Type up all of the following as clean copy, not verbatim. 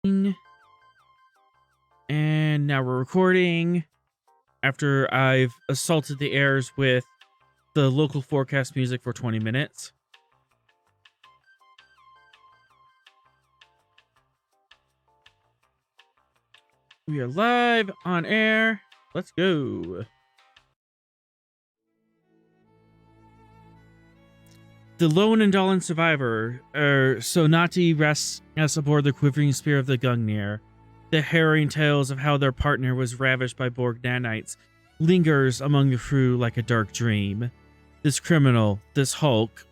And now we're recording after I've assaulted the airs with the local forecast music for 20 minutes. We are live on air. Let's go. The Lone Endallan survivor, Saynotti, rests aboard the Quivering Spear of the Gungnir. The harrowing tales of how their partner was ravished by Borg nanites lingers among the crew like a dark dream. This criminal, this Hulk,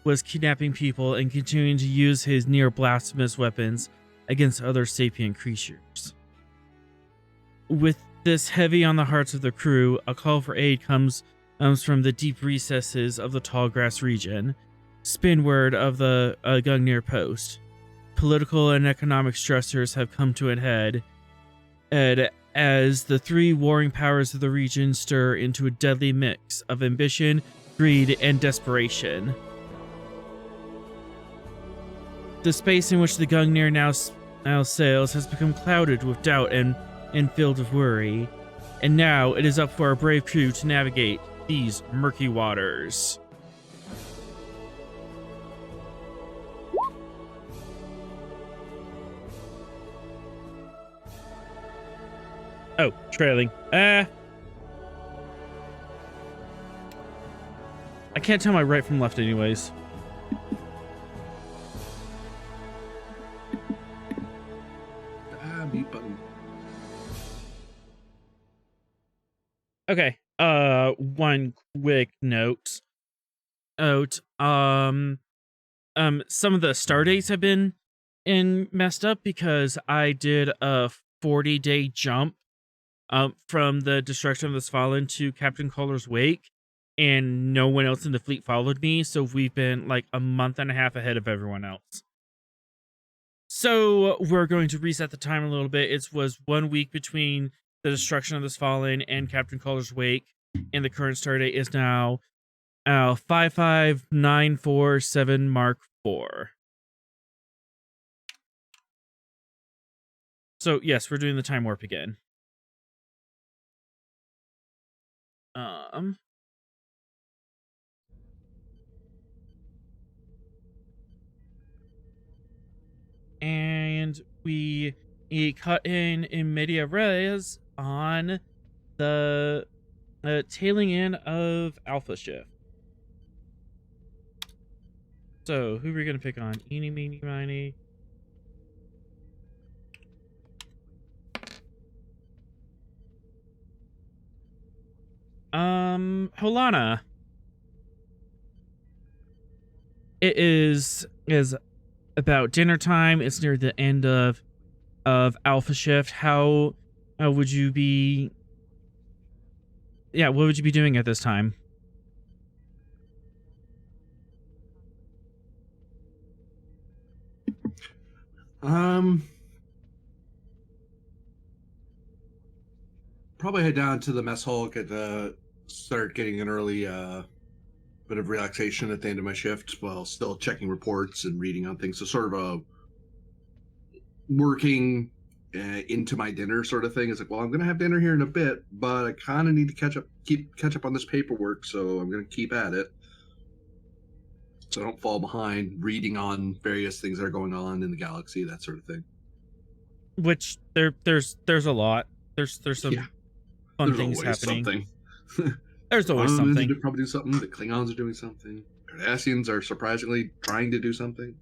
was kidnapping people and continuing to use his near-blasphemous weapons against other sapient creatures. With this heavy on the hearts of the crew, a call for aid comes from the deep recesses of the tall grass region, spinward of the Gungnir post. Political and economic stressors have come to a head, and as the three warring powers of the region stir into a deadly mix of ambition, greed, and desperation. The space in which the Gungnir now sails has become clouded with doubt and filled with worry, and now it is up for our brave crew to navigate these murky waters. Oh, trailing. I can't tell my right from left anyways. Mute button. Okay. One quick note. Some of the star dates have been messed up because I did a 40-day jump from the destruction of the Fallen to Captain Caller's wake, and no one else in the fleet followed me, so we've been like a month and a half ahead of everyone else. So we're going to reset the time a little bit. It was 1 week between the destruction of the Fallen and Captain Caller's wake, and the current start date is now 55947 Mark 4. So yes, we're doing the time warp again. And we cut in media res on the tailing in of Alpha Shift. So who are we gonna pick on? Eeny, meeny, miny. Holana. It is about dinner time. It's near the end of Alpha Shift. How would you be? Yeah, what would you be doing at this time? Probably head down to the mess hall, start getting an early bit of relaxation at the end of my shift while still checking reports and reading on things. So sort of working into my dinner sort of thing. It's like, well, I'm going to have dinner here in a bit, but I kind of need to catch up on this paperwork, so I'm going to keep at it so I don't fall behind reading on various things that are going on in the galaxy, that sort of thing. Which there's a lot. There's some fun things happening. There's always something. They're probably doing something. The Klingons are doing something. Cardassians are surprisingly trying to do something.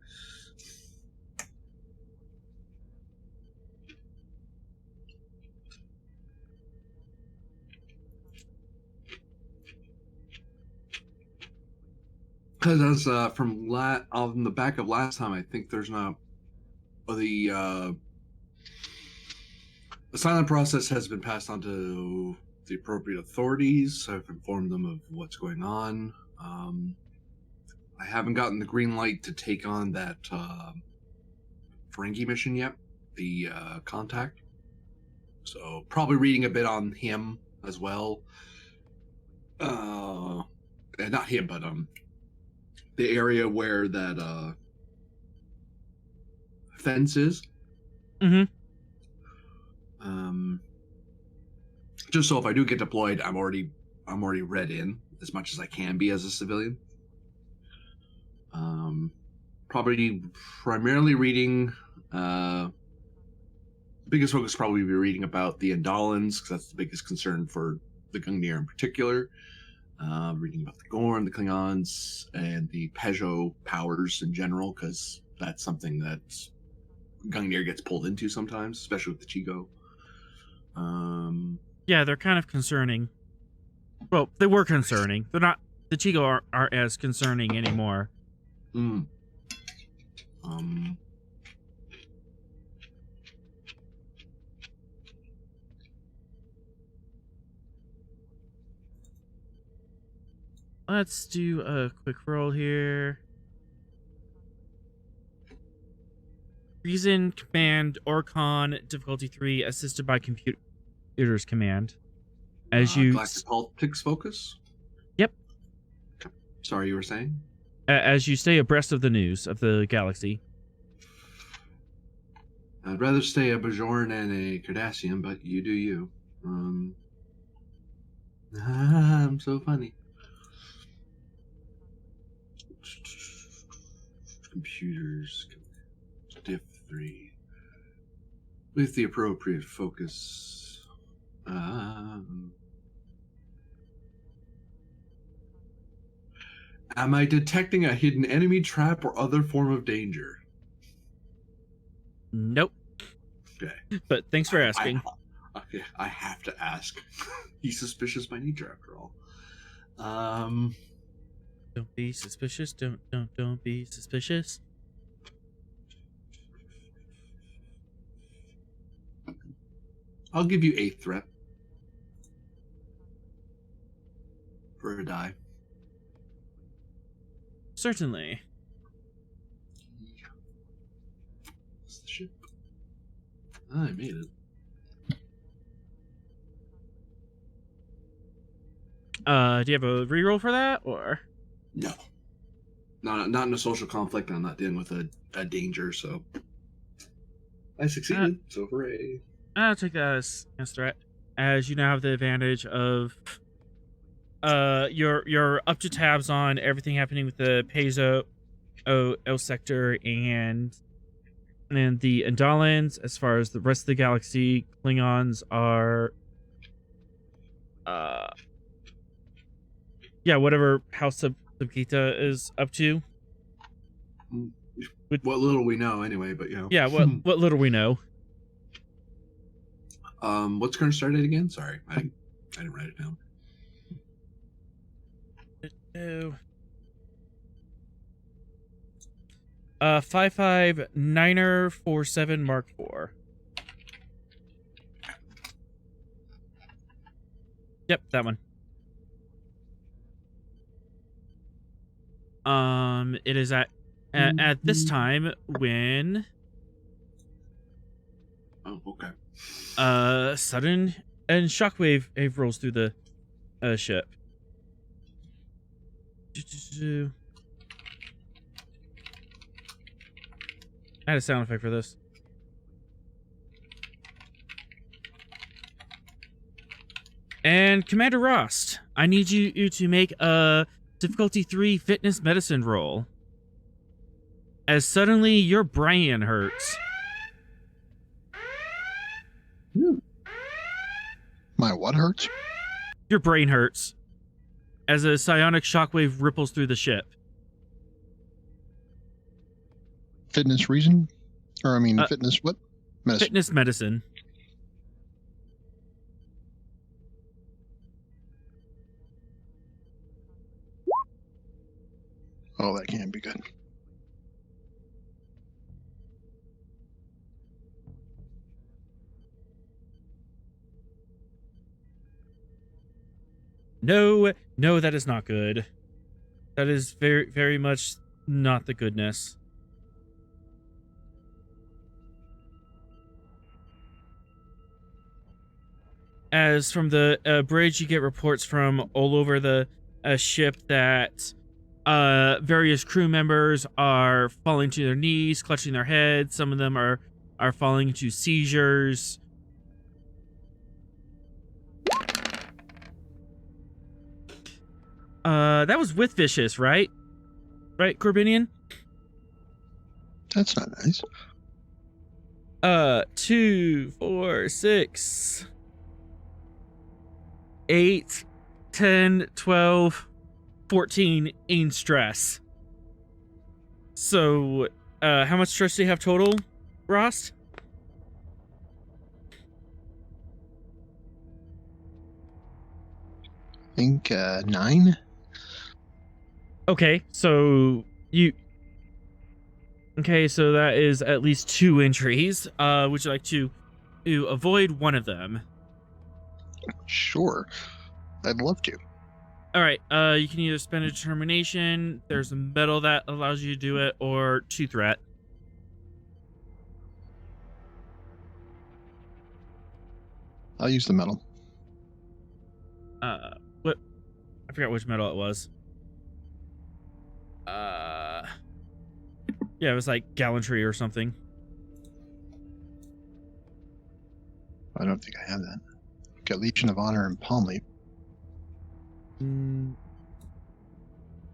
Because as from on the back of last time, I think there's not the silent process has been passed on to the appropriate authorities. I've informed them of what's going on. I haven't gotten the green light to take on that Ferengi mission yet, the contact. So probably reading a bit on him as well. Not him, but the area where that fence is. Mm-hmm. Just so if I do get deployed, I'm already read in as much as I can be as a civilian. Probably primarily reading. Biggest focus probably be reading about the Endallans, because that's the biggest concern for the Gungnir in particular. Reading about the Gorn, the Klingons, and the Peugeot powers in general, because that's something that Gungnir gets pulled into sometimes, especially with the Chigo. Yeah, they're kind of concerning. Well, they were concerning. They're not. The Chigo aren't as concerning anymore. Let's do a quick roll here. Reason command Orcon difficulty 3 assisted by computers command. As you Galactic politics focus. Yep. Sorry, you were saying? As you stay abreast of the news of the galaxy. I'd rather stay a Bajoran and a Cardassian, but you do you. I'm so funny. Computers, diff 3 with the appropriate focus. Am I detecting a hidden enemy, trap, or other form of danger? Nope. Okay. But thanks for asking. I have to ask. He's suspicious by nature, after all. Don't be suspicious. Don't be suspicious. I'll give you a threat for a die. Certainly. What's the ship? I made it. Do you have a reroll for that, or? No. Not in a social conflict. I'm not dealing with a danger, so I succeeded. So hooray! I'll take that as threat, as you now have the advantage of you're up to tabs on everything happening with the Peizo L sector and the Endallans. As far as the rest of the galaxy, Klingons are whatever House of Gita is up to. What little we know, anyway. But yeah, what little we know. What's current start date again? Sorry, I didn't write it down. 55947 Mark IV. Yep, that one. It is at this time when okay. Sudden and shockwave rolls through the ship. I had a sound effect for this. And Commander Rost, I need you to make a difficulty 3 fitness medicine roll. As suddenly your brain hurts. My what hurts? Your brain hurts. As a psionic shockwave ripples through the ship. Fitness reason? Or, I mean, fitness what? Medicine. Fitness medicine. Oh, that can't be good. No, that is not good. That is very, very much not the goodness. As from the bridge, you get reports from all over the ship that various crew members are falling to their knees, clutching their heads. Some of them are are falling into seizures. That was with vicious, right? Right, Corbinian? That's not nice. 2, 4, 6, 8, 10, 12, 14 in stress. So, how much stress do you have total, Rost? I think 9. Okay, so so that is at least 2 entries. Would you like to avoid one of them? Sure. I'd love to. All right, you can either spend a determination, there's a medal that allows you to do it, or 2 threat. I'll use the medal. What? I forgot which medal it was. Yeah, it was like gallantry or something. I don't think I have that. Got Legion of Honor and Palm Leaf.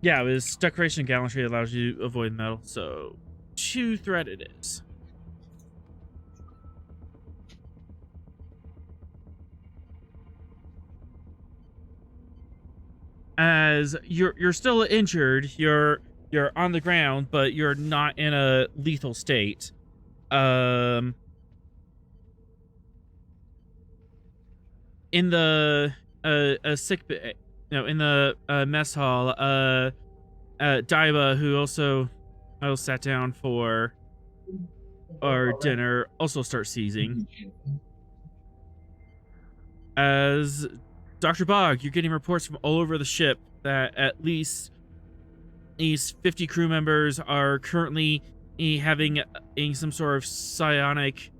Yeah, it was decoration and gallantry that allows you to avoid medal, so 2 threat it is. As you're still injured, you're on the ground, but you're not in a lethal state. In the sick bay, no, in the mess hall, Daiba, who also sat down for our dinner, also starts seizing. As Dr. Bog, you're getting reports from all over the ship that at least these 50 crew members are currently having some sort of psionic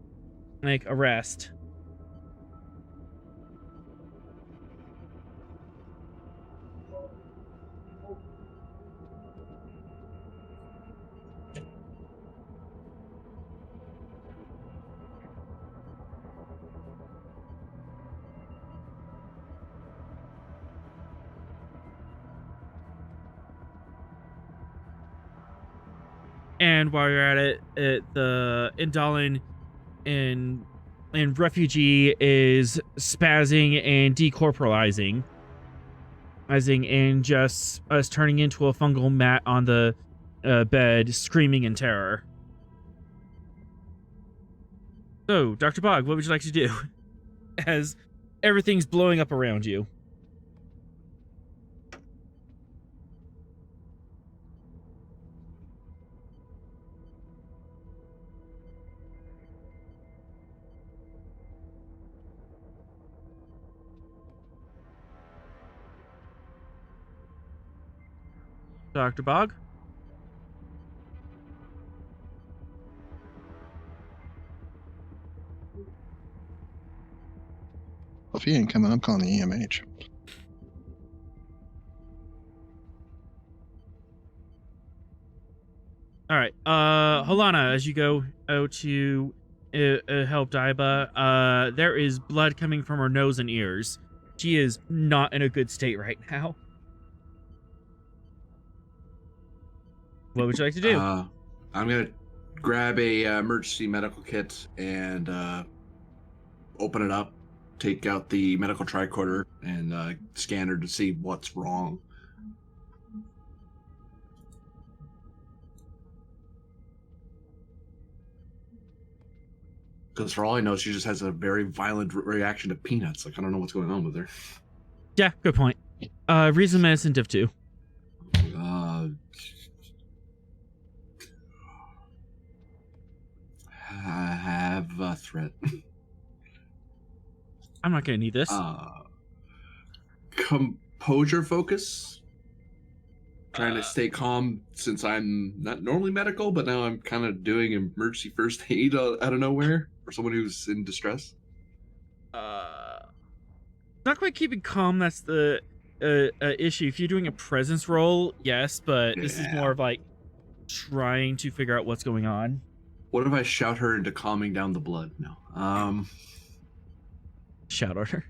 arrest. And while you're at it, the Endallan in refugee is spazzing and decorporalizing, and just turning into a fungal mat on the bed, screaming in terror. So, Dr. Bog, what would you like to do as everything's blowing up around you? Dr. Bog? Well, if he ain't coming, I'm calling the EMH. All right. Holana, as you go out to help Daiba, there is blood coming from her nose and ears. She is not in a good state right now. What would you like to do? I'm gonna grab a emergency medical kit and open it up, take out the medical tricorder, and scan her to see what's wrong. Because for all I know, she just has a very violent reaction to peanuts. Like, I don't know what's going on with her. Yeah, good point. Reason medicine div 2. Have a threat. I'm not gonna need this. Composure focus. Trying to stay calm since I'm not normally medical, but now I'm kind of doing emergency first aid out of nowhere for someone who's in distress. Not quite keeping calm. That's the issue. If you're doing a presence roll, yes, but this is more of like trying to figure out what's going on. What if I shout her into calming down the blood? No. Shout order.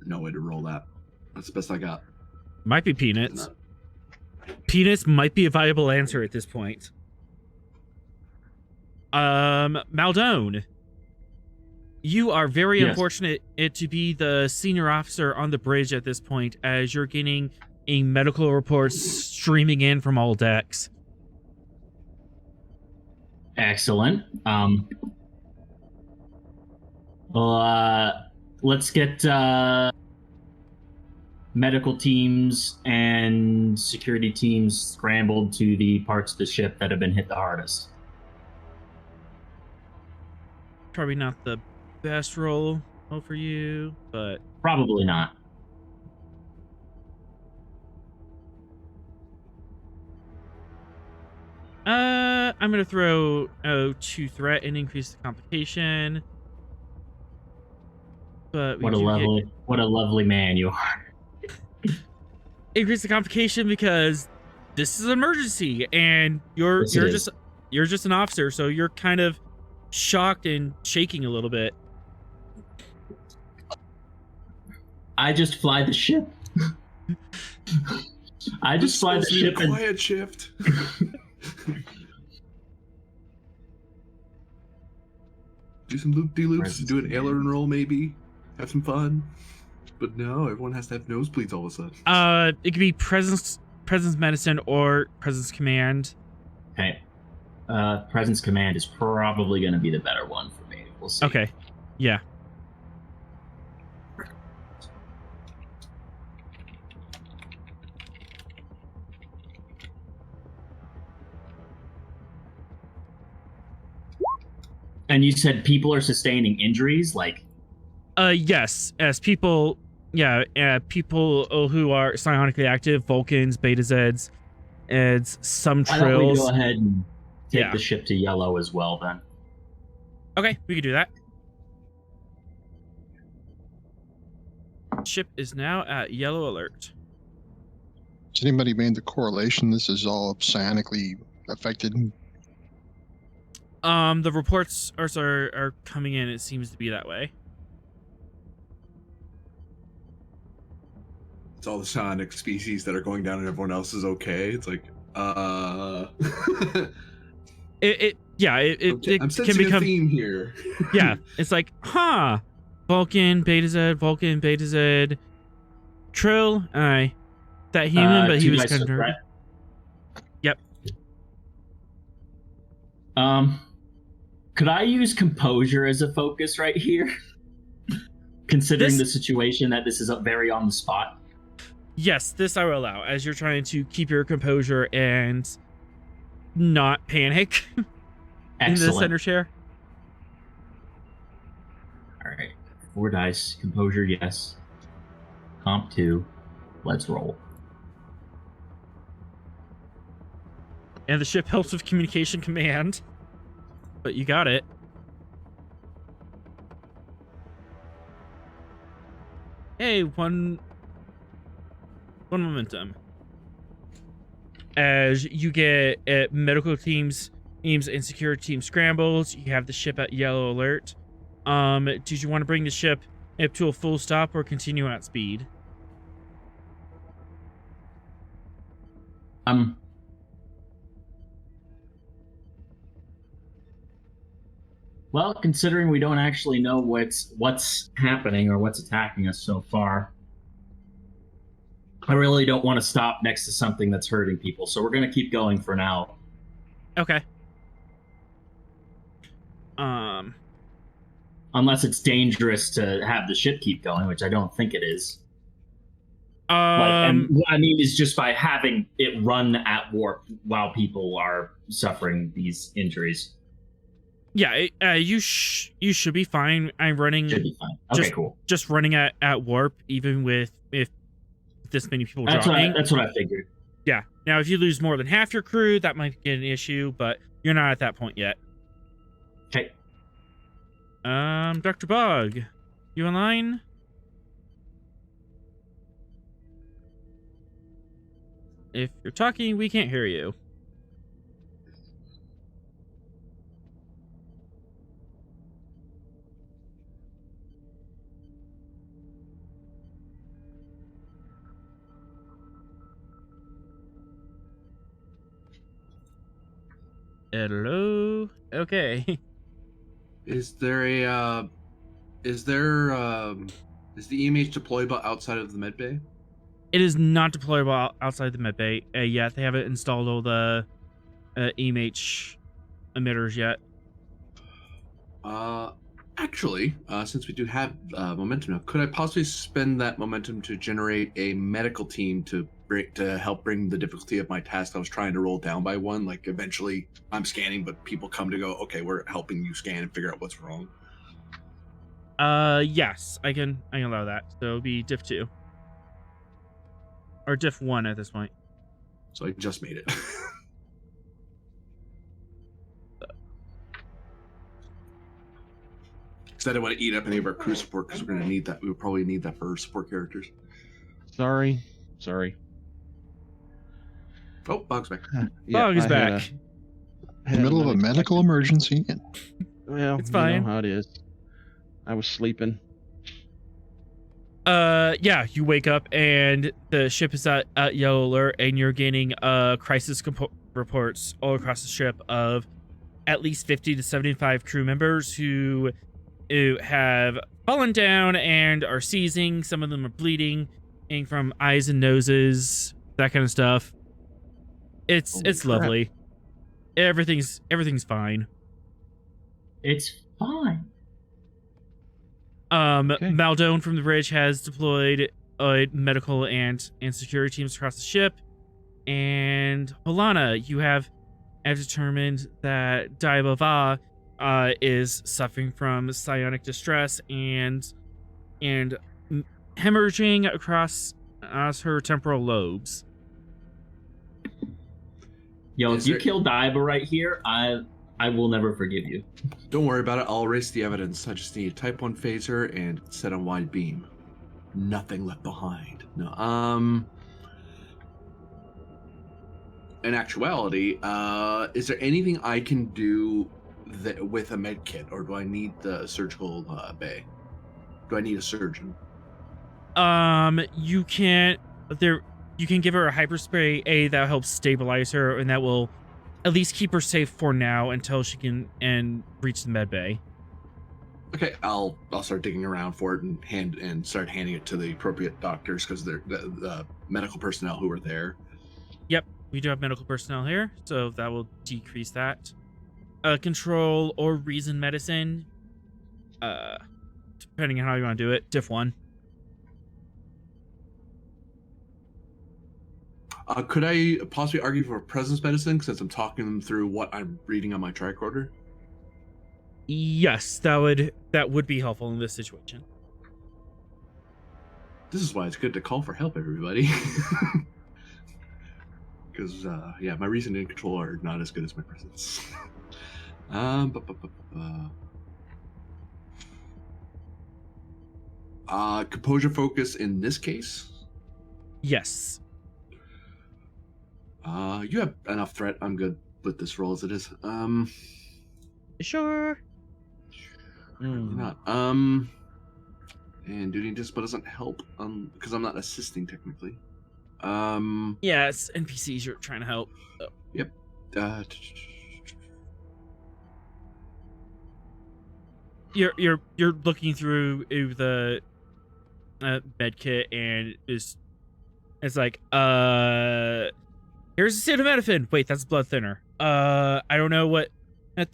No way to roll that. That's the best I got. Might be peanuts. Peanuts might be a viable answer at this point. Maldone, you are very unfortunate to be the senior officer on the bridge at this point, as you're getting a medical report streaming in from all decks. Excellent. Let's get medical teams and security teams scrambled to the parts of the ship that have been hit the hardest. Probably not the best roll for you, but probably not. I'm gonna throw 2 threat and increase the complication. But what a lovely man you are. Increase the complication because this is an emergency, and you're just an officer, so you're kind of shocked and shaking a little bit. I just fly the ship. I just fly the ship. Quiet shift. Do some loop-de-loops, do an aileron roll maybe, have some fun. But no, everyone has to have nosebleeds all of a sudden. It could be presence medicine or presence command. Okay. Presence command is probably going to be the better one for me. We'll see. Okay. Yeah. And you said people are sustaining injuries, like? Yes, as people, people who are psionically active, Vulcans, Beta Zeds, and some Trills. Why don't we go ahead and take the ship to yellow as well, then? Okay, we can do that. Ship is now at yellow alert. Has anybody made the correlation this is all psionically affected? The reports are coming in. It seems to be that way. It's all the psionic species that are going down and everyone else is okay. It's like, it I'm sensing can become a theme here. Yeah, it's like, Vulcan, Beta Z, Trill, aye. That human, but he was kind of hurt. Yep. Could I use composure as a focus right here? Considering the situation that this is very on the spot. Yes, this I will allow, as you're trying to keep your composure and not panic in the center chair. All right, 4 dice, composure, yes. Comp 2, let's roll. And the ship helps with communication command, but you got it. Hey, one momentum. As you get medical teams and security team scrambles, you have the ship at yellow alert. Did you want to bring the ship up to a full stop or continue at speed? Well, considering we don't actually know what's happening or what's attacking us so far, I really don't want to stop next to something that's hurting people, so we're going to keep going for now. Okay. Unless it's dangerous to have the ship keep going, which I don't think it is. And what I mean is just by having it run at warp while people are suffering these injuries. Yeah, you should be fine. I'm running. Should be fine. Okay, cool. Just running at warp, even with if this many people dropping. That's what I figured. Yeah. Now, if you lose more than half your crew, that might get an issue, but you're not at that point yet. Okay. Dr. Bog, you online? If you're talking, we can't hear you. Hello. Okay. Is there a is there is the EMH deployable outside of the med bay? It is not deployable outside the medbay yet. They haven't installed all the EMH emitters yet. Actually, since we do have momentum now, could I possibly spend that momentum to generate a medical team to help bring the difficulty of my task I was trying to roll down by one? Like, eventually, I'm scanning, but people come to go, okay, we're helping you scan and figure out what's wrong. Yes, I can allow that. So it'll be diff 2 or diff 1 at this point. So I just made it. Because I didn't want to eat up any of our crew support, because we're going to need that. We would probably need that for our support characters. Sorry. Oh, Bog's back. Bog is back. In the middle of a medical emergency. Well, It's fine. You know how it is. I was sleeping. Yeah, you wake up and the ship is at yellow alert, and you're getting crisis reports all across the ship of at least 50 to 75 crew members who have fallen down and are seizing. Some of them are bleeding from eyes and noses, that kind of stuff. It's Holy crap. lovely. Everything's fine. It's fine. Okay. Maldone from the bridge has deployed medical and security teams across the ship. And Holana, you have determined that Daibava is suffering from psionic distress and hemorrhaging across her temporal lobes. Yo, Is if you there- kill Daiba right here, I will never forgive you. Don't worry about it. I'll erase the evidence. I just need a Type 1 phaser and set on wide beam. Nothing left behind. No. In actuality, is there anything I can do with a med kit, or do I need the surgical bay? Do I need a surgeon? You can give her a hyperspray that helps stabilize her, and that will at least keep her safe for now until she can reach the med bay. Okay, I'll start digging around for it and start handing it to the appropriate doctors, because they're the medical personnel who are there. Yep, we do have medical personnel here, so that will decrease that. Control or reason medicine, depending on how you want to do it. Diff 1. Could I possibly argue for presence medicine, since I'm talking them through what I'm reading on my tricorder? Yes, that would be helpful in this situation. This is why it's good to call for help, everybody. Because, yeah, my reason and control are not as good as my presence. Composure focus in this case? Yes. You have enough threat. I'm good with this roll as it is. Sure. Not. And duty and discipline doesn't help, because I'm not assisting technically. Yes, NPCs you're trying to help. Yep. You're looking through the med kit, and it's like here's acetaminophen. Wait, that's blood thinner. I don't know what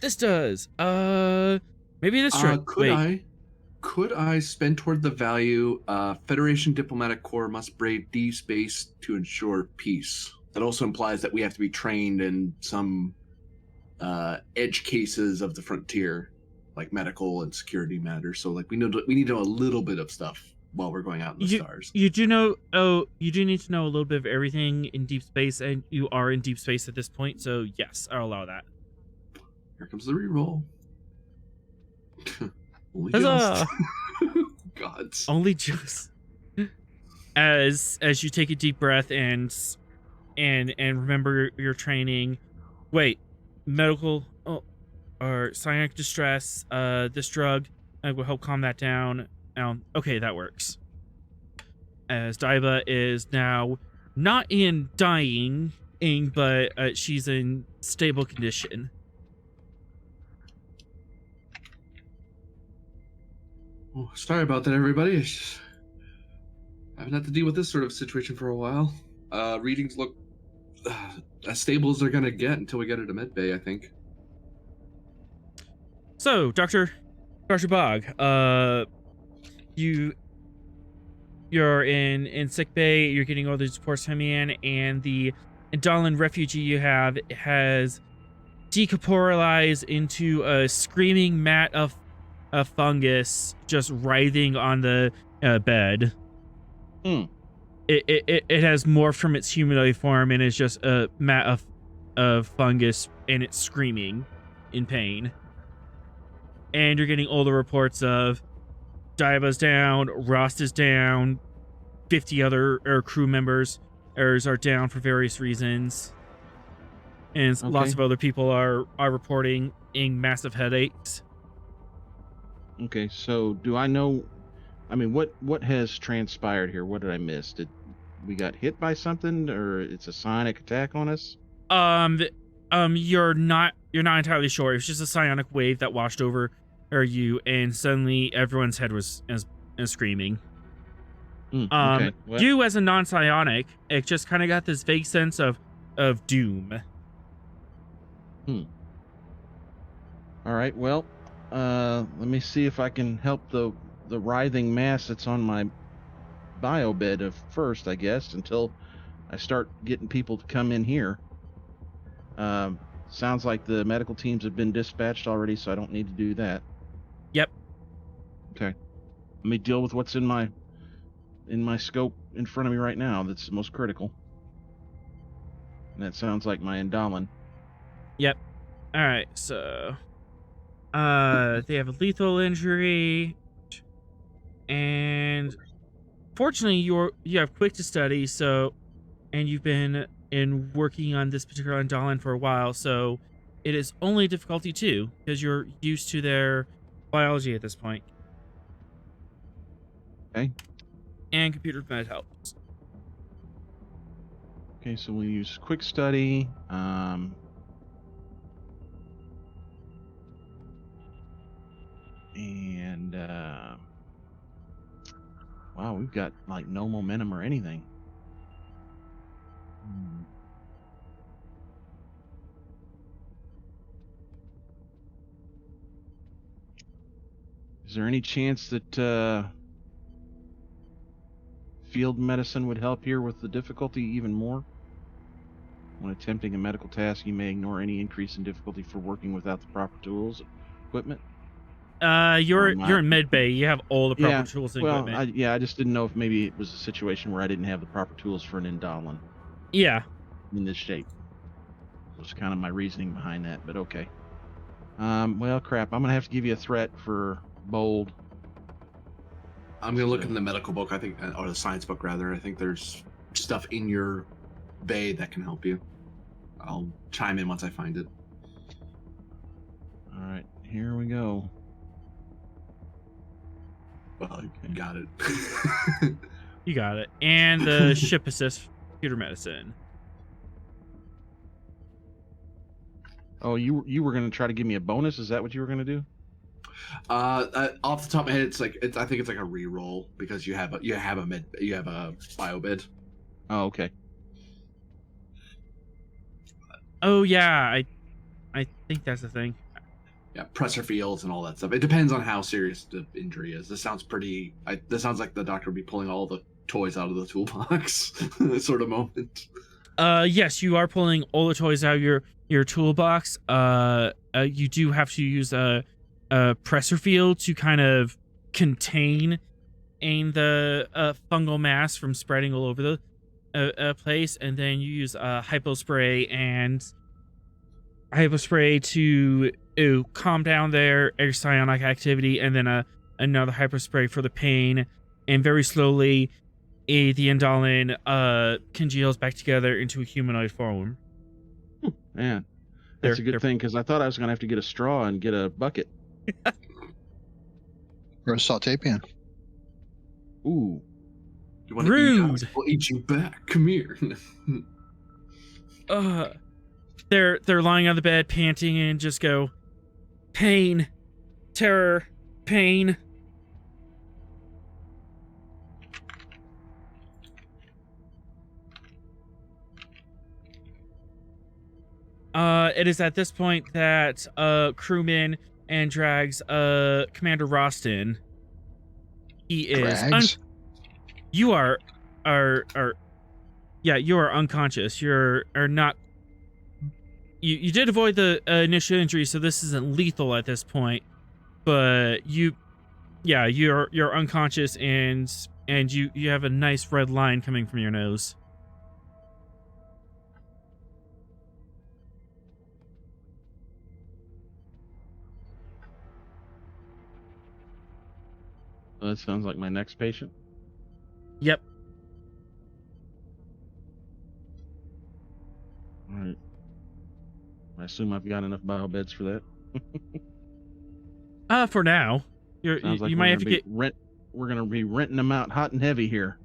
this does. Maybe this drug. Could I spend toward the value Federation Diplomatic Corps must brave deep space to ensure peace? That also implies that we have to be trained in some edge cases of the frontier, like medical and security matters. So, like, we need to know a little bit of stuff while we're going out in the stars. You do know. Oh, you do need to know a little bit of everything in deep space, and you are in deep space at this point. So yes, I'll allow that. Here comes the reroll. Only Huzzah! just. Gods. Only just. As you take a deep breath and remember your training. Wait, medical or psionic distress. This drug will help calm that down. Okay, that works. As Daiba is now not in dying, but she's in stable condition. Oh, sorry about that, everybody. I haven't had to deal with this sort of situation for a while. Readings look as stable as they're gonna get until we get into medbay, I think. So, Dr. Bog, you're in sick bay. You're getting all these reports coming in, and the Endallan refugee you have has decorporalized into a screaming mat of fungus, just writhing on the bed. It has morphed from its humanoid form and is just a mat of fungus, and it's screaming in pain. And you're getting all the reports of Diva's down, Rost is down, 50 other crew members are down for various reasons, and lots of other people are reporting massive headaches. Okay, so do I know? I mean, what has transpired here? What did I miss? Did we got hit by something, or it's a psionic attack on us? You're not entirely sure. It was just a psionic wave that washed over you, and suddenly everyone's head was screaming. Okay. You as a non-psionic, it just kind of got this vague sense of doom. All right. Well, let me see if I can help the writhing mass that's on my bio bed first, I guess, until I start getting people to come in here. Sounds like the medical teams have been dispatched already, so I don't need to do that. Yep. Okay. Let me deal with what's in my scope in front of me right now. That's the most critical. And that sounds like my Endallan. Yep. All right. So, they have a lethal injury, and fortunately, you have quick to study. So, and you've been working on this particular Endallan for a while. So, it is only difficulty 2 because you're used to their biology at this point. Okay. And computer med helps. Okay, so we'll use quick study. Wow, we've got like no momentum or anything. Is there any chance that field medicine would help here with the difficulty even more? When attempting a medical task, you may ignore any increase in difficulty for working without the proper tools, equipment. You're in med bay. You have all the proper tools and equipment. I just didn't know if maybe it was a situation where I didn't have the proper tools for an Endallan. Yeah. In this shape. It was kind of my reasoning behind that, but okay. Well, crap. I'm gonna have to give you a threat for bold. I'm gonna look in the medical book, I think, or the science book rather. I think there's stuff in your bay that can help you. I'll chime in once I find it. All right, here we go. Well, you got it. You got it. And the ship assist computer medicine. Oh, you were gonna try to give me a bonus? Is that what you were gonna do? Off the top of my head, I think it's like a re-roll because you have a bio bid. Oh, okay. Oh yeah, I think that's the thing. Yeah, pressure fields and all that stuff. It depends on how serious the injury is. This sounds like the doctor would be pulling all the toys out of the toolbox, sort of moment. Yes, you are pulling all the toys out of your toolbox. You do have to use a pressure field to kind of contain the fungal mass from spreading all over the place, and then you use hypospray to calm down their psionic activity, and then another hypospray for the pain, and very slowly the Endallan congeals back together into a humanoid form. Man, that's a good thing, because I thought I was going to have to get a straw and get a bucket. Or a saute pan. Ooh. You want Rude. to eat? We'll eat you back. Come here. They're lying on the bed, panting, and just go, pain, terror, pain. It is at this point that crewman and drags Commander Roston. He is Drags? you are yeah, you are unconscious. You're not you did avoid the initial injury, so this isn't lethal at this point. But you're unconscious and you have a nice red line coming from your nose. Well, that sounds like my next patient. Yep. All right. I assume I've got enough bio beds for that. For now. Sounds like You might have to get we're gonna be renting them out hot and heavy here.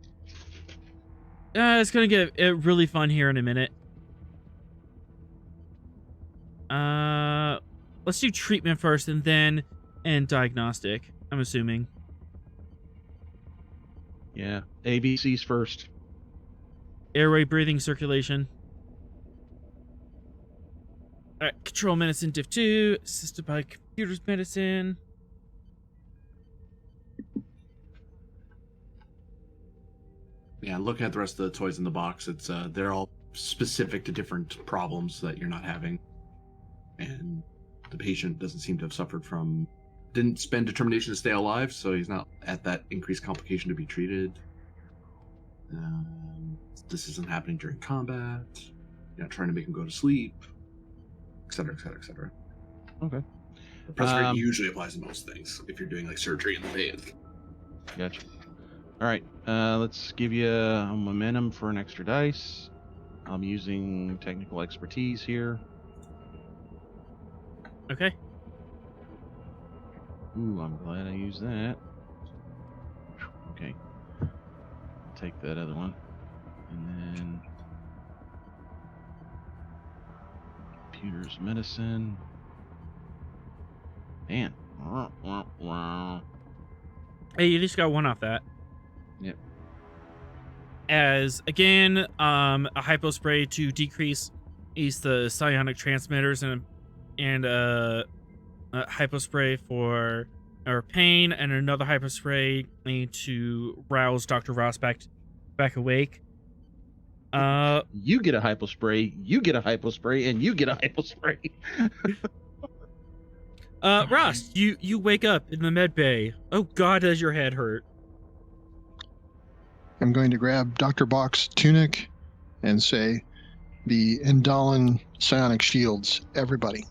it's gonna get really fun here in a minute. Let's do treatment first and diagnostic, I'm assuming. Yeah. ABCs first. Airway, breathing, circulation. Alright, control medicine, div 2, assisted by computers medicine. Yeah, looking at the rest of the toys in the box, it's they're all specific to different problems that you're not having. And the patient doesn't seem to have suffered from didn't spend determination to stay alive, so he's not at that increased complication to be treated. This isn't happening during combat. You're not trying to make him go to sleep, etc., etc., etc. Okay. The press rate usually applies to most things if you're doing like surgery in the faith. Gotcha. All right. Let's give you a momentum for an extra dice. I'm using technical expertise here. Okay. Ooh, I'm glad I used that. Okay. Take that other one. And then computers medicine. Man. Hey, you just got one off that. Yep. As again, a hypo spray to decrease the psionic transmitters and a hypo spray for pain, and another hypo spray to rouse Dr. Ross back awake. You get a hypo spray, you get a hypo spray, and you get a hypo spray. Ross, you wake up in the med bay. Oh God, does your head hurt? I'm going to grab Dr. Bach's tunic and say, the Endallan psionic shields, everybody.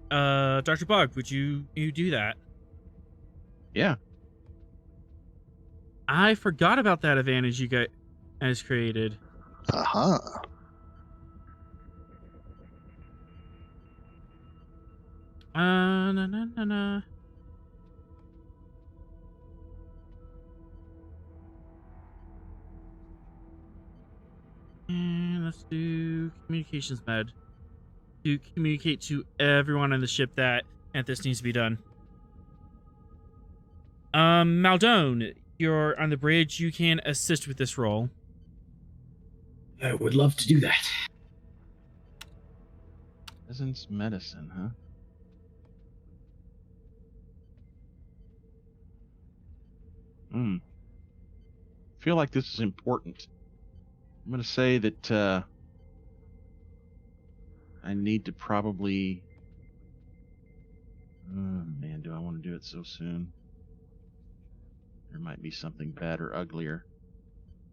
Dr. Bog, would you do that? Yeah. I forgot about that advantage you guys created. Aha. Na. And let's do communications med. To communicate to everyone on the ship that this needs to be done. Maldone, you're on the bridge. You can assist with this role. I would love to do that. Presence medicine, huh? Feel like this is important. I'm going to say that I need to probably... man, do I want to do it so soon? There might be something bad or uglier.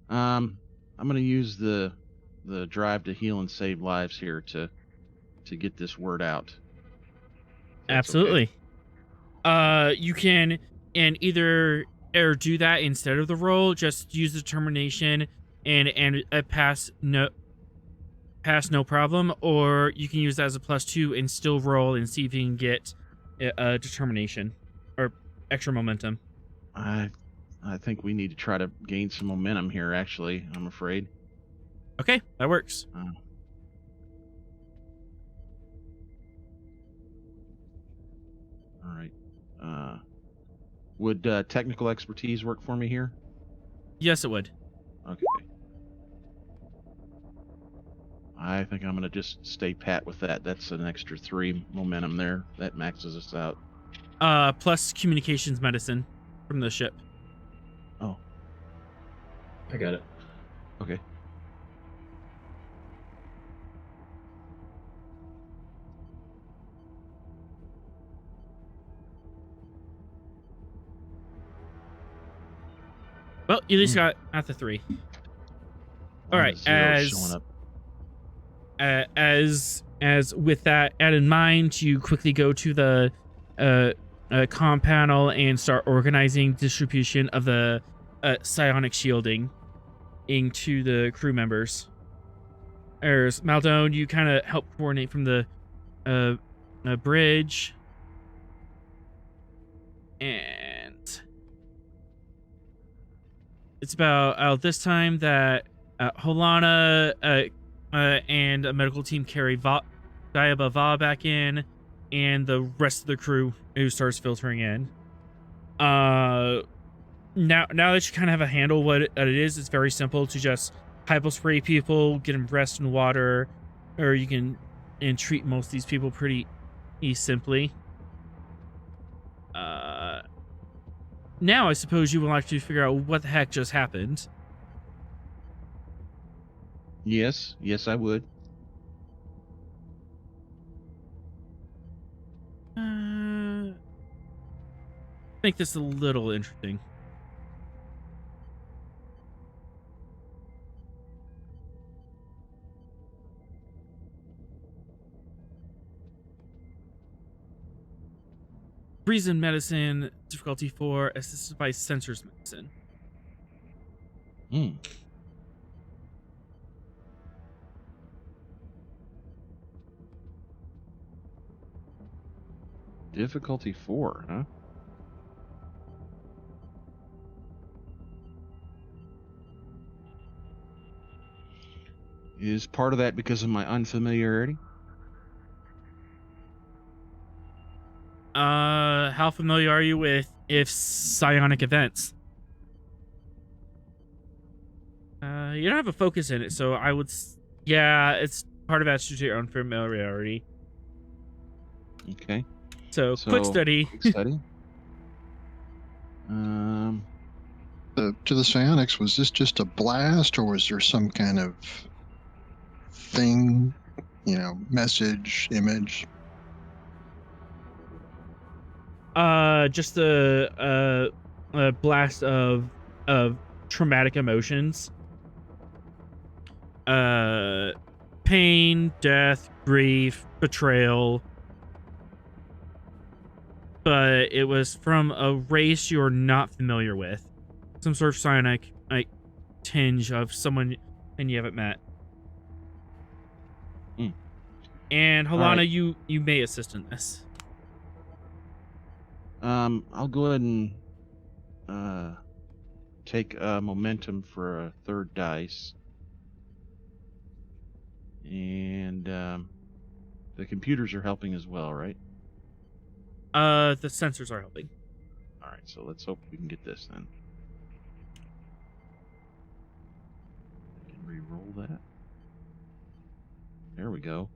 I'm going to use the drive to heal and save lives here to get this word out. Absolutely. Okay. You can either do that instead of the roll, just use determination and pass no problem, or you can use that as a +2 and still roll and see if you can get determination or extra momentum. I think we need to try to gain some momentum here, actually, I'm afraid. Okay, that works. All right. Would technical expertise work for me here? Yes, it would. Okay. I think I'm going to just stay pat with that. That's an extra 3 momentum there. That maxes us out. Plus communications medicine from the ship. Oh, I got it. okay. Well, you at least got at the 3. All right, Zeros showing up. as with that in mind, you quickly go to the comm panel and start organizing distribution of the psionic shielding into the crew members. There's Maldone, you kind of help coordinate from the bridge, and it's about this time that Holana and a medical team carry Diaba Va back in, and the rest of the crew who starts filtering in. Now that you kind of have a handle what it is, it's very simple to just hypospray people, get them rest in water, or you can treat most of these people pretty simply. Now I suppose you will like to figure out what the heck just happened. Yes, I would. Make this a little interesting. Reason medicine, difficulty 4, assisted by sensors medicine. Difficulty 4, huh? Is part of that because of my unfamiliarity? How familiar are you with psionic events? You don't have a focus in it, so I would. Yeah, it's part of that's due to your unfamiliarity. Okay. So quick study. Quick study. To the psionics, was this just a blast, or was there some kind of thing, message, image? Just a blast of traumatic emotions. Pain, death, grief, betrayal. But it was from a race you're not familiar with. Some sort of psionic tinge of someone and you haven't met. And Holana, right. you may assist in this. I'll go ahead and take momentum for a 3rd dice. And the computers are helping as well, right? The sensors are helping. All right, so let's hope we can get this then. I can re-roll that. There we go.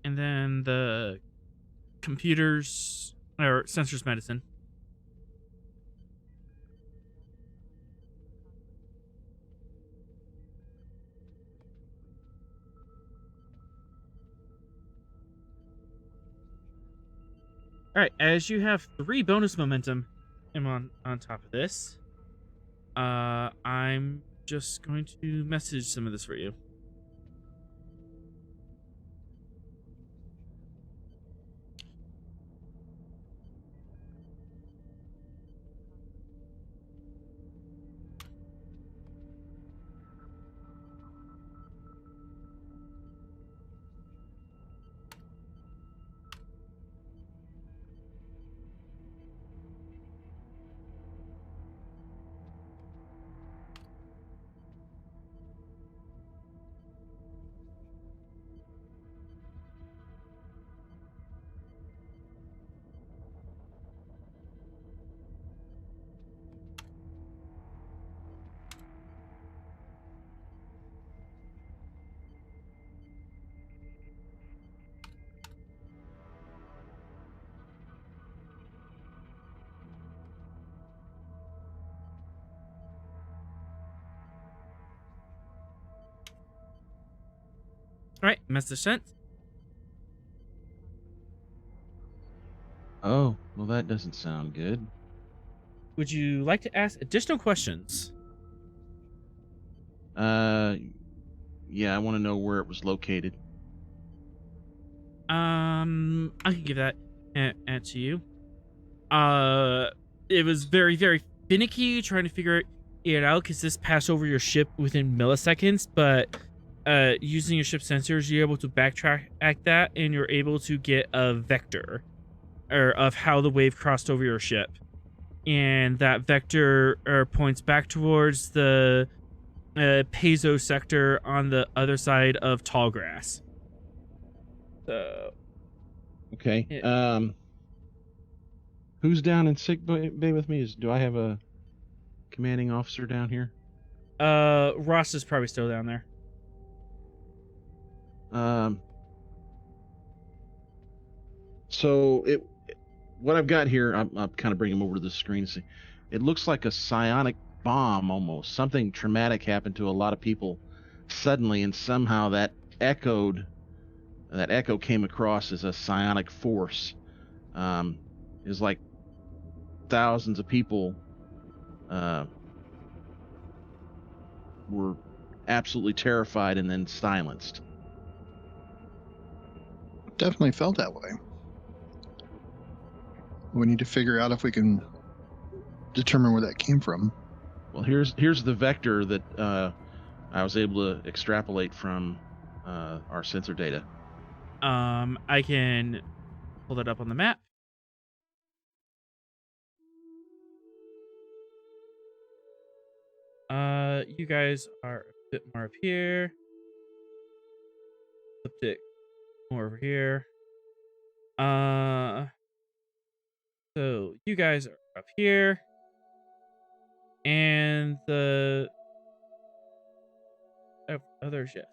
And then the computers or sensors medicine. All right, as you have 3 bonus momentum on top of this, I'm just going to message some of this for you. right, message sent. Oh, well, that doesn't sound good. Would you like to ask additional questions? Yeah, I want to know where it was located. I can give that to you. It was very, very finicky trying to figure it out because this passed over your ship within milliseconds, but using your ship sensors, you're able to backtrack at that, and you're able to get a vector of how the wave crossed over your ship. And that vector points back towards the Paizo sector on the other side of Tallgrass. So, Okay. Who's down in sick bay with me? Do I have a commanding officer down here? Ross is probably still down there. So what I've got here, I'm kind of bringing them over to the screen. See, it looks like a psionic bomb almost. Something traumatic happened to a lot of people suddenly, and somehow that echo came across as a psionic force. Is like thousands of people were absolutely terrified and then silenced. Definitely felt that way. We need to figure out if we can determine where that came from. Well, here's the vector that I was able to extrapolate from our sensor data. I can pull that up on the map. You guys are a bit more up here. Flipped it more over here. So you guys are up here, and the others, yes.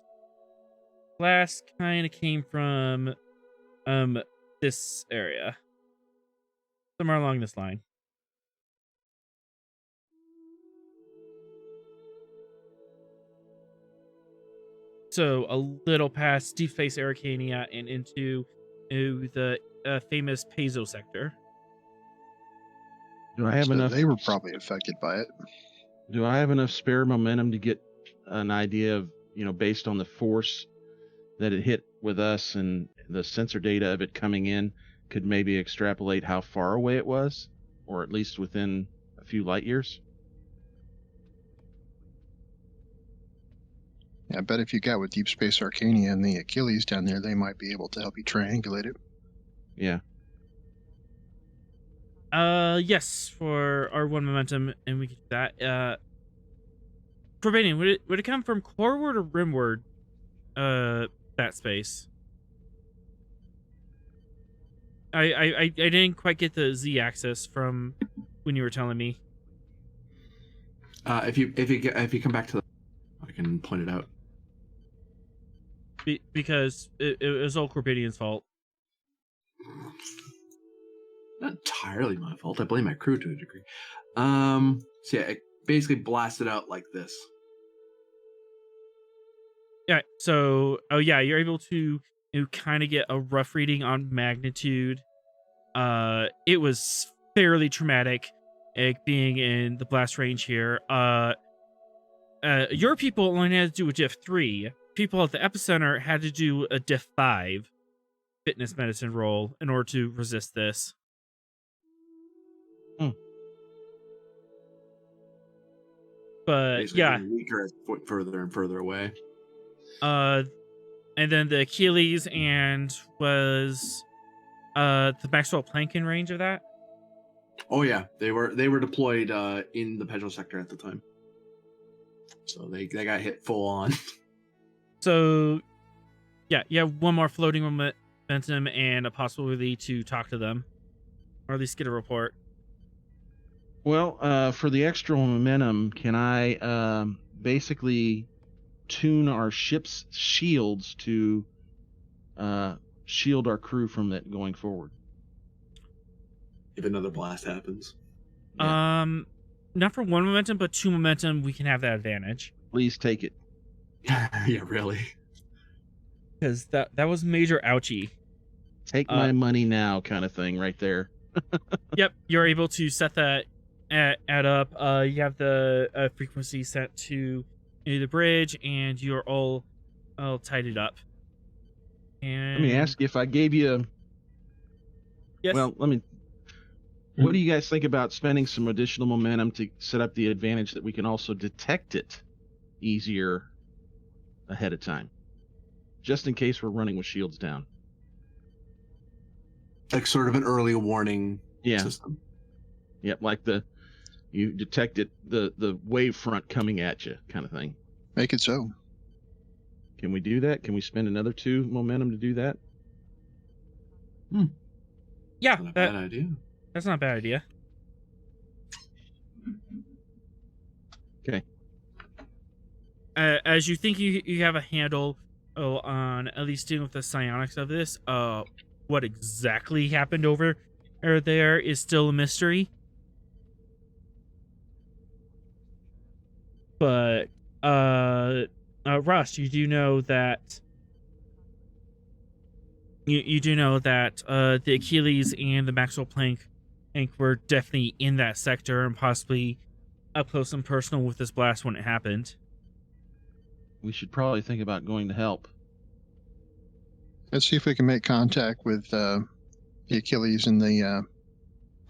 Blast kind of came from this area, somewhere along this line. So a little past Deep Space Arcania and into the famous Paizo sector. Do I have enough? They were probably affected by it. Do I have enough spare momentum to get an idea of, based on the force that it hit with us and the sensor data of it coming in, could maybe extrapolate how far away it was, or at least within a few light years? Yeah, I bet if you got with Deep Space Arcania and the Achilles down there, they might be able to help you triangulate it. Yeah. Yes, for our one momentum, and we can do that. Forbidden, would it come from coreward or rimward? That space. I didn't quite get the z-axis from when you were telling me. If you come back to the, I can point it out. Because it was all Corbidian's fault. Not entirely my fault. I blame my crew to a degree. So yeah, it basically blasted out like this. Yeah. So, you're able to kind of get a rough reading on magnitude. It was fairly traumatic, being in the blast range here. Your people only had to do a diff 3. People at the epicenter had to do a diff 5 fitness medicine roll in order to resist this. But basically yeah, weaker as further and further away. And then the Achilles and was the Maxwell Planck in range of that. Oh yeah, they were deployed in the Pedro sector at the time, so they got hit full on. So yeah, you have one more floating momentum and a possibility to talk to them, or at least get a report. Well, for the extra momentum, can I basically tune our ship's shields to shield our crew from it going forward? If another blast happens. Yeah. Not for one momentum, but 2 momentum, we can have that advantage. Please take it. Yeah, really. because that was major ouchie. Take my money now, kind of thing, right there. Yep, you're able to set that add up. You have the frequency set to the bridge, and you're all tidied up. And Let me ask you, if I gave you, yes, well, what do you guys think about spending some additional momentum to set up the advantage that we can also detect it easier ahead of time, just in case we're running with shields down? Like sort of an early warning system. Yep, like you detect it, the wave front coming at you, kind of thing. Make it so. Can we do that? Can we spend another 2 momentum to do that? Yeah, Not a bad idea. That's not a bad idea. Okay. As you think you have a handle on at least dealing with the psionics of this, what exactly happened over there is still a mystery. But Rust, you do know that you do know that the Achilles and the Maxwell Planck were definitely in that sector and possibly up close and personal with this blast when it happened. We should probably think about going to help. Let's see if we can make contact with the Achilles and the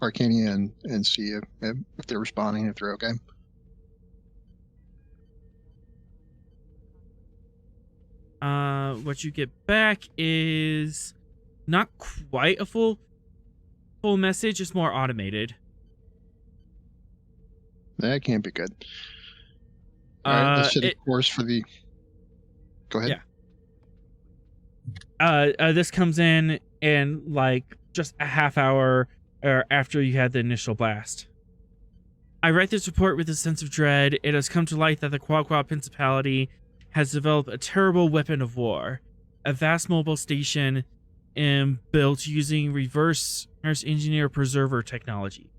Arcania and see if they're responding, if they're okay. What you get back is not quite a full message. It's more automated. That can't be good. All right, let's set a course for the... Go ahead. Yeah. This comes in like just a half hour after you had the initial blast. I write this report with a sense of dread. It has come to light that the Quaqua Principality has developed a terrible weapon of war, a vast mobile station built using reverse engineer preserver technology.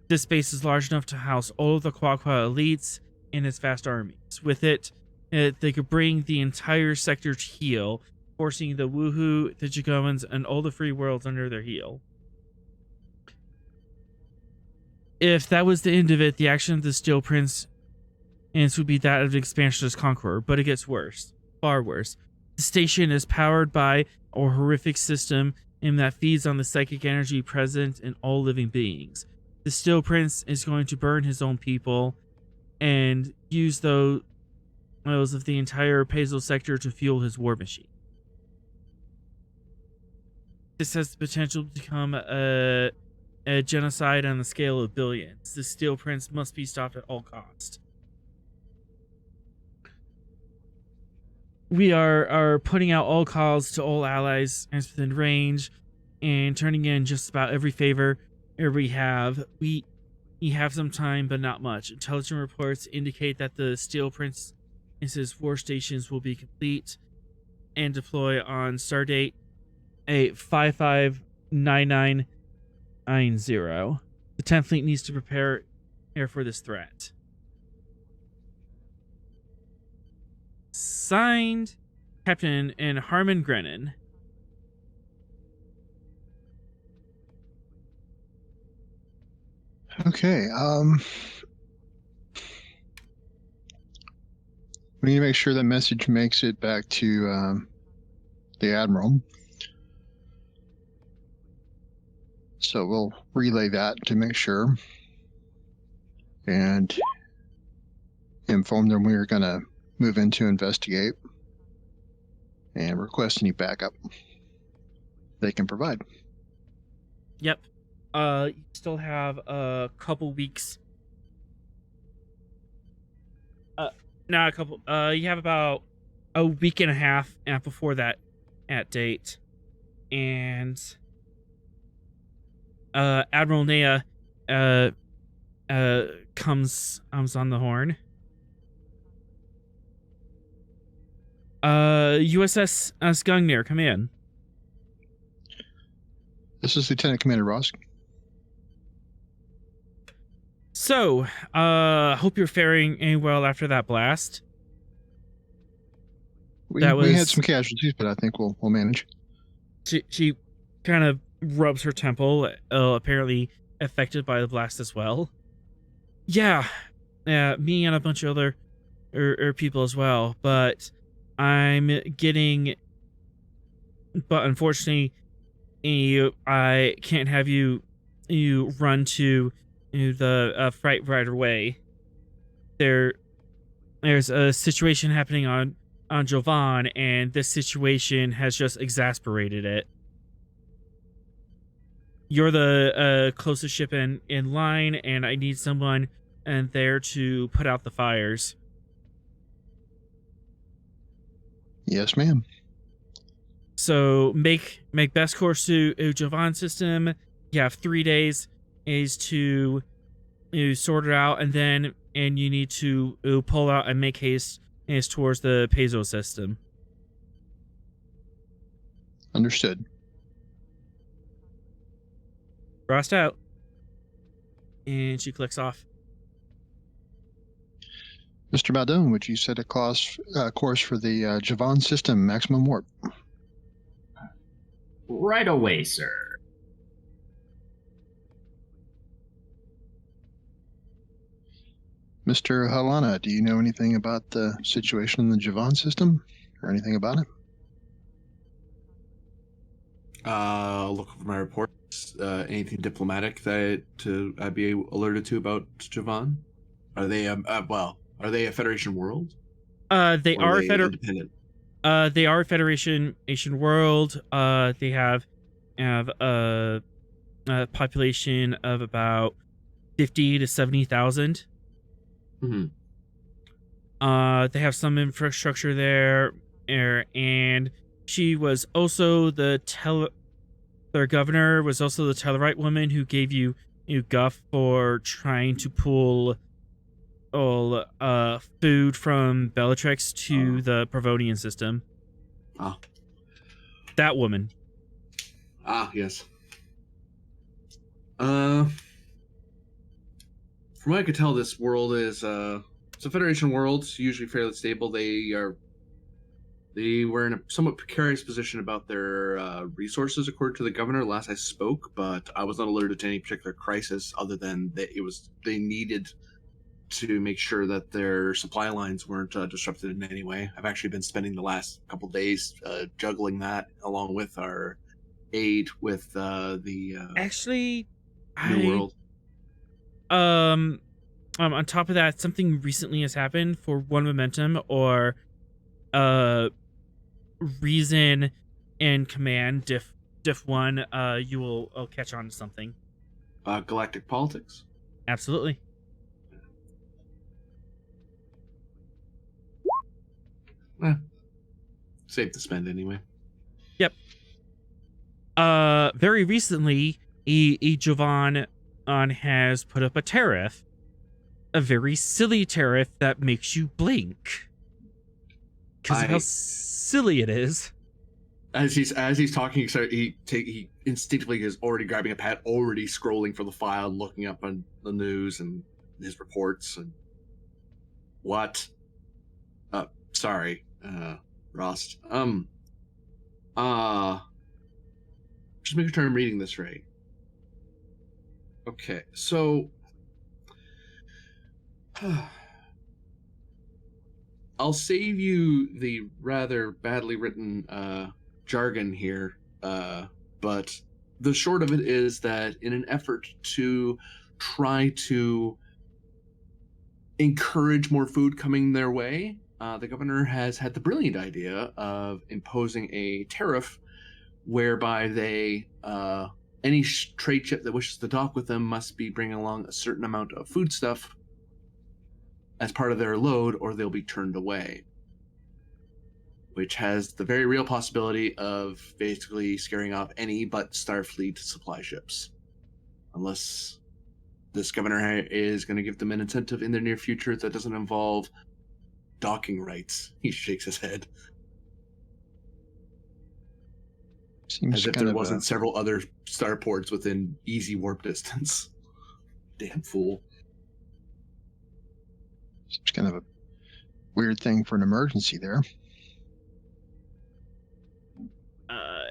This space is large enough to house all of the Quaqua elites and its vast armies. With it, they could bring the entire sector to heel, forcing the Woohoo, the Jagomans, and all the free worlds under their heel. If that was the end of it, the action of the Steel Prince would be that of an expansionist conqueror, but it gets worse, far worse. The station is powered by a horrific system that feeds on the psychic energy present in all living beings. The Steel Prince is going to burn his own people and use those of the entire Paizo sector to fuel his war machine. This has the potential to become a genocide on the scale of billions. The Steel Prince must be stopped at all cost. We are putting out all calls to all allies as within range and turning in just about every favor we have. We have some time, but not much. Intelligence reports indicate that the Steel Prince's war stations will be complete and deploy on stardate 559990. The 10th Fleet needs to prepare for this threat. Signed, Captain and Harmon Grennan. Okay. We need to make sure that message makes it back to the Admiral. So we'll relay that to make sure and inform them we're going to move in to investigate and request any backup they can provide. Yep. You still have a couple weeks. Not a couple. You have about a week and a half before that date, and Admiral Nea comes on the horn. USS Gungnir, come in. This is Lieutenant Commander Ross. So, hope you're faring well after that blast. We had some casualties, but I think we'll manage. She kind of rubs her temple, apparently affected by the blast as well. Yeah, me and a bunch of other people as well, but unfortunately, I can't have you run to the fight right away. There's a situation happening on Jovan, and this situation has just exasperated it. You're the closest ship in line, and I need someone there to put out the fires. Yes, ma'am. So make best course to Jovan system. You have 3 days is to sort it out, and you need to pull out and make haste towards the Peso system. Understood. Crossed out. And she clicks off. Mr. Baldone, would you set a course for the Javan system maximum warp? Right away, sir. Mr. Halana, do you know anything about the situation in the Javan system or anything about it? Look over my reports. Anything diplomatic that I'd be alerted to about Javan? Are they are they a Federation world? They are independent. They are Federation world. They have a population of about 50 to 70,000. Mm-hmm. They have some infrastructure there, and she was also their governor was also the Tellarite woman who gave you guff for trying to pull all food from Bellatrix to the Provonian system. Ah. That woman. Ah, yes. From what I could tell, this world is it's a Federation world. It's usually fairly stable. They were in a somewhat precarious position about their resources, according to the governor last I spoke, but I was not alerted to any particular crisis other than that they needed to make sure that their supply lines weren't disrupted in any way. I've actually been spending the last couple days juggling that along with our aid with the New World. On top of that, something recently has happened for one momentum or reason and command diff 1. You will catch on to something. Galactic politics. Absolutely. Safe to spend anyway. Yep. Very recently, Jovan has put up a tariff. A very silly tariff that makes you blink. Because of how silly it is. As he's talking, he instinctively is already grabbing a pad, already scrolling for the file, looking up on the news and his reports and what? Sorry, Rost. Just make sure I'm reading this right. Okay, so I'll save you the rather badly written jargon here, but the short of it is that in an effort to try to encourage more food coming their way, the governor has had the brilliant idea of imposing a tariff whereby any trade ship that wishes to dock with them must be bringing along a certain amount of foodstuff as part of their load, or they'll be turned away. Which has the very real possibility of basically scaring off any but Starfleet supply ships. Unless this governor is going to give them an incentive in the near future that doesn't involve docking rights. He shakes his head. Seems as if there wasn't several other starports within easy warp distance. Damn fool. Seems kind of a weird thing for an emergency there.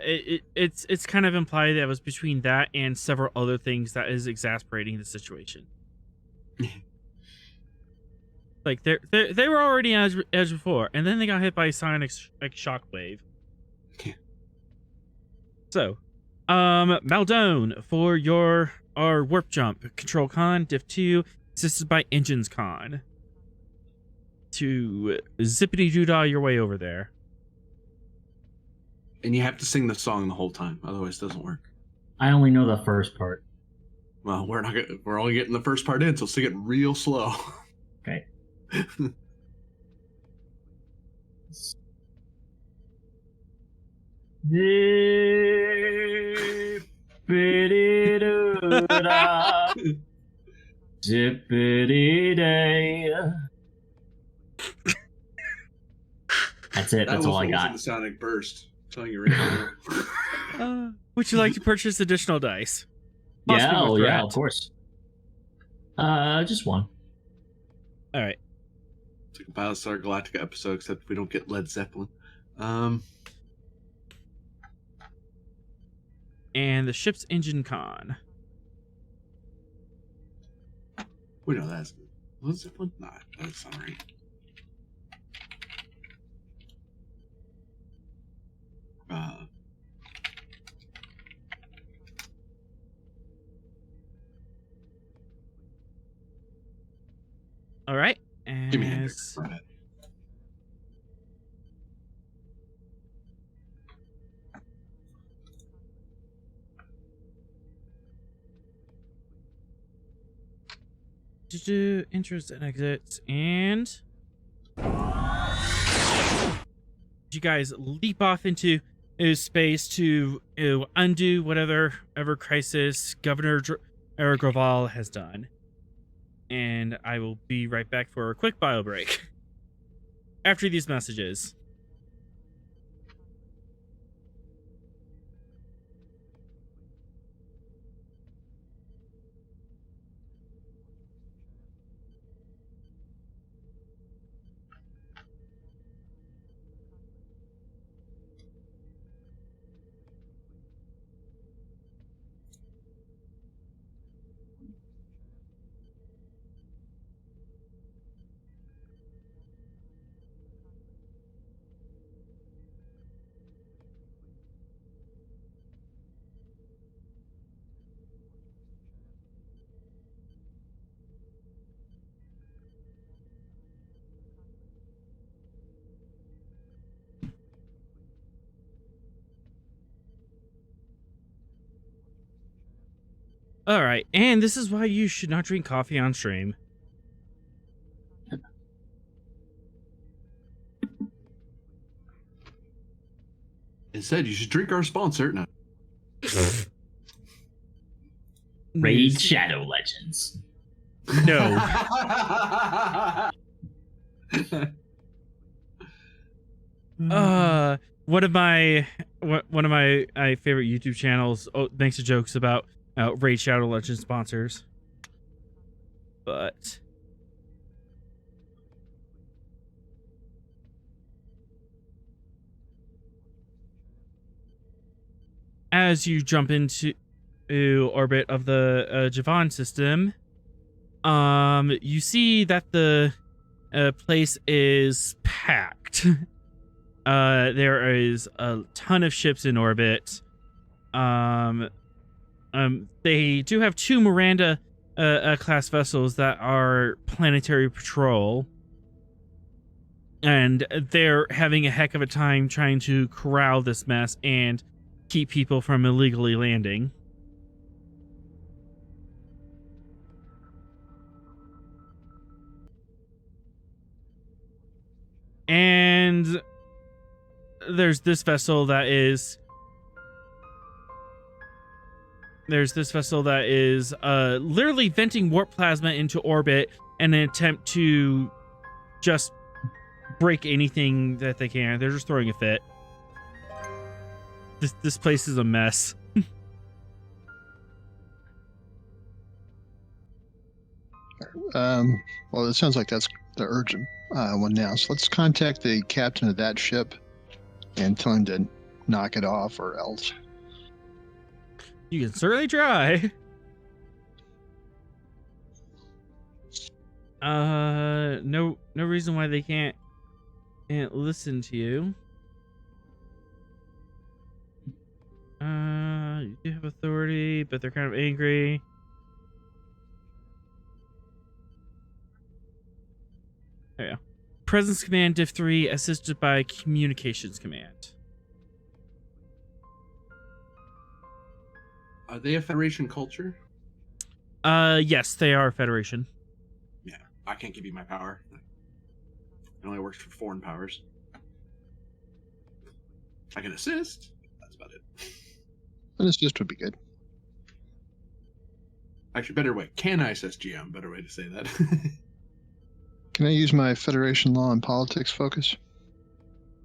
it's kind of implied that it was between that and several other things that is exasperating the situation. Like they were already edge before, and then they got hit by a sonic shockwave. Yeah. So, Maldone, for our warp jump, control con, diff 2, assisted by engines con. To zippity doodah your way over there. And you have to sing the song the whole time, otherwise it doesn't work. I only know the first part. Well, we're only getting the first part in, so sing it real slow. Okay. Zippity-doo-dah, zippity-day. That's it. That's all I got. In the sonic burst. I'm telling you right now. Would you like to purchase additional dice? Yeah, Possibly with yeah, Rat. of course. Just one. All right. It's like a Battlestar Galactica episode, except we don't get Led Zeppelin. And the ship's engine con. We know that's Led Zeppelin. Nah, that's not right. All right. Give me a hand. As- My bad. Enters and exits, and you guys leap off into space to undo whatever crisis Governor Graval has done. And I will be right back for a quick bio break after these messages. All right, and this is why you should not drink coffee on stream. Instead, you should drink our sponsor. No. Raid Shadow Legends. No. One of my favorite YouTube channels makes jokes about Raid Shadow Legends sponsors, but as you jump into orbit of the Javan system, you see that the place is packed. There is a ton of ships in orbit. They do have 2 Miranda class vessels that are planetary patrol, and they're having a heck of a time trying to corral this mess and keep people from illegally landing. And there's this vessel that is literally venting warp plasma into orbit in an attempt to just break anything that they can. They're just throwing a fit. This place is a mess. Well, it sounds like that's the urgent one now. So let's contact the captain of that ship and tell him to knock it off or else. You can certainly try. No reason why they can't listen to you. You do have authority, but they're kind of angry. There you go. Presence command diff 3 assisted by communications command. Are they a Federation culture? Yes, they are a Federation. Yeah, I can't give you my power. It only works for foreign powers. I can assist. That's about it. An assist would be good. Actually, better way. Can I assist GM? Better way to say that. Can I use my Federation law and politics focus?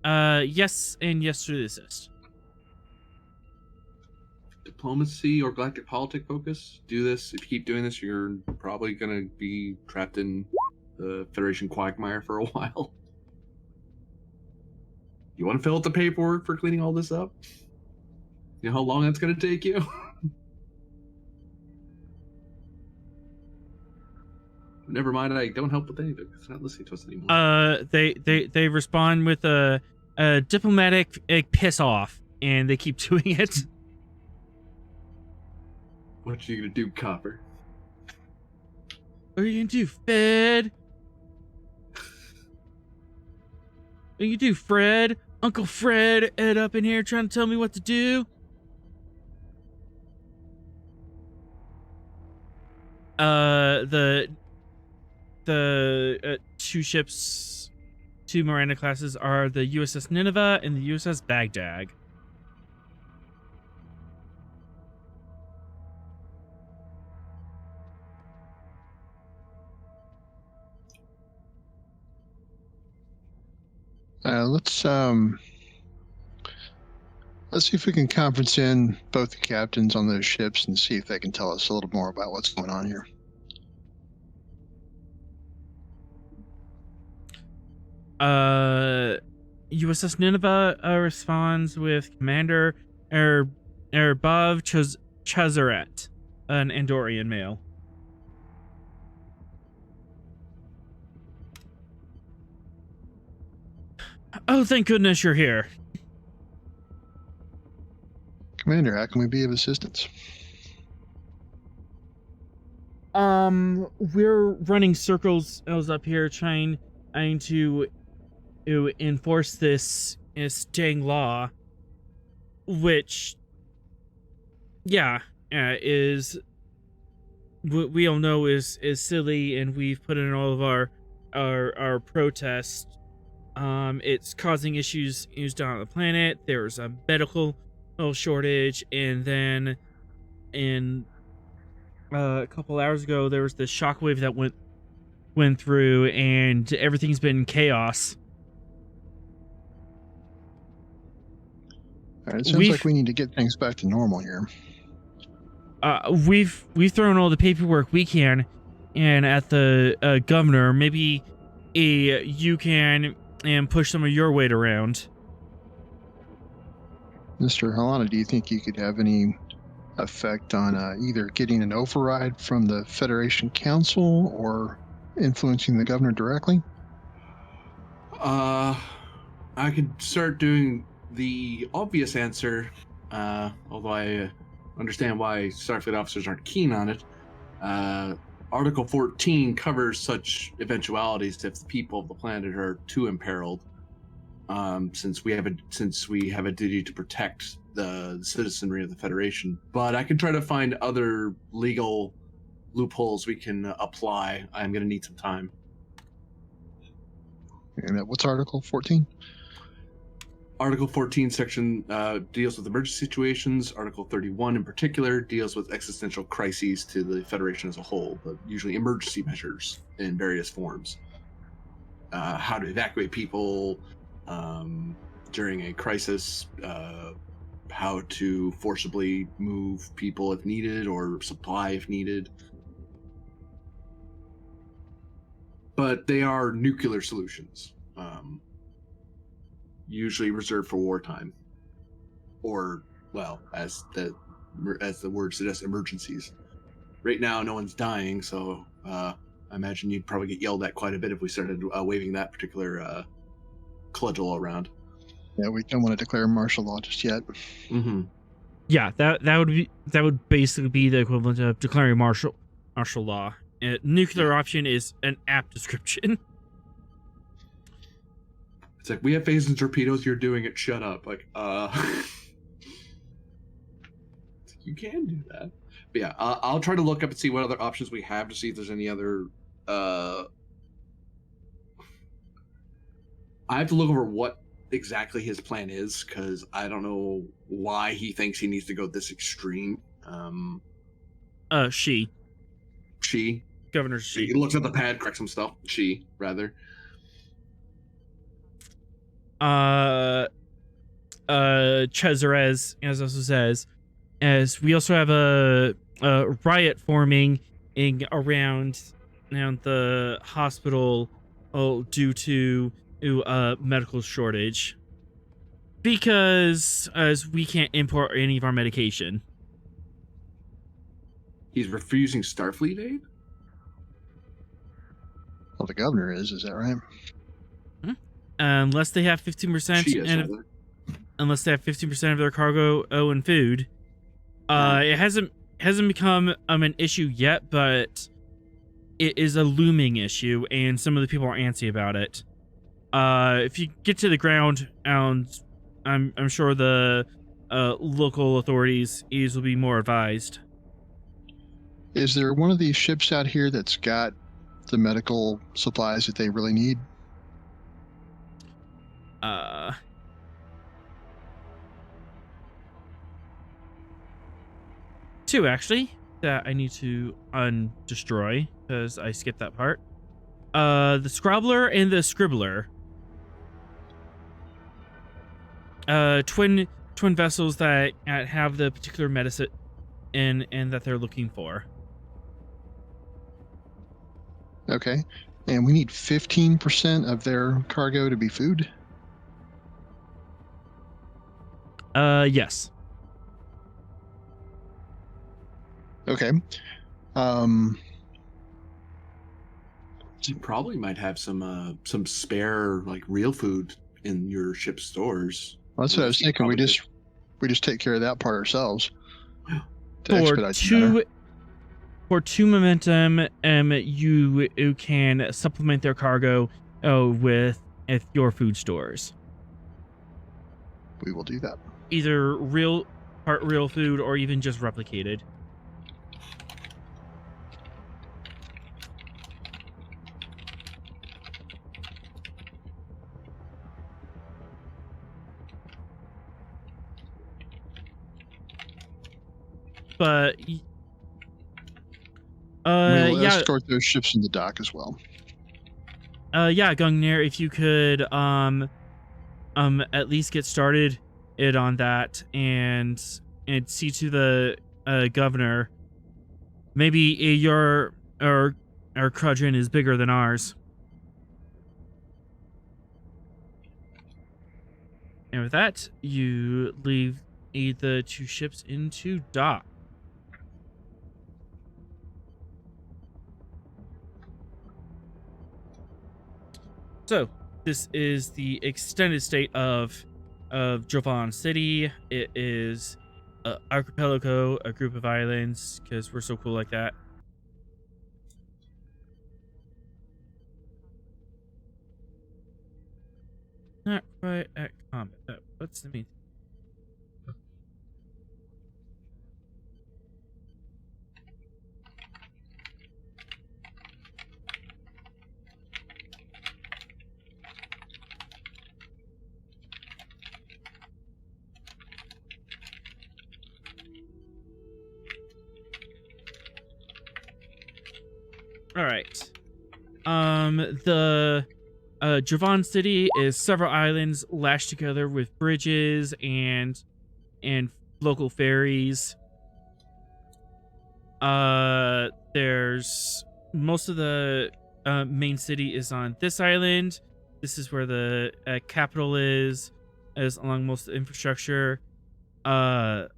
Yes, and yes to the assist. Diplomacy or galactic politic focus. Do this. If you keep doing this, you're probably going to be trapped in the Federation quagmire for a while. You want to fill out the paperwork for cleaning all this up? You know how long that's going to take you? Never mind, I don't help with anything. It's not listening to us anymore. They respond with a diplomatic piss off, and they keep doing it. What you gonna do, Copper? What are you gonna do, Fed? What are you gonna do, Fred? Uncle Fred, Ed up in here trying to tell me what to do? The two ships, two Miranda classes are the USS Nineveh and the USS Baghdad. Let's see if we can conference in both the captains on those ships and see if they can tell us a little more about what's going on here. USS Nineveh responds with Commander Erbov Chazeret, an Andorian male. Oh, thank goodness you're here. Commander, how can we be of assistance? We're running circles up here trying to enforce this dang law, which, is what we all know is silly, and we've put in all of our protests. It's causing issues down on the planet. There's a medical shortage, and then a couple hours ago there was this shockwave that went through, and everything's been chaos. All right, it sounds like we need to get things back to normal here. We've thrown all the paperwork we can, and at the governor, maybe you can and push some of your weight around. Mr. Helena, do you think you could have any effect on either getting an override from the Federation Council or influencing the governor directly? I could start doing the obvious answer, although I understand why Starfleet officers aren't keen on it. Article 14 covers such eventualities if the people of the planet are too imperiled, since we have a duty to protect the citizenry of the Federation. But I can try to find other legal loopholes we can apply. I'm going to need some time. And what's Article 14? Article 14 section deals with emergency situations. Article 31 in particular deals with existential crises to the Federation as a whole, but usually emergency measures in various forms. How to evacuate people during a crisis, how to forcibly move people if needed or supply if needed. But they are nuclear solutions. Usually reserved for wartime. or well, as the word suggests, emergencies. Right now, no one's dying, so I imagine you'd probably get yelled at quite a bit if we started waving that particular cudgel around. Yeah, we don't want to declare martial law just yet. Mm-hmm. Yeah, that would basically be the equivalent of declaring martial law. Nuclear option is an apt description. It's like, we have phasers and torpedoes, you're doing it, shut up. Like, you can do that. But yeah, I'll try to look up and see what other options we have to see if there's any other, I have to look over what exactly his plan is, because I don't know why he thinks he needs to go this extreme. She. Governor She. He looks at the pad, corrects some stuff. She, rather. Cesarez, as also says, as we also have a riot forming around the hospital due to a medical shortage, because as we can't import any of our medication. He's refusing Starfleet aid? Well, the governor is that right? Unless they have 15%, unless they have 15% of their cargo in food. It hasn't become an issue yet, but it is a looming issue, and some of the people are antsy about it. If you get to the ground, I'm sure the local authorities will be more advised. Is there one of these ships out here that's got the medical supplies that they really need? Two, actually, that I need to undestroy because I skipped that part. The Scrobbler and the Scribbler. Twin vessels that have the particular medicine and that they're looking for. Okay. And we need 15% of their cargo to be food? Yes. Okay. You probably might have some spare, like, real food in your ship's stores. Well, that's what I was thinking. We just take care of that part ourselves. For two momentum, you can supplement their cargo with your food stores. We will do that. Either real food or even just replicated. But we will yeah, escort those ships in the dock as well. Yeah, Gungnir, if you could at least get started on that and see to the governor. Maybe your quadrant is bigger than ours. And with that, you leave the two ships into dock. So, this is the extended state of Jovan City. It is an archipelago, a group of islands, because we're so cool like that. Not quite at combat. What's the mean? All right. The Jovan City is several islands lashed together with bridges and local ferries. There's most of the main city is on this island. This is where the capital is along most of the infrastructure. The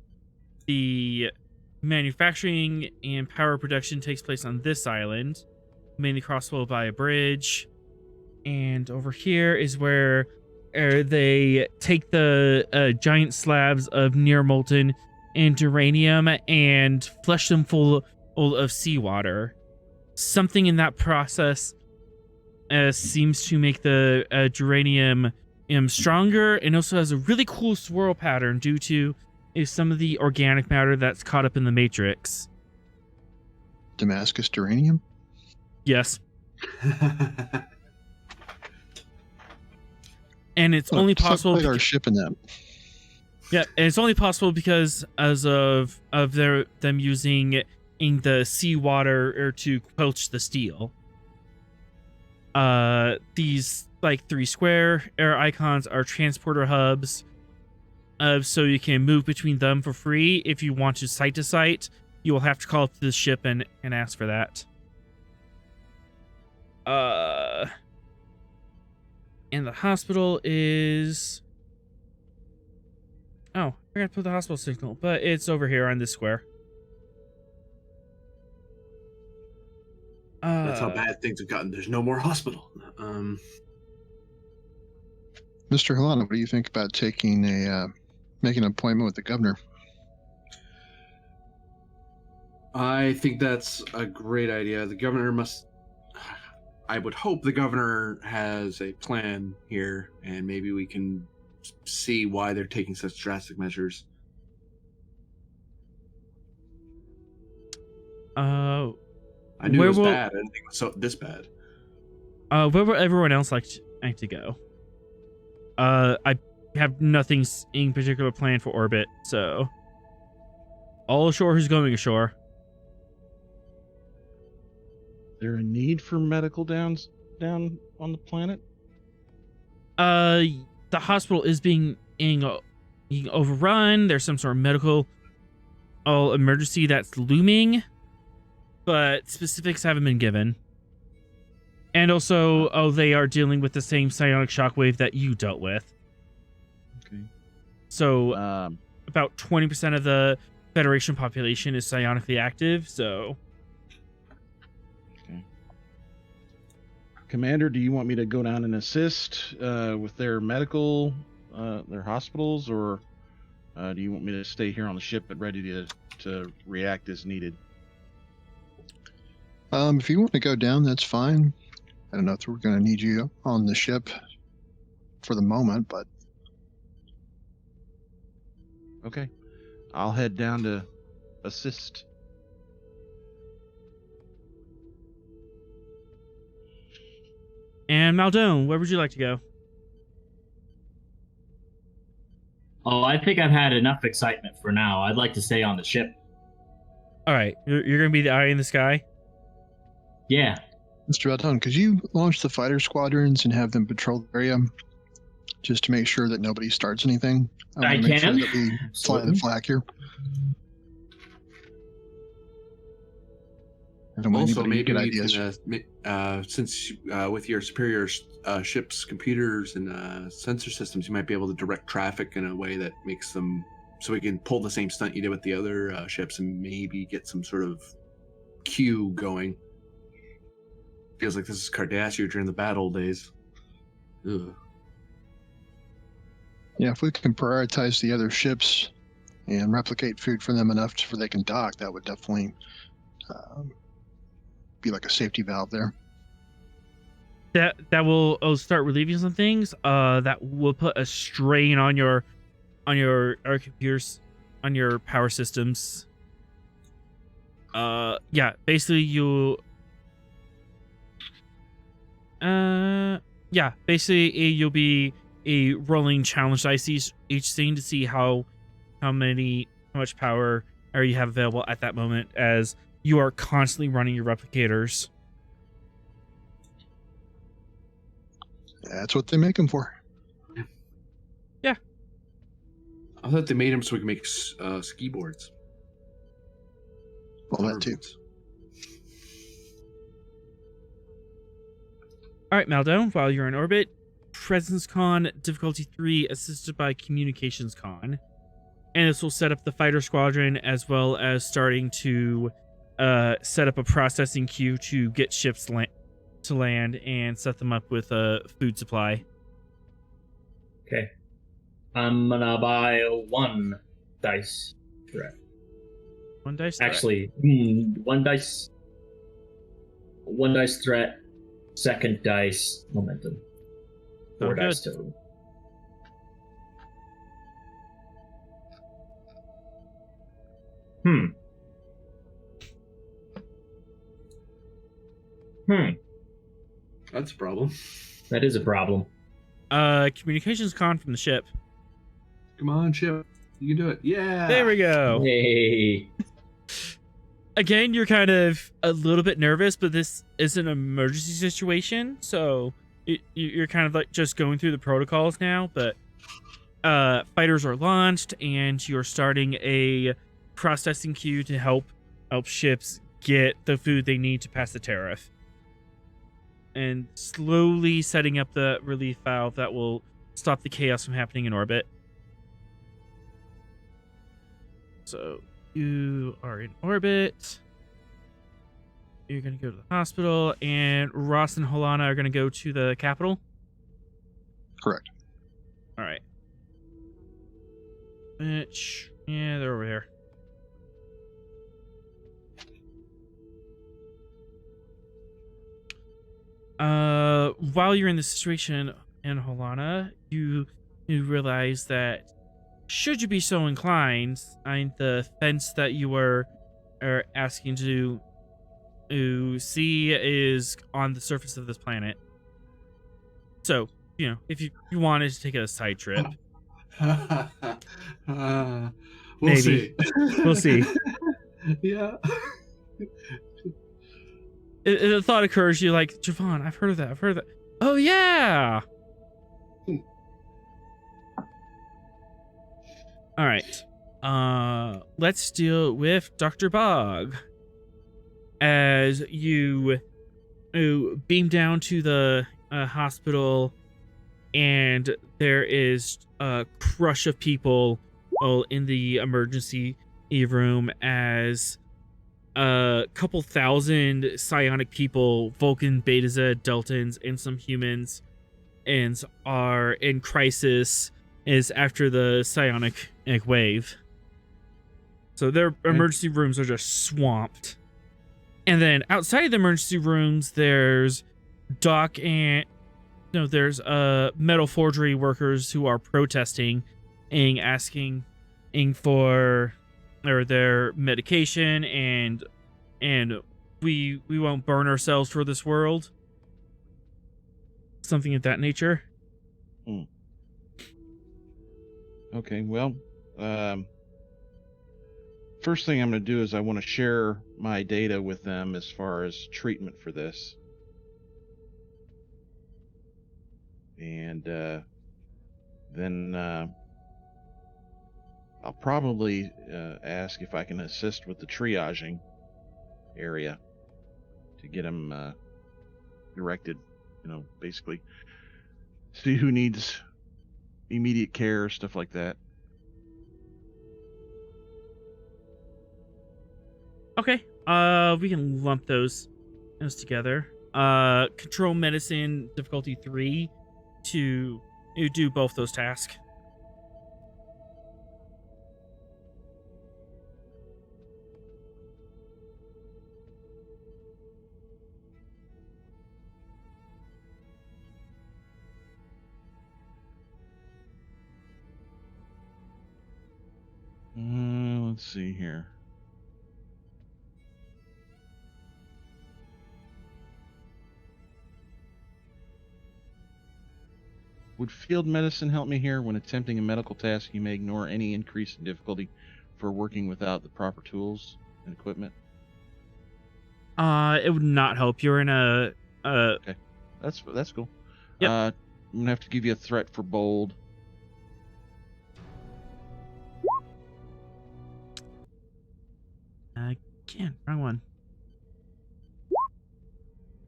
manufacturing and power production takes place on this island, mainly crossable by a bridge. And over here is where they take the giant slabs of near molten and uranium and flush them full of seawater. Something in that process seems to make the uranium stronger, and also has a really cool swirl pattern due to some of the organic matter that's caught up in the matrix. Damascus uranium? Yes. And it's only possible Our ship in that. Yeah, and it's only possible because as of them using in the seawater to quench the steel. These like 3 square air icons are transporter hubs. So you can move between them for free. If you want to site, you will have to call up to the ship and ask for that. And the hospital is... Oh, I forgot to put the hospital signal, but it's over here on this square. That's how bad things have gotten. There's no more hospital. Mr. Helena, what do you think about taking making an appointment with the governor? I think that's a great idea. The governor must... I would hope the governor has a plan here, and maybe we can see why they're taking such drastic measures. I knew it was bad. I didn't think it was this bad. Where would everyone else like to go? I have nothing in particular planned for orbit, so all ashore who's going ashore. Is there a need for medical down on the planet? The hospital is being overrun. There's some sort of medical emergency that's looming, but specifics haven't been given. And also, they are dealing with the same psionic shockwave that you dealt with. Okay. So, about 20% of the Federation population is psionically active, so... Okay. Commander, do you want me to go down and assist with their medical, their hospitals, or do you want me to stay here on the ship and ready to react as needed? If you want to go down, that's fine. I don't know if we're going to need you on the ship for the moment, but... Okay. I'll head down to assist. And Maldone, where would you like to go? Oh, I think I've had enough excitement for now. I'd like to stay on the ship. All right, you're going to be the eye in the sky? Yeah. Mr. Maldone, could you launch the fighter squadrons and have them patrol the area just to make sure that nobody starts anything? I want to make can. sure that we fly the flag here. I don't want Also, anybody to maybe get you ideas. can, since with your superior ship's computers and sensor systems, you might be able to direct traffic in a way that makes them so we can pull the same stunt you did with the other ships and maybe get some sort of queue going. Feels like this is Cardassia during the battle days. Ugh. Yeah, if we can prioritize the other ships and replicate food for them enough so they can dock, that would definitely be like a safety valve there. That will start relieving some things. That will put a strain on your computers, on your power systems. Yeah, basically you'll be a rolling challenge dice each scene to see how much power you have available at that moment, as you are constantly running your replicators. That's what they make them for. Yeah. I thought they made them so we can make ski boards. Well, that too. All right, Maldone, while you're in orbit, Presence Con difficulty 3 assisted by Communications Con. And this will set up the fighter squadron, as well as starting to set up a processing queue to get ships to land and set them up with a food supply. Okay. I'm gonna buy 1 dice threat. 1 dice threat. Actually, 1 dice. 1 dice threat. 2nd dice momentum. 4 Sounds dice good. total. That's a problem. That is a problem. Communications con from the ship. Come on, Chip. You can do it. Yeah. There we go. Yay. Again, you're kind of a little bit nervous, but this is an emergency situation, so you're kind of like just going through the protocols now. But fighters are launched, and you're starting a processing queue to help ships get the food they need to pass the tariff, and slowly setting up the relief valve that will stop the chaos from happening in orbit. So you are in orbit. You're going to go to the hospital, and Ross and Holana are going to go to the capital. Correct. All right. Yeah, they're over here. While you're in this situation, and Holana, you realize that should you be so inclined, the fence that you are asking to see is on the surface of this planet. So, if you wanted to take a side trip. We'll Maybe. see. We'll see. Yeah. The thought occurs to you like, Javon, I've heard of that. Oh, yeah! All right. Let's deal with Dr. Bog. As you beam down to the hospital, and there is a crush of people all in the emergency room, as a couple thousand psionic people, Vulcan, Beta Z, Deltans, and some humans, and are in crisis is after the psionic wave. So their emergency rooms are just swamped. And then outside of the emergency rooms, there's Doc and there's metal forgery workers who are protesting and asking for their medication, and we won't burn ourselves for this world. Something of that nature. Okay, well, first thing I'm going to do is I want to share my data with them as far as treatment for this. And then I'll probably ask if I can assist with the triaging area to get them directed, basically see who needs immediate care, stuff like that. Okay. We can lump those together. Control medicine difficulty 3 to do both those tasks. Let's see here. Would field medicine help me here? When attempting a medical task, you may ignore any increase in difficulty for working without the proper tools and equipment. It would not help. You're in a Okay, that's cool. Yep. I'm gonna have to give you a threat for bold. Again, wrong one.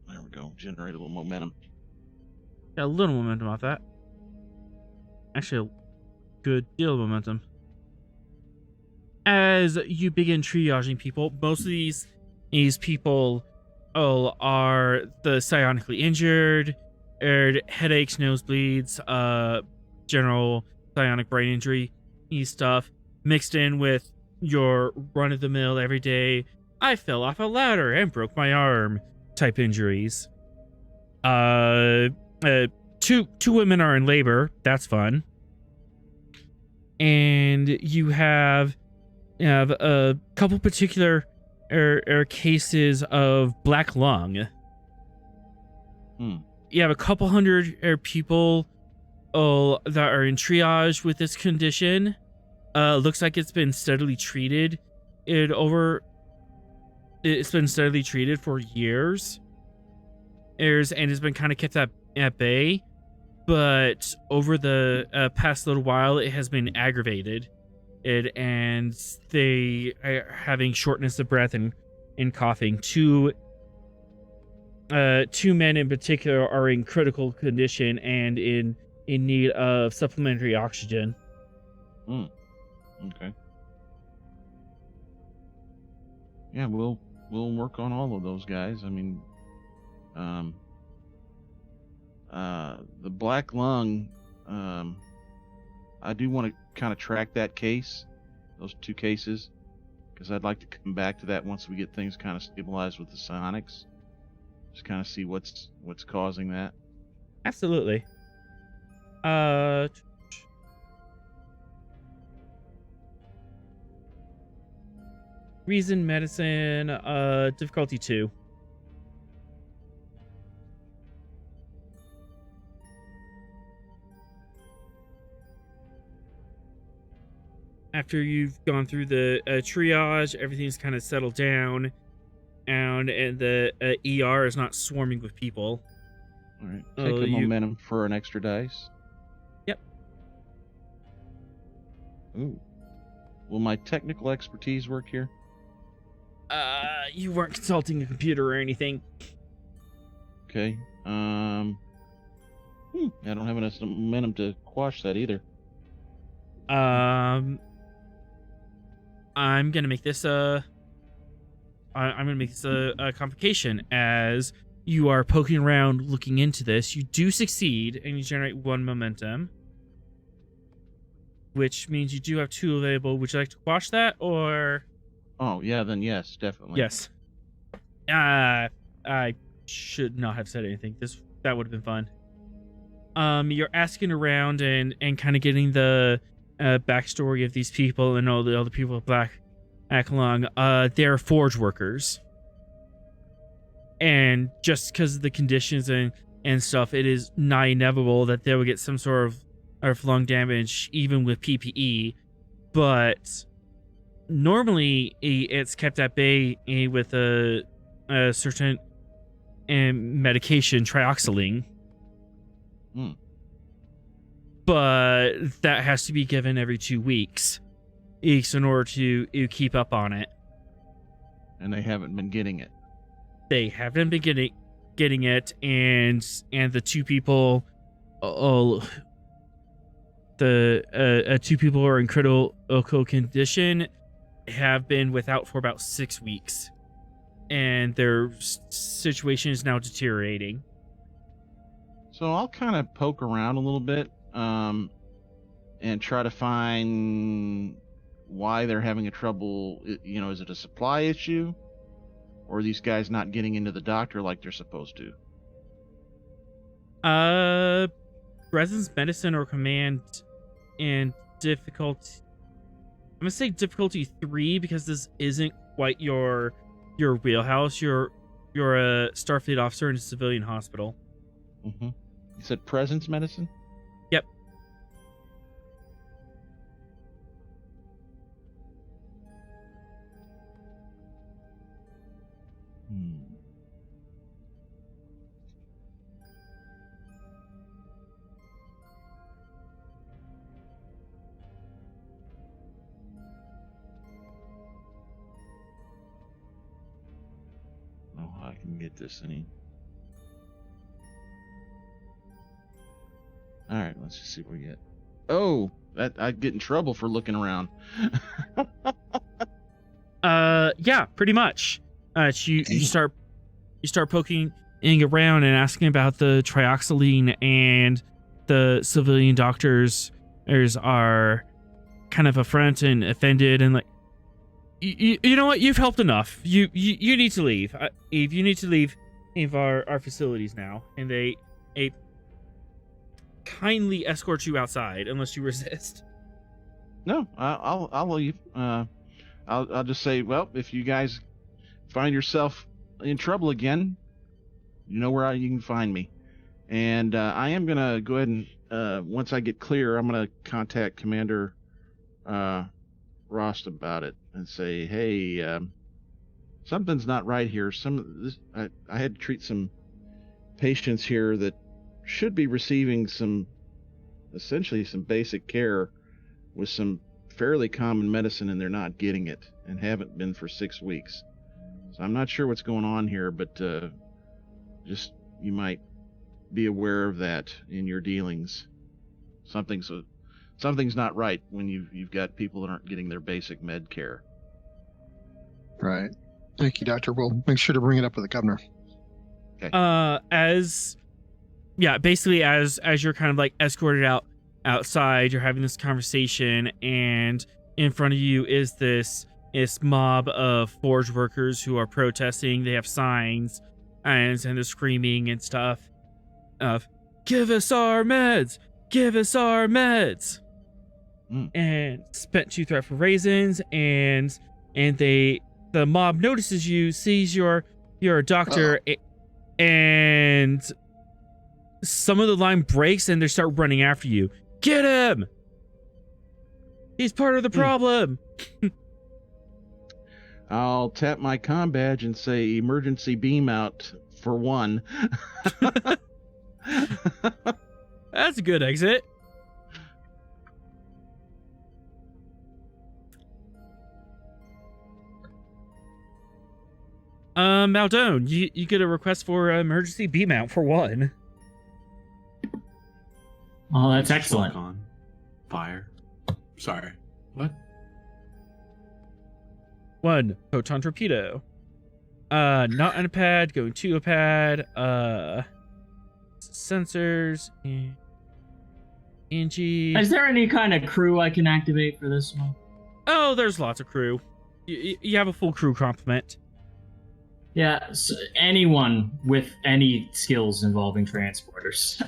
There we go. Generate a little momentum. Got a little momentum off that. Actually, a good deal of momentum. as you begin triaging people, most of these people are the psionically injured, headaches, nosebleeds, general psionic brain injury stuff, mixed in with your run-of-the-mill everyday I fell off a ladder and broke my arm type injuries. Two women are in labor. That's fun. And you have a couple particular cases of black lung. You have a couple hundred people that are in triage with this condition. Looks like it's been steadily treated. It's been steadily treated for years. And it's been kind of kept at bay. But over the past little while, it has been aggravated. And they are having shortness of breath and coughing. Two men in particular are in critical condition and in need of supplementary oxygen. Okay. Yeah, we'll work on all of those guys. I mean, the black lung, I do want to kind of track that case, those two cases, because I'd like to come back to that once we get things kind of stabilized with the psionics. Just kind of see what's causing that. Absolutely. Reason medicine, difficulty 2. After you've gone through the triage, everything's kind of settled down, and the ER is not swarming with people. All right. Take a momentum for an extra dice. Yep. Ooh. Will my technical expertise work here? You weren't consulting a computer or anything. Okay. I don't have enough momentum to quash that either. I'm gonna make this a complication. As you are poking around looking into this, you do succeed and you generate 1 momentum, which means you do have 2 available. Would you like to quash that, or? Oh yeah, then yes, definitely. Yes. I should not have said anything. That would have been fun. You're asking around and kind of getting the backstory of these people and all the other people with black lung. They're forge workers, and just because of the conditions and stuff, it is nigh inevitable that they will get some sort of lung damage even with PPE. But normally it's kept at bay with a certain medication, trioxylene. But that has to be given every 2 weeks in order to keep up on it. And they haven't been getting it. They haven't been getting it, and the 2 people, the 2 people who are in critical condition have been without for about 6 weeks, and their situation is now deteriorating. So I'll kind of poke around a little bit, and try to find why they're having a trouble. Is it a supply issue, or are these guys not getting into the doctor like they're supposed to? Presence medicine or command and difficulty. I'm gonna say difficulty 3 because this isn't quite your wheelhouse. You're a Starfleet officer in a civilian hospital. Mm-hmm. You said presence medicine? Yep. Oh, I can get this any. All right, let's just see what we get. Oh, that I'd get in trouble for looking around. Yeah, pretty much. You start poking around and asking about the trioxylene, and the civilian doctors are kind of affronted and offended, and like, you know what? You've helped enough. You need to leave. Eve, you need to leave our facilities now, and they kindly escort you outside unless you resist. No, I'll leave. I'll just say, well, if you guys find yourself in trouble again, you know where you can find me. And I am gonna go ahead and once I get clear, I'm gonna contact Commander Rost about it and say, hey, something's not right here. I had to treat some patients here that should be receiving essentially some basic care with some fairly common medicine, and they're not getting it and haven't been for 6 weeks. So I'm not sure what's going on here, but just you might be aware of that in your dealings. Something's not right when you've got people that aren't getting their basic med care. Right. Thank you, Doctor. We'll make sure to bring it up with the governor. Okay. As you're kind of like escorted outside, you're having this conversation, and in front of you is this mob of forge workers who are protesting. They have signs and they're screaming and stuff of, give us our meds, give us our meds. And spent 2 threat for raisins, and the mob notices you, sees you're a doctor, and some of the line breaks and they start running after you. Get him! He's part of the problem. I'll tap my comm badge and say emergency beam out for 1. That's a good exit. Maldone, you get a request for emergency beam out for 1. Oh, that's excellent. On fire. Sorry. What? 1 photon torpedo. Not on a pad, going to a pad. Sensors. NG. Is there any kind of crew I can activate for this one? Oh, there's lots of crew. You have a full crew complement. Yeah, so anyone with any skills involving transporters.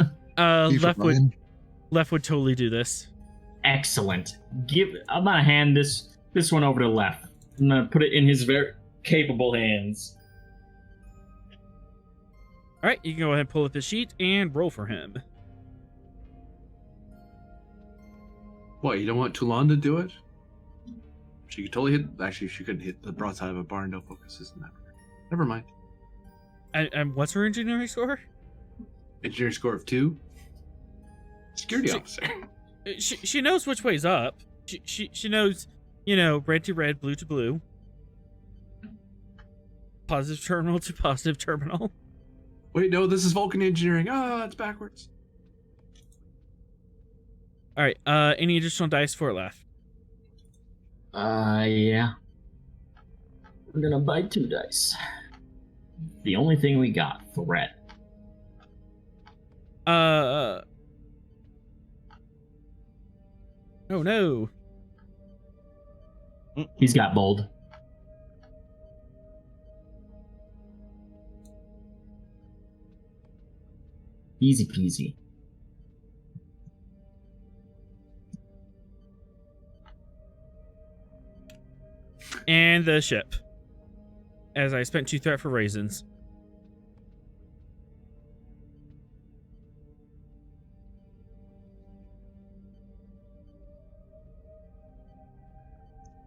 Left would totally do this. Excellent. I'm gonna hand this one over to Left. I'm gonna put it in his very capable hands. All right, you can go ahead and pull up the sheet and roll for him. What, you don't want Toulon to do it? She could totally hit. Actually, she couldn't hit the broadside of a barn. No focus, isn't that? Never mind. And what's her engineering score? Engineering score of 2. Security officer. She knows which way's up. She knows, red to red, blue to blue. Positive terminal to positive terminal. Wait, no, this is Vulcan engineering. It's backwards. All right. Any additional dice for Left? Yeah. I'm gonna buy 2 dice. The only thing we got, threat. Oh no. He's got bold. Easy peasy. And the ship. As I spent 2 threat for raisins.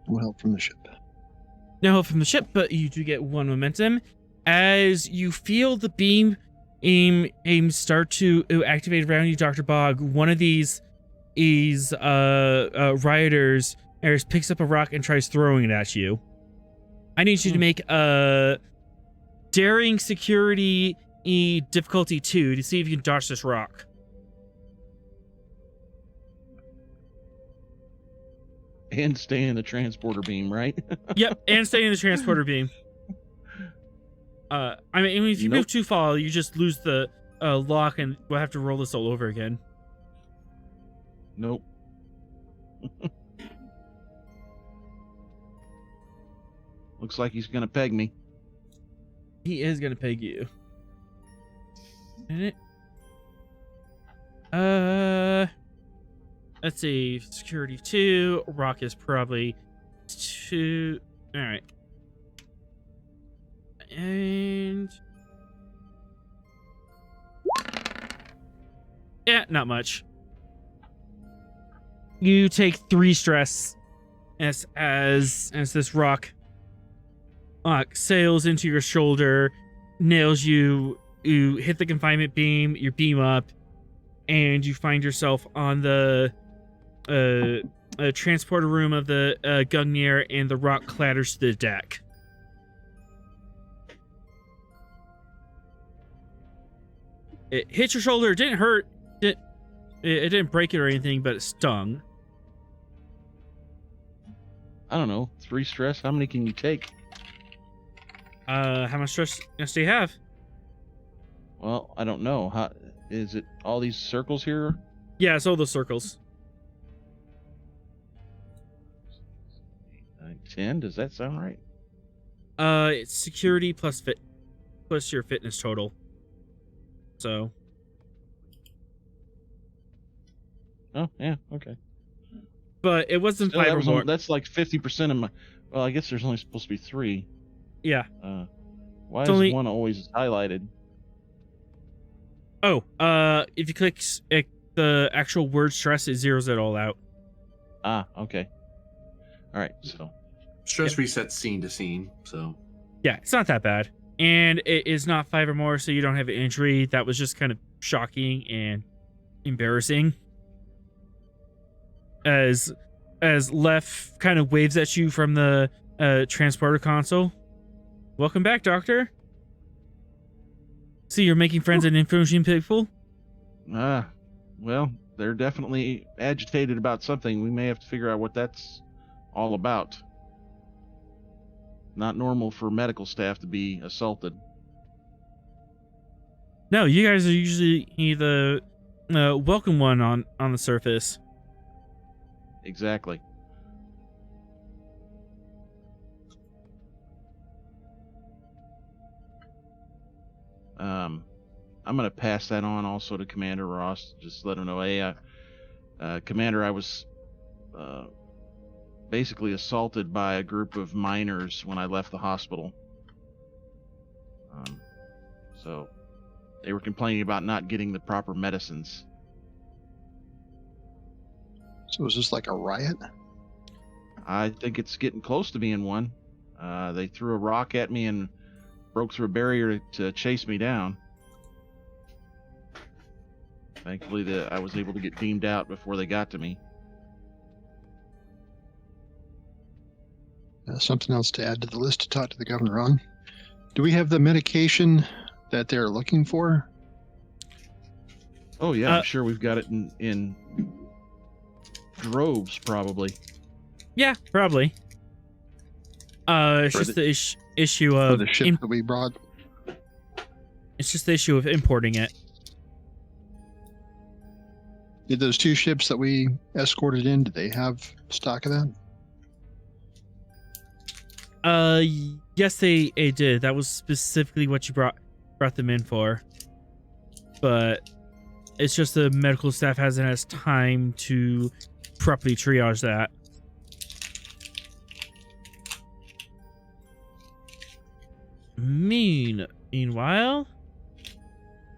No help from the ship. No help from the ship, but you do get 1 momentum. As you feel the beam aim start to activate around you, Dr. Bog, one of these rioters picks up a rock and tries throwing it at you. I need you to make a daring security difficulty 2 to see if you can dodge this rock. And stay in the transporter beam, right? Yep, and stay in the transporter beam. I mean, if you Nope. move too far, you just lose the lock, and we'll have to roll this all over again. Nope. Looks like he's gonna peg me. He is gonna peg you. Minute. Let's see. Security 2. Rock is probably 2. All right. And yeah, not much. You take 3 stress as this rock sails into your shoulder, nails you. You hit the confinement beam. You beam up, and you find yourself on the transporter room of the Gungnir, and the rock clatters to the deck. It hit your shoulder. It didn't hurt. It didn't break it or anything, but it stung. I don't know. 3 stress. How many can you take? How much stress do you have? Well, I don't know. How is it? All these circles here? Yeah, it's all those circles. 9, 10. Does that sound right? It's security plus your fitness total. So. Oh, yeah. Okay. But it wasn't Still, 5 or more. that's like 50% of my. Well, I guess there's only supposed to be 3. Yeah. Why It's is only- one always highlighted? Oh, if you click the actual word stress, it zeroes it all out. Ah, okay. All right. So Stress resets scene to scene, so Yeah, it's not that bad. And it is not 5 or more, so you don't have an injury. That was just kind of shocking and embarrassing. As Lef kind of waves at you from the transporter console. Welcome back, Doctor. See, you're making friends and influencing people? well, they're definitely agitated about something. We may have to figure out what that's all about. Not normal for medical staff to be assaulted. No, you guys are usually the welcome one on the surface. Exactly. I'm going to pass that on also to Commander Ross. Just let him know, hey, Commander, I was basically assaulted by a group of miners when I left the hospital. So they were complaining about not getting the proper medicines. So is this like a riot? I think it's getting close to being one. They threw a rock at me and broke through a barrier to chase me down. Thankfully, I was able to get beamed out before they got to me. Something else to add to the list to talk to the governor on. Do we have the medication that they're looking for? Oh yeah, I'm sure we've got it in droves, probably. Yeah, probably. It's For just the issue For of the ship that we brought? it's just the issue of importing it. Did those 2 ships that we escorted in, did they have stock of that? Yes, they did. That was specifically what you brought them in for. But it's just the medical staff hasn't had time to properly triage that. Meanwhile,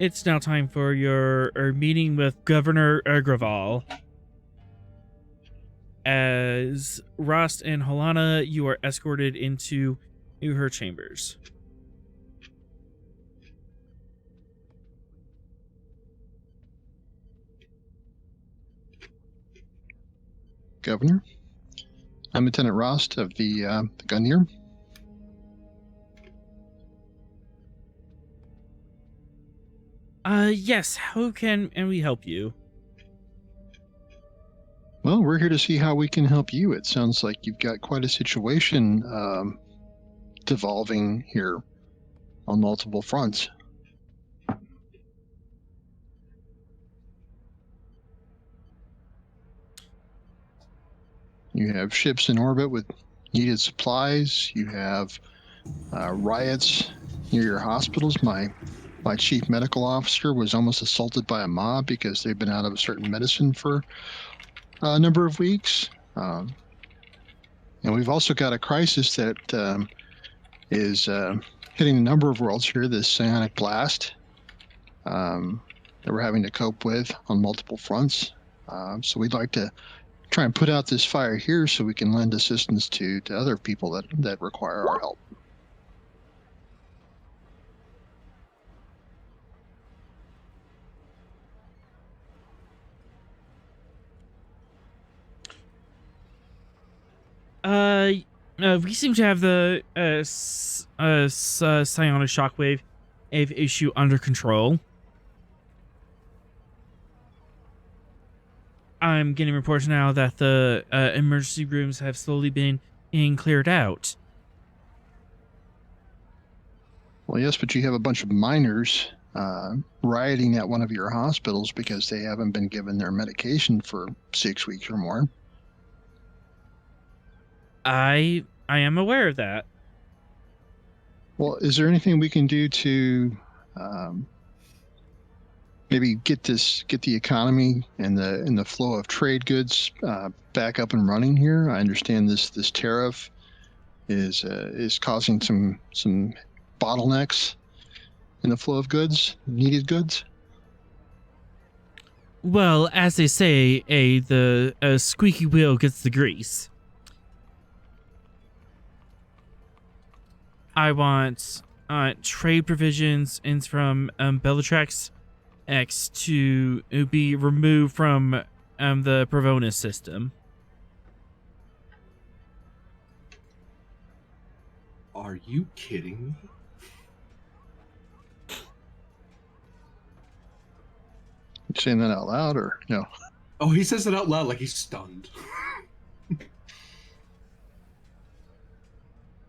it's now time for your meeting with Governor Ergraval. As Rost and Halana, you are escorted into her chambers. Governor, I'm Lieutenant Rost of the Gungnir. Yes, how can we help you? Well, we're here to see how we can help you. It sounds like you've got quite a situation devolving here on multiple fronts. You have ships in orbit with needed supplies. You have riots near your hospitals. My chief medical officer was almost assaulted by a mob because they've been out of a certain medicine for a number of weeks. And we've also got a crisis that is hitting a number of worlds here, this psionic blast that we're having to cope with on multiple fronts. So we'd like to try and put out this fire here so we can lend assistance to other people that require our help. We seem to have the psionic shockwave issue under control. I'm getting reports now that the emergency rooms have slowly been being cleared out. Well, yes, but you have a bunch of miners rioting at one of your hospitals because they haven't been given their medication for 6 weeks or more. I am aware of that. Well, is there anything we can do to maybe get the economy and the flow of trade goods back up and running here? I understand this tariff is causing some bottlenecks in the flow of goods, needed goods. Well, as they say, the squeaky wheel gets the grease. I want trade provisions in from Bellatrix X to be removed from the Provonus system. Are you kidding me? You saying that out loud or no? Oh, he says it out loud like he's stunned.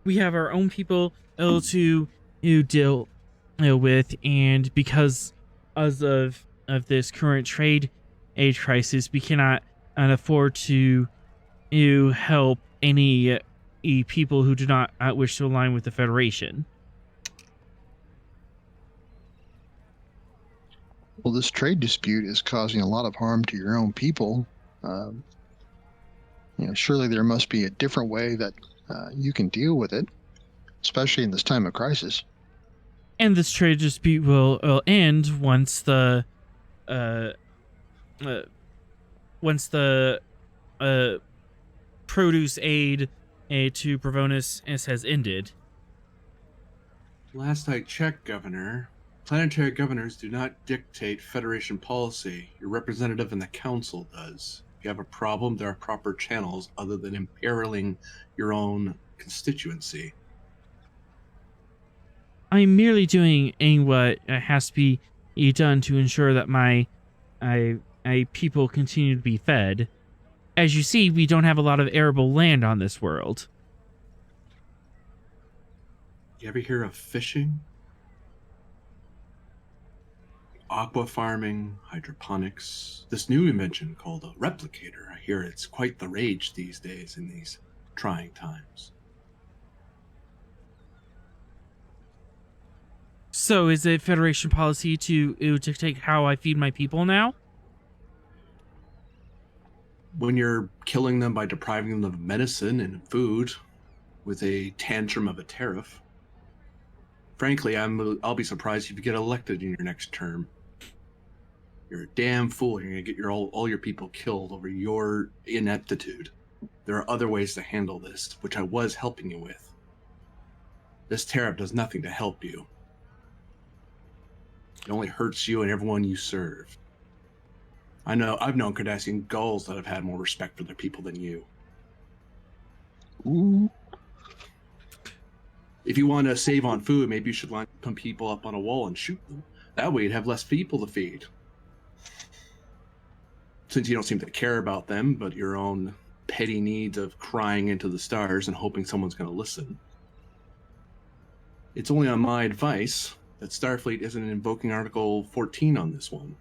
We have our own people to deal with, and because of this current trade aid crisis, we cannot afford to help any people who do not wish to align with the Federation. Well, this trade dispute is causing a lot of harm to your own people. Surely there must be a different way that you can deal with it, especially in this time of crisis. And this trade dispute will end once the produce aid to Provonus has ended. Last I checked, Governor, planetary governors do not dictate Federation policy. Your representative in the council does. If you have a problem, there are proper channels other than imperiling your own constituency. I'm merely doing what has to be done to ensure that my people continue to be fed. As you see, we don't have a lot of arable land on this world. You ever hear of fishing? Aqua farming, hydroponics, this new invention called a replicator. I hear it's quite the rage these days in these trying times. So is it Federation policy to dictate how I feed my people now? When you're killing them by depriving them of medicine and food with a tantrum of a tariff, frankly, I'll be surprised if you get elected in your next term. You're a damn fool. You're going to get all your people killed over your ineptitude. There are other ways to handle this, which I was helping you with. This tariff does nothing to help you. It only hurts you and everyone you serve. I've known Cardassian gulls that have had more respect for their people than you. Ooh. If you want to save on food, maybe you should line some people up on a wall and shoot them. That way you'd have less people to feed. since you don't seem to care about them, but your own petty needs of crying into the stars and hoping someone's going to listen, it's only on my advice that Starfleet isn't invoking Article 14 on this one.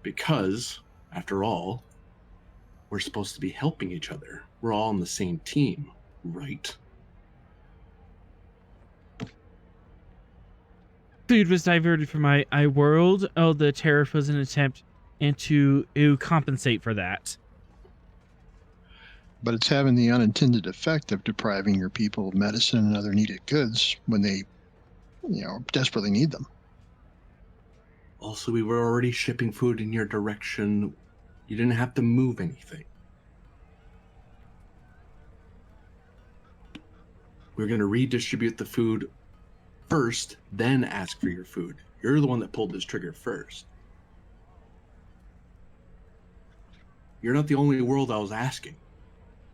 Because, after all, we're supposed to be helping each other. We're all on the same team, right? Food was diverted from my world. Oh, the tariff was an attempt and to compensate for that. But it's having the unintended effect of depriving your people of medicine and other needed goods when they, desperately need them. Also, we were already shipping food in your direction. You didn't have to move anything. We're going to redistribute the food first, then ask for your food. You're the one that pulled this trigger first. You're not the only world I was asking,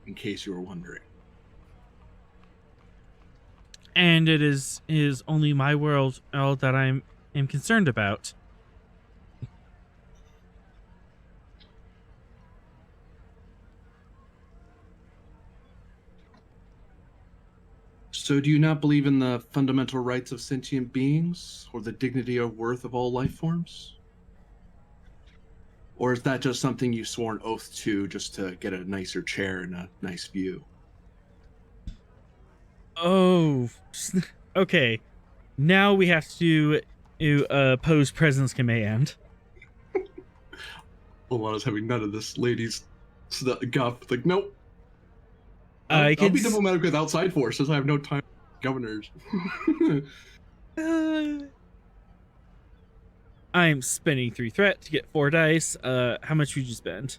in case you were wondering. And it is only my world that I am concerned about. So do you not believe in the fundamental rights of sentient beings, or the dignity or worth of all life forms? Or is that just something you swore an oath to just to get a nicer chair and a nice view? Oh, okay. Now we have to pose presence command. Alana's having none of this lady's guff. Like, nope. I I'll be diplomatic with outside forces. I have no time for governors. I'm spending 3 threat to get 4 dice. How much would you spend?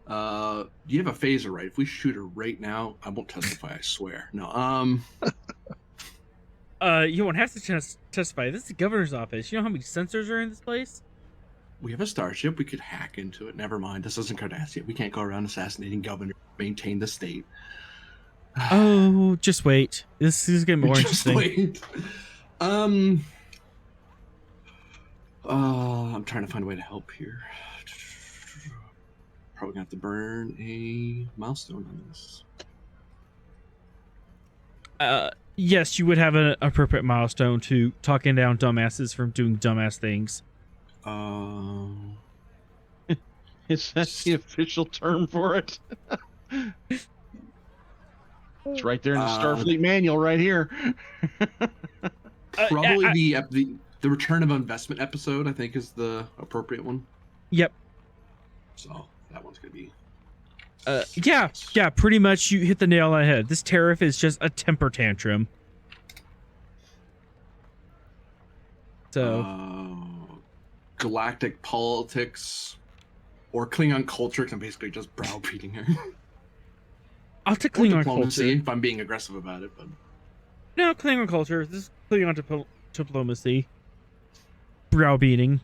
You have a phaser, right? If we shoot her right now, I won't testify, I swear. No, You won't have to testify. This is the governor's office. You know how many sensors are in this place? we have a starship. We could hack into it. Never mind. This isn't Cardassia. We can't go around assassinating governors, maintain the state. Oh, just wait. This is getting more interesting. Wait. I'm trying to find a way to help here. Probably gonna have to burn a milestone on this. Yes, you would have an appropriate milestone to talking down dumbasses from doing dumbass things. Is that the official term for it? It's right there in the Starfleet manual, right here. Probably the return of investment episode, I think, is the appropriate one. Yep. So that one's gonna be. Yeah. Pretty much, you hit the nail on the head. This tariff is just a temper tantrum. So. Galactic politics, or Klingon culture, because I'm basically just browbeating her. I'll take Or Klingon diplomacy, culture. if I'm being aggressive about it, but No, Klingon culture. This is Klingon diplomacy. Browbeating.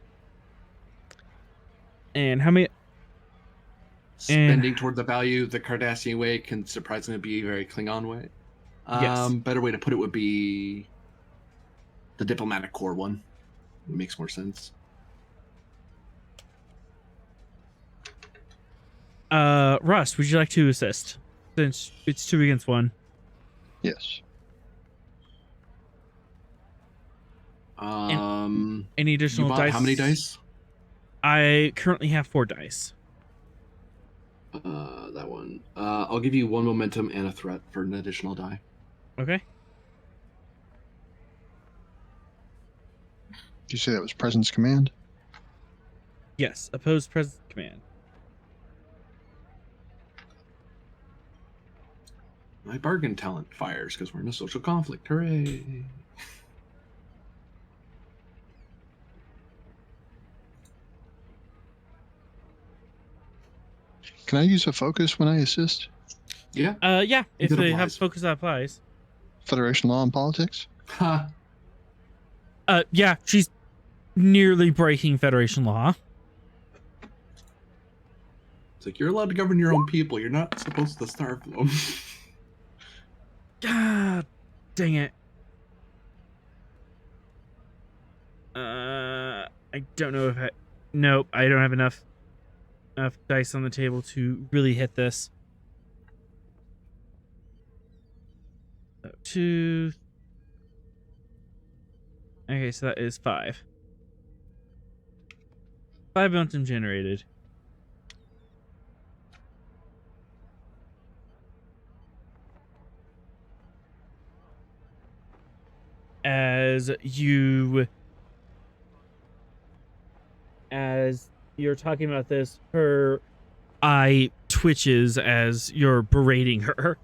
And how many... spending toward the value the Cardassian way can surprisingly be a very Klingon way. Yes. Better way to put it would be the diplomatic corps one. It makes more sense. Russ, would you like to assist? Since it's 2 against 1. Yes. Any additional you bought dice? how many dice? I currently have 4 dice. That one. I'll give you 1 momentum and a threat for an additional die. Okay. Did you say that was presence command? Yes, opposed presence command. My bargain talent fires because we're in a social conflict. Hooray! Can I use a focus when I assist? Yeah. Yeah, if It they have applies. focus that applies. Federation law and politics? Ha! Yeah, she's nearly breaking Federation law. It's like, you're allowed to govern your own people. You're not supposed to starve them. God dang it. I don't know if Nope, I don't have enough dice on the table to really hit this. So 2. Okay, so that is 5. 5 momentum generated. As you're talking about this, her eye twitches as you're berating her.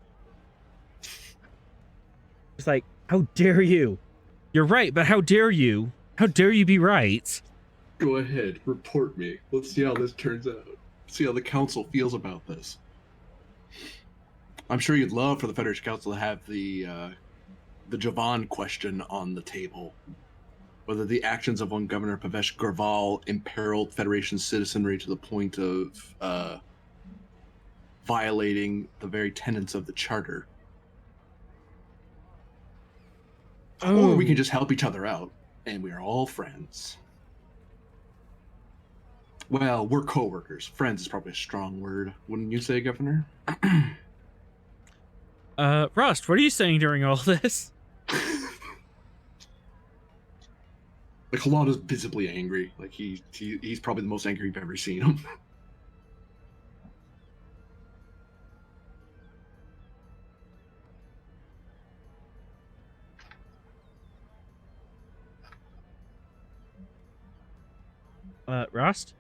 It's like, how dare you? You're right, but how dare you? How dare you be right? Go ahead, report me. Let's see how this turns out. See how the council feels about this. I'm sure you'd love for the Federation Council to have the Javan question on the table. Whether the actions of one Governor Pavesh Gurval imperiled Federation citizenry to the point of violating the very tenets of the Charter. Or we can just help each other out, and we are all friends. Well, we're co-workers. Friends is probably a strong word, wouldn't you say, Governor? Rust, what are you saying during all this? Like, Halana's visibly angry. Like, he's probably the most angry you've ever seen him. Rust?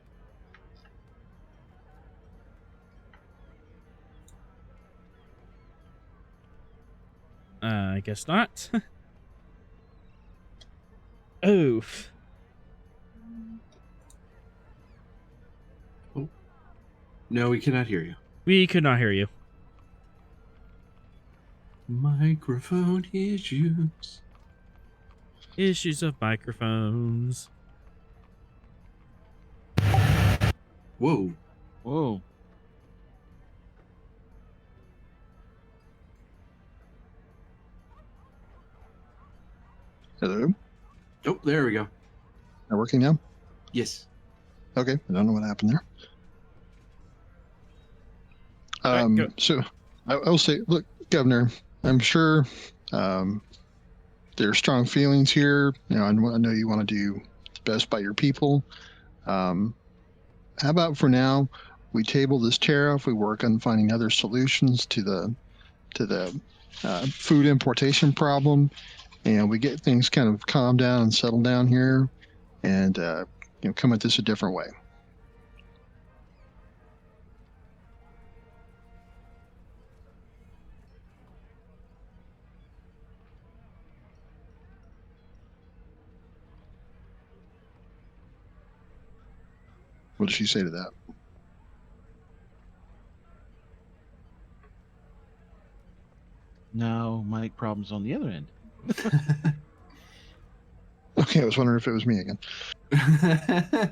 I guess not. Oof. Oh. No, we cannot hear you. We could not hear you. Microphone issues. Issues of microphones. Whoa. Whoa. Hello? Oh, there we go. Are working now? Yes. Okay, I don't know what happened there. Alright, go. So I will say, look, Governor, I'm sure there are strong feelings here. You know, I know you want to do the best by your people. How about for now, we table this tariff. We work on finding other solutions to the food importation problem, and we get things kind of calmed down and settled down here, and come at this a different way. What does she say to that? No, mic problems on the other end. Okay, I was wondering if it was me again. The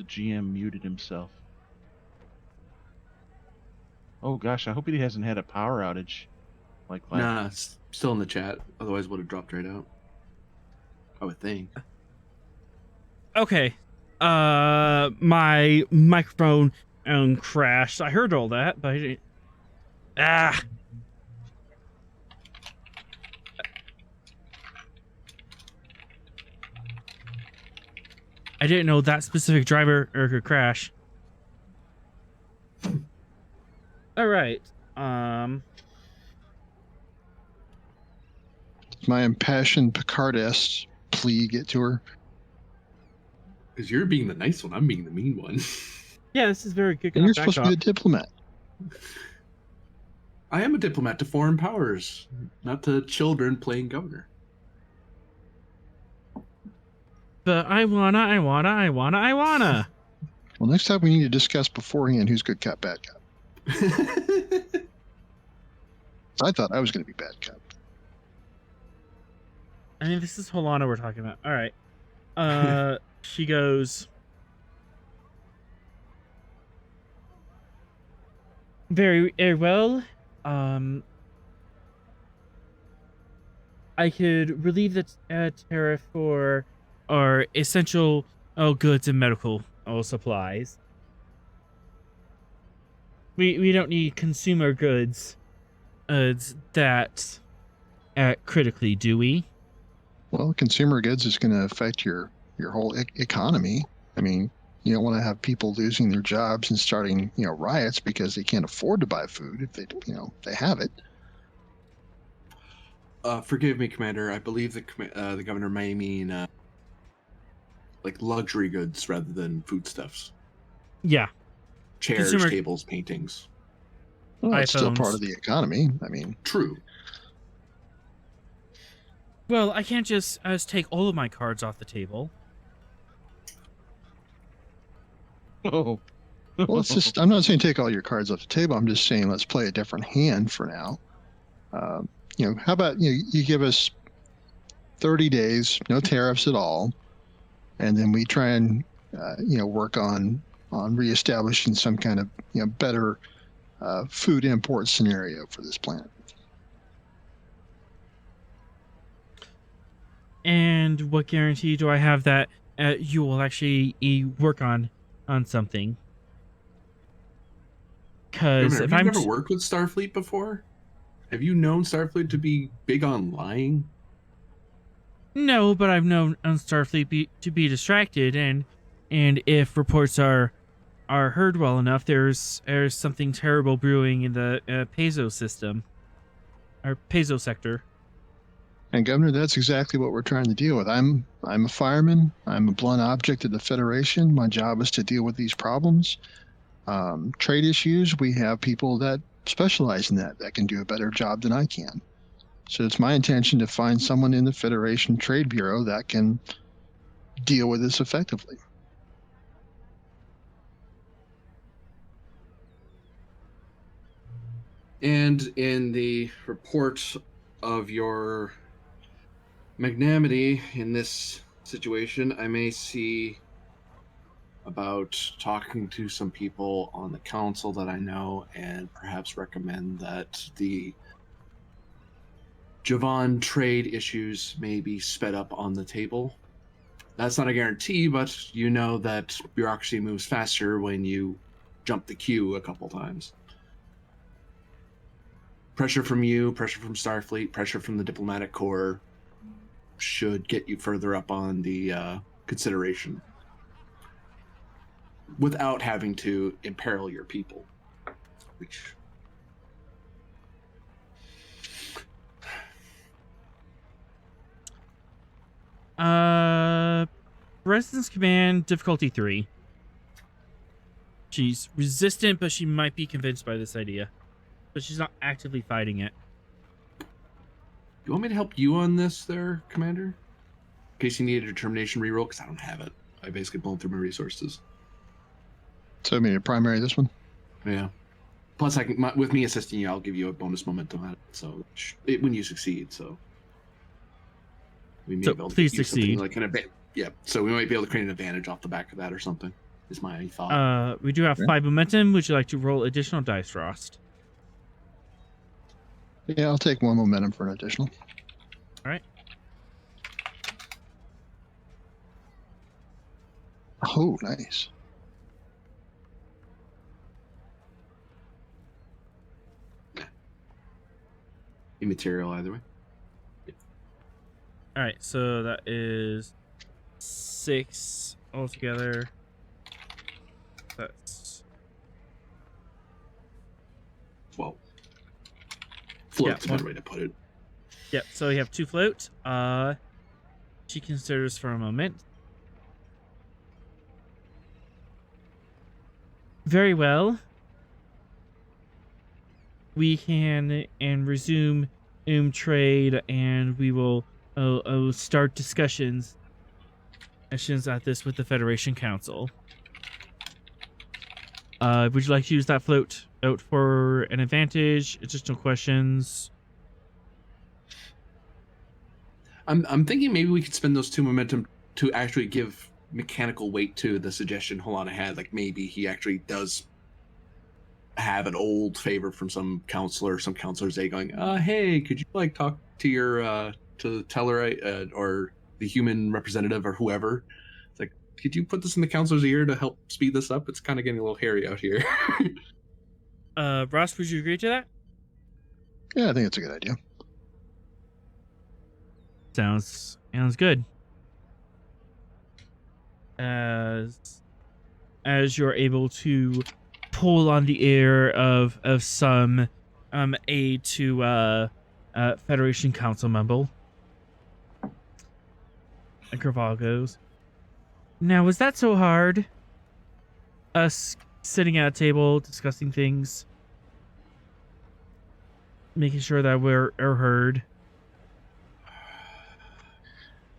GM muted himself. Oh gosh, I hope he hasn't had a power outage. Like Nah, it's still in the chat. Otherwise, it would have dropped right out. I would think. Okay. My microphone crashed. I heard all that, but I didn't. Ah. I didn't know that specific driver could crash. All right. My impassioned Picardess plea get to her. Because you're being the nice one, I'm being the mean one. Yeah, this is very good. And you're supposed to be a diplomat. I am a diplomat to foreign powers, not to children playing governor. But I wanna. Well, next time we need to discuss beforehand who's good cop, bad cop. I thought I was going to be bad cop. I mean, this is Holana we're talking about. All right. She goes. Very, very well. I could relieve the tariff for our essential goods and medical supplies. We don't need consumer goods that critically, do we? Well, consumer goods is going to affect your whole economy. I mean, you don't want to have people losing their jobs and starting, riots because they can't afford to buy food if they have it. Forgive me, Commander. I believe the governor may mean like luxury goods rather than foodstuffs. Yeah. Chairs, tables, paintings. Well, it's still iPhones. part of the economy. I mean, True. Well, I can't just take all of my cards off the table. Oh. well, it's just, I'm not saying take all your cards off the table. I'm just saying let's play a different hand for now. How about you give us 30 days, no tariffs at all, and then we try and work on reestablishing some kind of better food import scenario for this planet. And what guarantee do I have that you will actually work on something? Because if have you I'm never worked with Starfleet before? Have you known Starfleet to be big on lying? No, but I've known on Starfleet to be distracted, and if reports are heard well enough, there's something terrible brewing in the Peso system, or Peso sector. And Governor, that's exactly what we're trying to deal with. I'm a fireman. I'm a blunt object of the Federation. My job is to deal with these problems. Trade issues, we have people that specialize in that can do a better job than I can. So it's my intention to find someone in the Federation Trade Bureau that can deal with this effectively. And in the report of your magnanimity in this situation, I may see about talking to some people on the council that I know and perhaps recommend that the Javon trade issues may be sped up on the table. That's not a guarantee, but you know that bureaucracy moves faster when you jump the queue a couple times. Pressure from you, pressure from Starfleet, pressure from the diplomatic corps should get you further up on the consideration without having to imperil your people. Which Resistance Command difficulty 3. She's resistant, but she might be convinced by this idea, but she's not actively fighting it. You want me to help you on this there, Commander? In case you need a determination reroll, because I don't have it. I basically blown through my resources. So I mean, a primary this one? Yeah. Plus, with me assisting you, I'll give you a bonus momentum at it. So when you succeed, so we may be able to please do succeed. Like so we might be able to create an advantage off the back of that or something. Is my thought. We do have 5 momentum. Would you like to roll additional dice, Frost? Yeah, I'll take 1 momentum for an additional. All right. Oh, nice. Immaterial either way. All right, so that is 6 altogether. That's 12. Float's a better way to put it. Yep, so we have 2 float. She considers for a moment. Very well. We can resume trade, and we will start discussions at this with the Federation Council. Would you like to use that float out for an advantage? Additional questions? I'm thinking maybe we could spend those 2 momentum to actually give mechanical weight to the suggestion Holana had. Like maybe he actually does have an old favor from some counselor, some counselors they going, hey, could you talk to your to Tellarite or the human representative or whoever. It's like, could you put this in the counselor's ear to help speed this up? It's kind of getting a little hairy out here. Ross, would you agree to that? Yeah, I think it's a good idea. Sounds good. As you're able to pull on the ear of some aid to Federation Council member. And Craval goes, now, was that so hard? Us sitting at a table, discussing things, making sure that we're heard.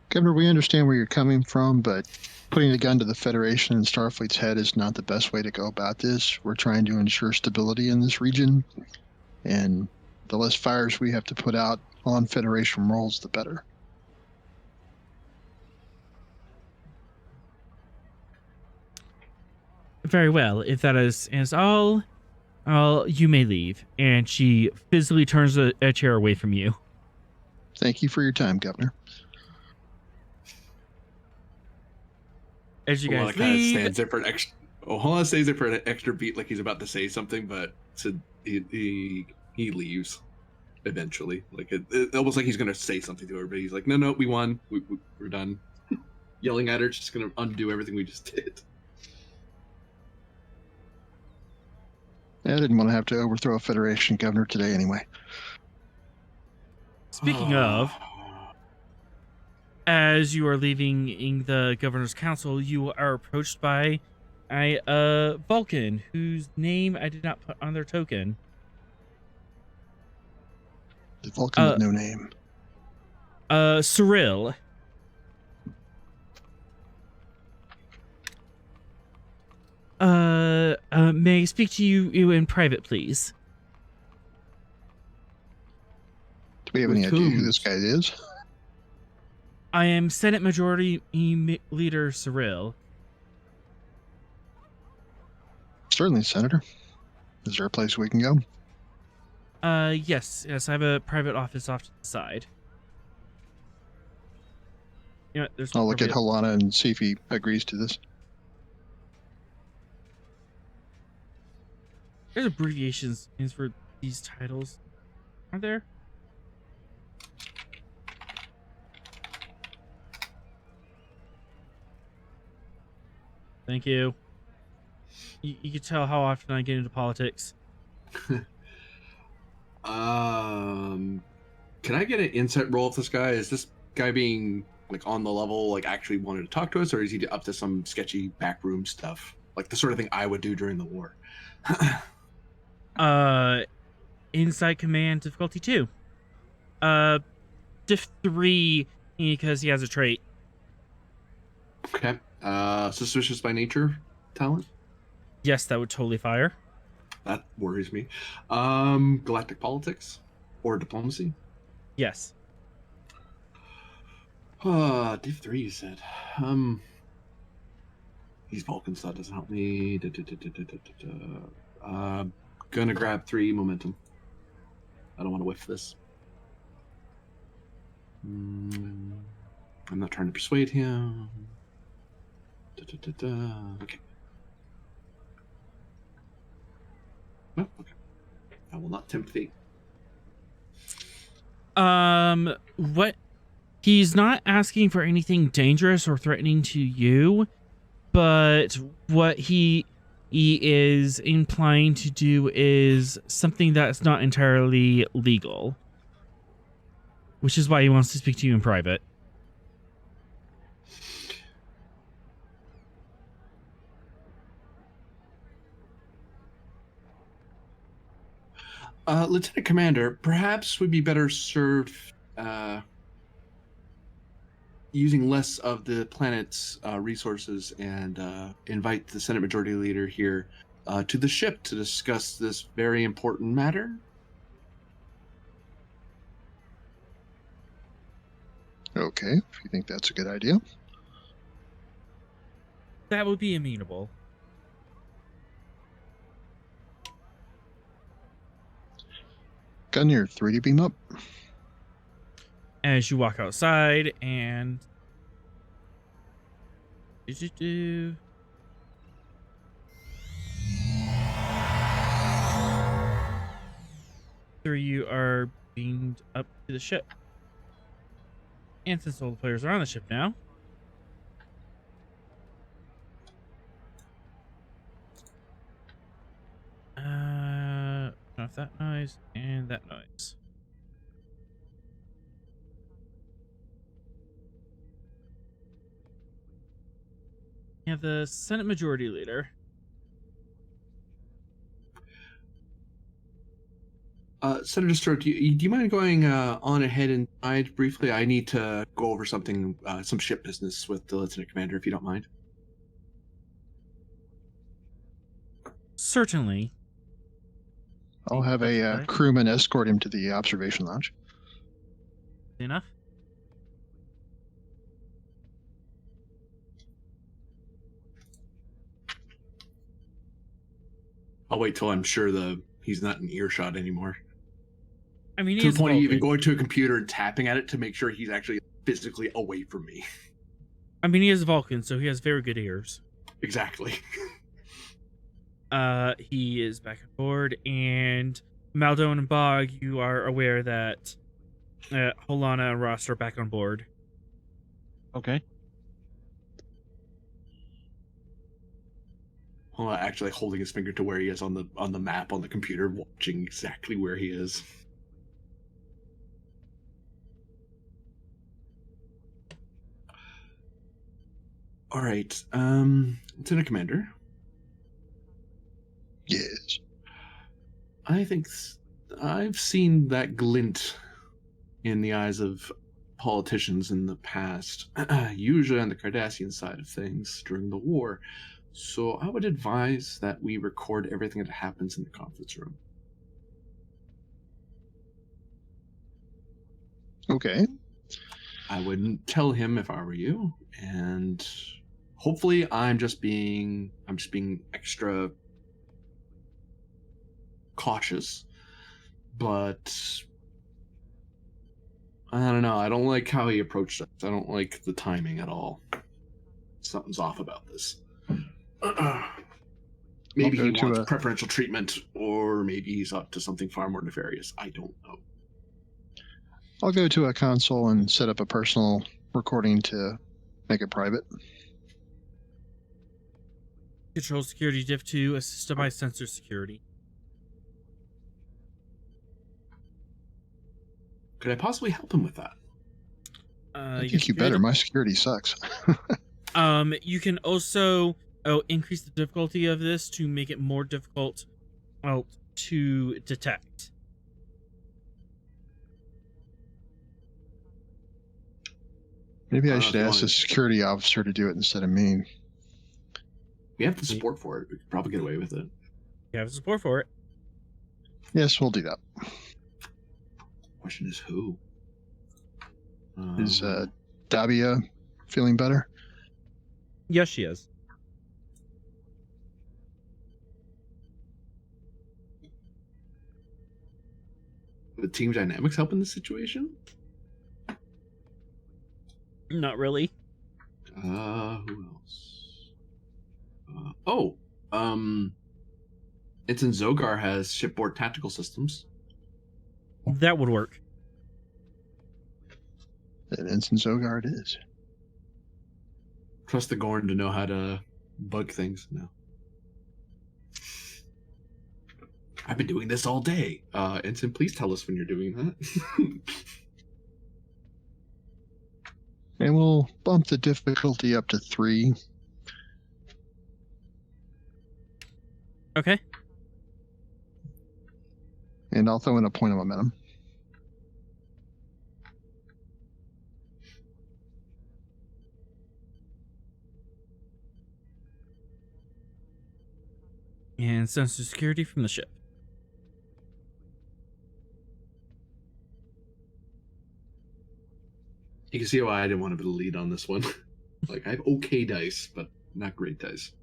Governor, we understand where you're coming from, but putting a gun to the Federation and Starfleet's head is not the best way to go about this. We're trying to ensure stability in this region, and the less fires we have to put out on Federation worlds, the better. Very well. If that is all, you may leave. And she physically turns a chair away from you. Thank you for your time, Governor. As you guys kind of leave, stands there for an extra. Ohala stays there for an extra beat, like he's about to say something, but he leaves eventually. Like it almost like he's gonna say something to her, but he's like, no, we won. We're done. Yelling at her, it's just gonna undo everything we just did. I didn't want to have to overthrow a Federation governor today anyway. Speaking of, as you are leaving in the Governor's Council, you are approached by a Vulcan whose name I did not put on their token. The Vulcan with no name. Cyril. May I speak to you in private, please? Do we have any idea who this guy is? I am Senate Majority Leader Cyril. Certainly, Senator. Is there a place we can go? Yes, I have a private office off to the side. You know, I'll look at Halana and see if he agrees to this. There's abbreviations for these titles, aren't there? Thank you. You can tell how often I get into politics. Can I get an insight roll of this guy? Is this guy being like on the level, like actually wanted to talk to us, or is he up to some sketchy backroom stuff, like the sort of thing I would do during the war? Insight command difficulty 2. Diff 3 because he has a trait. Okay. Suspicious by nature talent? Yes, that would totally fire. That worries me. Galactic politics or diplomacy? Yes. Div 3 you said. These Vulcan stuff doesn't help me. Gonna grab 3 momentum. I don't want to whiff this. I'm not trying to persuade him. Okay. Oh, okay. I will not tempt fate. What? He's not asking for anything dangerous or threatening to you, but what he is implying to do is something that's not entirely legal, which is why he wants to speak to you in private. Lieutenant Commander, perhaps we'd be better served using less of the planet's resources and invite the Senate Majority Leader here to the ship to discuss this very important matter. Okay, if you think that's a good idea. That would be amenable. Gungnir, 3D beam up. as you walk outside and three, you are beamed up to the ship. And since all the players are on the ship now, off that noise and that noise. You have the Senate Majority Leader. Senator Stewart, do you mind going on ahead and guide briefly? I need to go over something, some ship business with the Lieutenant Commander, if you don't mind. Certainly. I'll have a crewman escort him to the observation lounge. Enough. I'll wait till I'm sure he's not in earshot anymore. I mean, to the point of even going to a computer and tapping at it to make sure he's actually physically away from me. I mean, he is Vulcan, so he has very good ears. Exactly. He is back on board, and Maldon and Bog, you are aware that Holana and Ross are back on board. Okay. Actually holding his finger to where he is on the map on the computer, watching exactly where he is. All right, Lieutenant Commander. Yes. I think I've seen that glint in the eyes of politicians in the past, usually on the Cardassian side of things during the war. So I would advise that we record everything that happens in the conference room. Okay. I wouldn't tell him if I were you, and hopefully I'm just being extra cautious. But I don't know. I don't like how he approached us. I don't like the timing at all. Something's off about this. Maybe he wants preferential treatment, or maybe he's up to something far more nefarious. I don't know. I'll go to a console and set up a personal recording to make it private. Control security diff 2, assisted by sensor security. Could I possibly help him with that? I think you better. My security sucks. You can also increase the difficulty of this to make it more difficult to detect. Maybe I should ask the security officer to do it instead of me. We have the support for it. We could probably get away with it. You have support for it. Yes, we'll do that. Question is who? Is Dabia feeling better? Yes, she is. The team dynamics help in this situation? Not really. Who else? Ensign Zogar has shipboard tactical systems. That would work. And Ensign Zogar it is. Trust the Gorn to know how to bug things now. I've been doing this all day. Ensign, please tell us when you're doing that. And we'll bump the difficulty up to 3. Okay. And I'll throw in a point of momentum. And sensor security from the ship. You can see why I didn't want to be the lead on this one. Like, I have okay dice, but not great dice.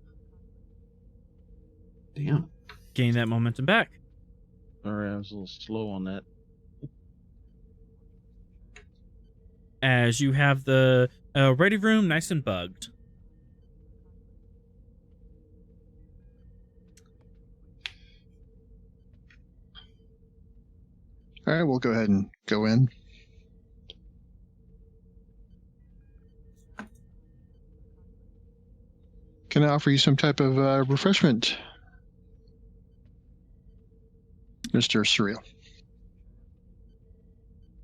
Damn. Gain that momentum back. Sorry, I was a little slow on that. as you have the ready room nice and bugged. All right, we'll go ahead and go in. Can I offer you some type of refreshment, Mr. Surreal?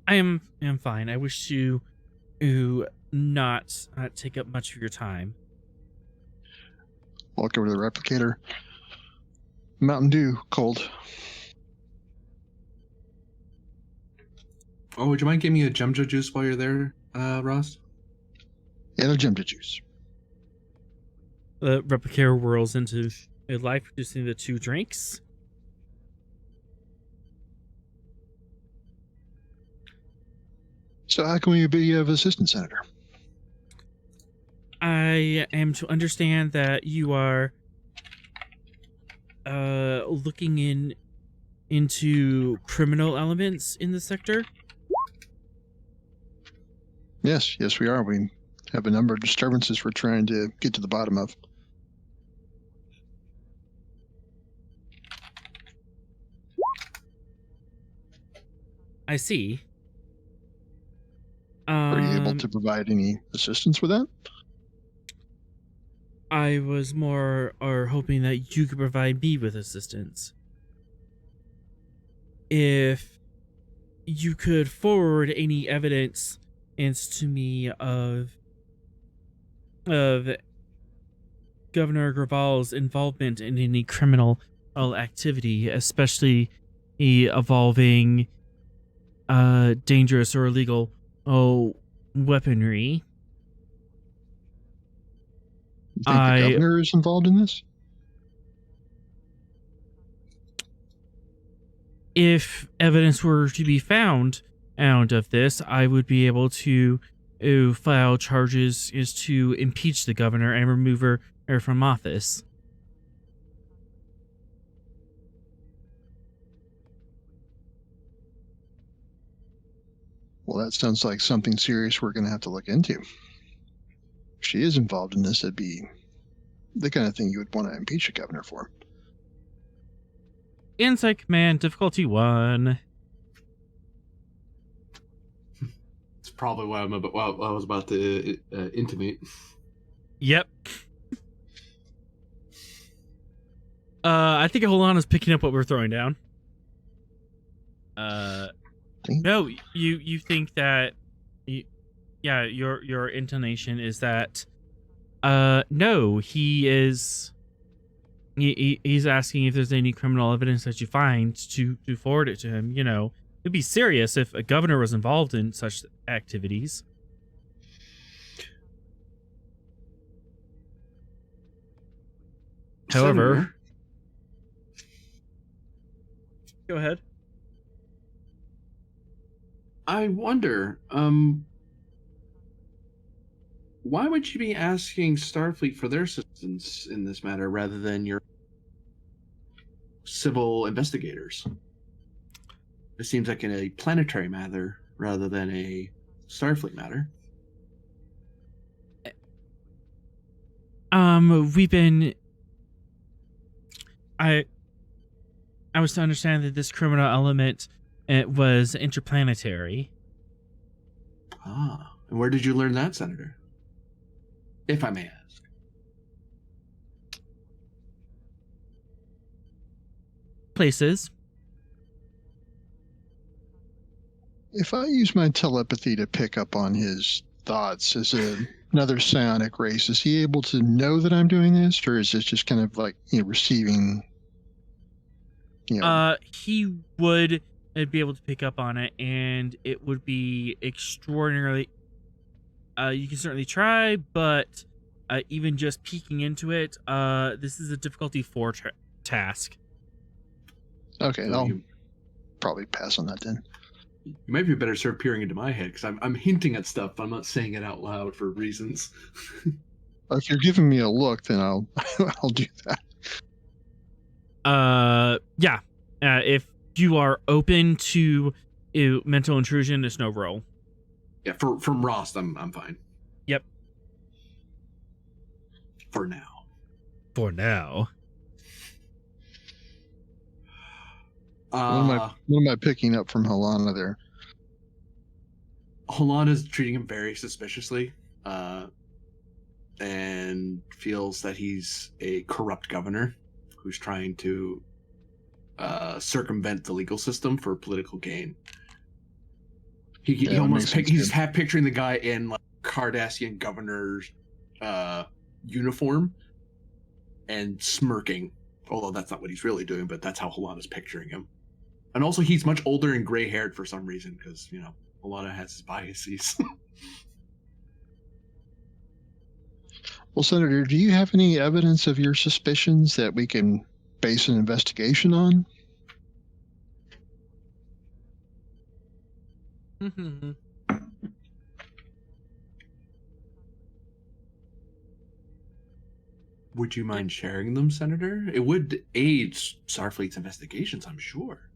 I am fine. I wish to not take up much of your time. Walk over to the replicator. Mountain Dew, cold. Oh, would you mind giving me a Jumjo juice while you're there, Ross? And a Jumjo juice. The replicator whirls into a life, producing the 2 drinks. So how can we be of assistance, Senator? I am to understand that you are looking into criminal elements in the sector. Yes, we are. We have a number of disturbances we're trying to get to the bottom of. I see. Are you able to provide any assistance with that? I was more hoping that you could provide me with assistance. If you could forward any evidence to me of Governor Graval's involvement in any criminal activity, especially involving dangerous or illegal weaponry. You think the governor is involved in this? If evidence were to be found out of this, I would be able to file charges to impeach the governor and remove her from office. Well, that sounds like something serious we're going to have to look into. If she is involved in this, it'd be the kind of thing you would want to impeach a governor for. Insight Command, difficulty 1. It's probably what I was about to intimate. Yep. I think Holon is picking up what we're throwing down. No, you think that, your intonation is that, no, he's asking if there's any criminal evidence that you find to forward it to him. You know, it'd be serious if a governor was involved in such activities. However, Senator, go ahead. I wonder, why would you be asking Starfleet for their assistance in this matter rather than your civil investigators? It seems like in a planetary matter rather than a Starfleet matter. We've been. I was to understand that this criminal element was interplanetary. Ah, and where did you learn that, Senator? If I may ask. Places. If I use my telepathy to pick up on his thoughts as another psionic race, is he able to know that I'm doing this, or is this just kind of like, receiving? He would be able to pick up on it, and it would be extraordinarily. You can certainly try, but even just peeking into it, this is a difficulty 4 task. Okay, So I'll probably pass on that then. you might be better served peering into my head, because I'm hinting at stuff, but I'm not saying it out loud for reasons. If you're giving me a look, then I'll I'll do that. Yeah. If you are open to mental intrusion, it's no roll. Yeah, from Rost, I'm fine. Yep. For now. For now. What am I picking up from Helena there? Holland is treating him very suspiciously, and feels that he's a corrupt governor who's trying to circumvent the legal system for political gain. He almost he's half picturing the guy in like Cardassian governor's uniform and smirking. Although that's not what he's really doing, but that's how Helena is picturing him. And also, he's much older and gray-haired for some reason, because, you know, Helena has his biases. Well, Senator, do you have any evidence of your suspicions that we can base an investigation on? Would you mind sharing them, Senator? It would aid Starfleet's investigations, I'm sure.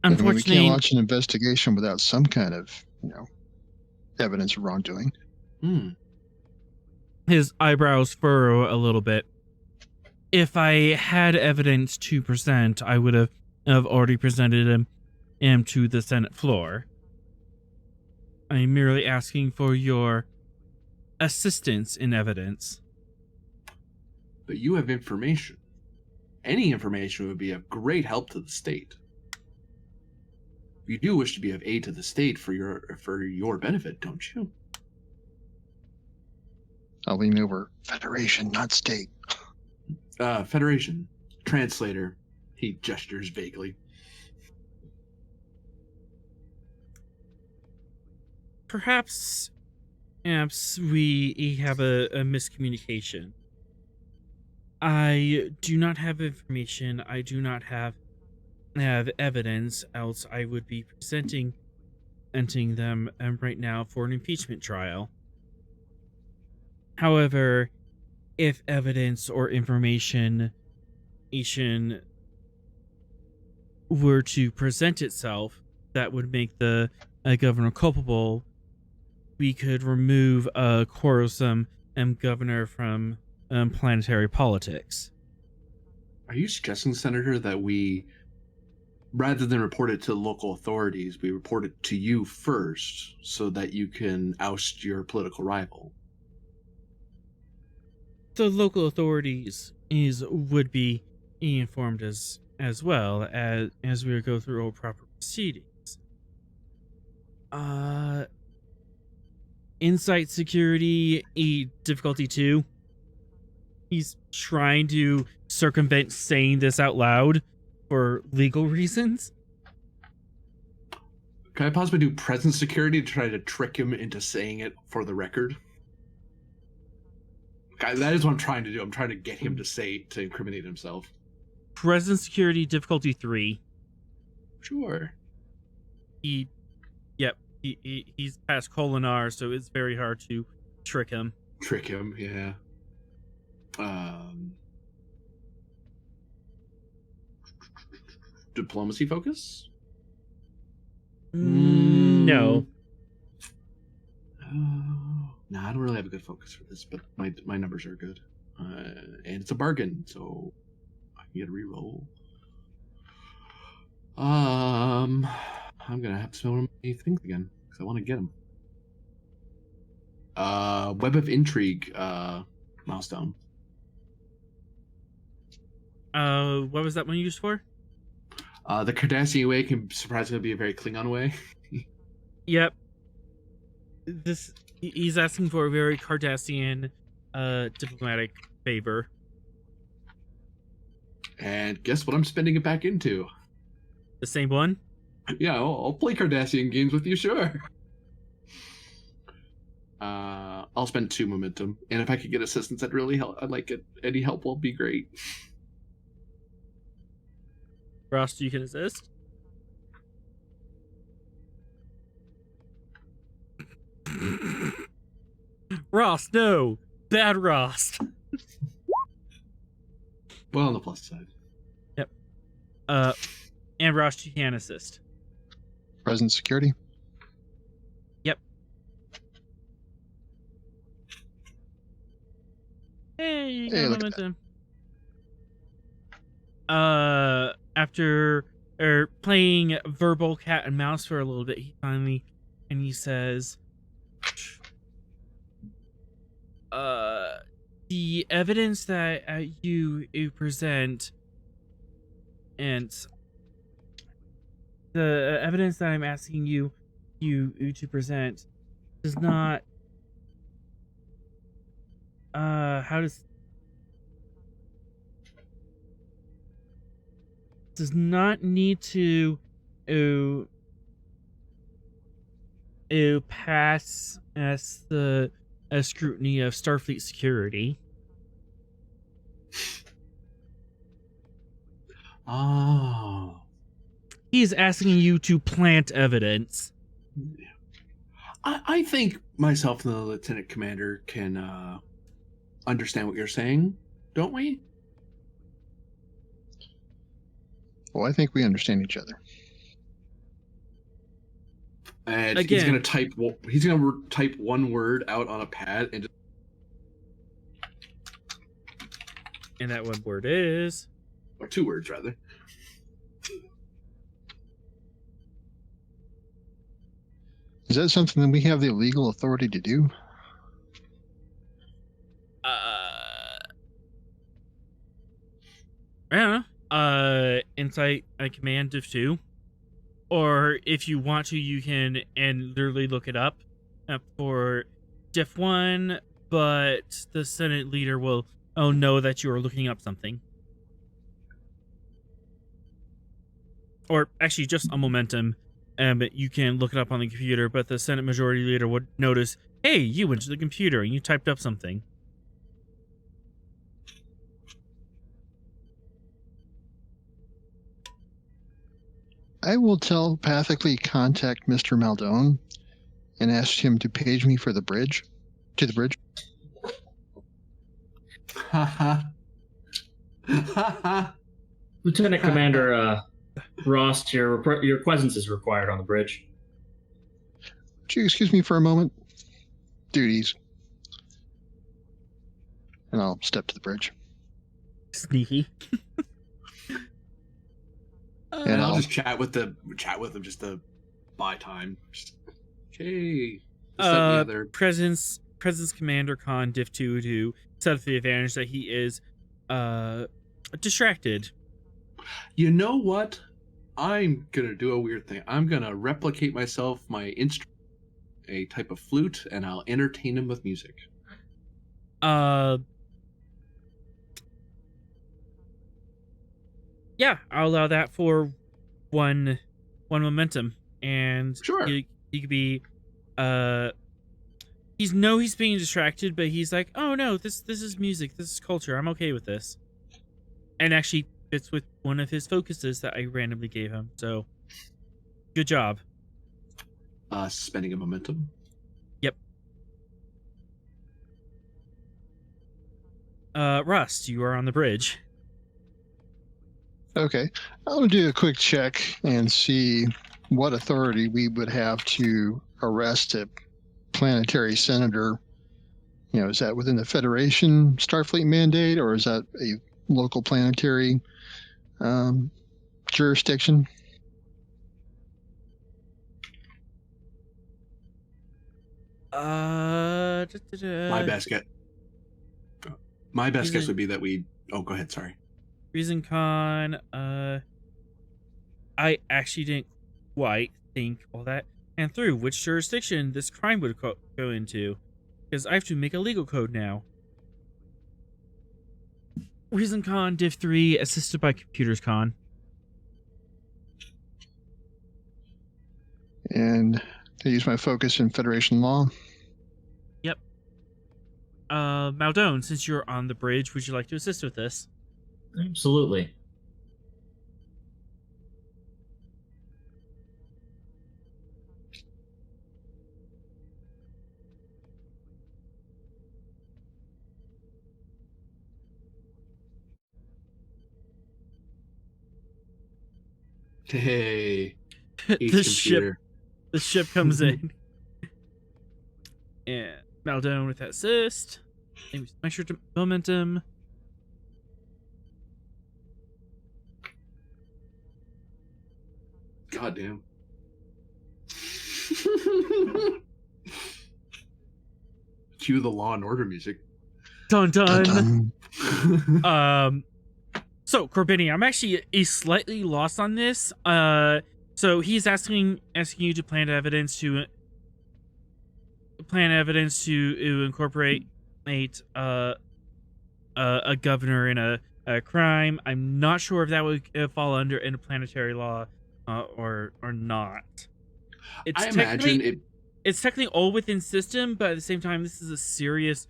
Unfortunately, we can't launch an investigation without some kind of, evidence of wrongdoing. His eyebrows furrow a little bit. If I had evidence to present, I would have already presented him to the Senate floor. I'm merely asking for your assistance in evidence. But you have information. Any information would be of great help to the state. You do wish to be of aid to the state for your benefit, don't you? I'll lean over. Federation, not state. Federation. Translator. He gestures vaguely. Perhaps we have a miscommunication. I do not have information. I do not have evidence, else I would be presenting them right now for an impeachment trial. However, if evidence or information were to present itself that would make the governor culpable, we could remove a quarrelsome governor from planetary politics. Are you suggesting, Senator, that we, rather than report it to local authorities, we report it to you first so that you can oust your political rival? The local authorities would be informed as well as we go through all proper proceedings. Insight security, difficulty 2. He's trying to circumvent saying this out loud for legal reasons. Can I possibly do presence security to try to trick him into saying it for the record? That is what I'm trying to do. I'm trying to get him to incriminate himself. Presence security, difficulty 3. Sure. He's past Colinar, so it's very hard to trick him. Yeah. Diplomacy focus? No. No, I don't really have a good focus for this, but my numbers are good. And it's a bargain, so I can get a reroll. I'm gonna have to spend one of my things again, because I want to get them. Web of Intrigue, milestone. What was that one used for? The Cardassian way can surprisingly be a very Klingon way. Yep. He's asking for a very Cardassian diplomatic favor. And guess what I'm spending it back into? The same one? Yeah, I'll play Cardassian games with you, sure. I'll spend 2 momentum, and if I could get assistance, I'd really help. I'd like it. Any help will be great. Rost, you can assist. Rost, no! Bad Rost! Well, on the plus side. Yep. And Rost, you can assist. Presence security? Hey, you Hey, got look at momentum. After playing verbal cat and mouse for a little bit, he says, the evidence that you present, and the evidence that I'm asking you to present does not does not need to pass as the scrutiny of Starfleet security. Oh. He's asking you to plant evidence. I think myself and the lieutenant commander can understand what you're saying, don't we? Well, I think we understand each other. And Again. he's gonna type one word out on a pad And that one word is... or two words rather. Is that something that we have the legal authority to do? I don't know. Insight command div 2. Or if you want to, you can and literally look it up for diff 1, but the Senate leader will know that you are looking up something. Or actually just a momentum. You can look it up on the computer, but the Senate majority leader would notice, hey, you went to the computer and you typed up something. I will telepathically contact Mr. Maldon and ask him to page me for the bridge. To the bridge. Lieutenant Commander Rost, your presence is required on the bridge. Would you excuse me for a moment? Duties. And I'll step to the bridge. Sneaky. And I'll just chat with him just to buy time. Okay. Presence Commander Khan diff 2 to set up the advantage that he is distracted. You know what? I'm gonna do a weird thing. I'm gonna replicate myself, my instrument, a type of flute, and I'll entertain him with music. Yeah, I'll allow that for one momentum, and Sure. he could be he's being distracted, but he's like, oh no, this is music, this is culture, I'm okay with this, and actually fits with one of his focuses that I randomly gave him. So good job. Spending a momentum. Yep. Rust, you are on the bridge. Okay. I'll do a quick check and see what authority we would have to arrest a planetary senator. You know, is that within the Federation Starfleet mandate, or is that a local planetary jurisdiction? My best guess. My best guess would be that we. Oh, go ahead. Sorry. Reason Con. I actually didn't quite think all that and through which jurisdiction this crime would go into, because I have to make a legal code now. Reason Con div 3 assisted by computers con. And I use my focus in Federation law. Yep. Maldon, since you're on the bridge, would you like to assist with this? Absolutely. Hey. The ship comes in. And Maldon with that assist. Maybe some extra momentum. Goddamn. Cue the Law and Order music. Dun dun. Dun, dun. So Corbini, I'm actually slightly lost on this. So he's asking you to plant evidence to incorporate a governor in a crime. I'm not sure if that would fall under interplanetary law or not. I imagine it. It's technically all within system, but at the same time, this is a serious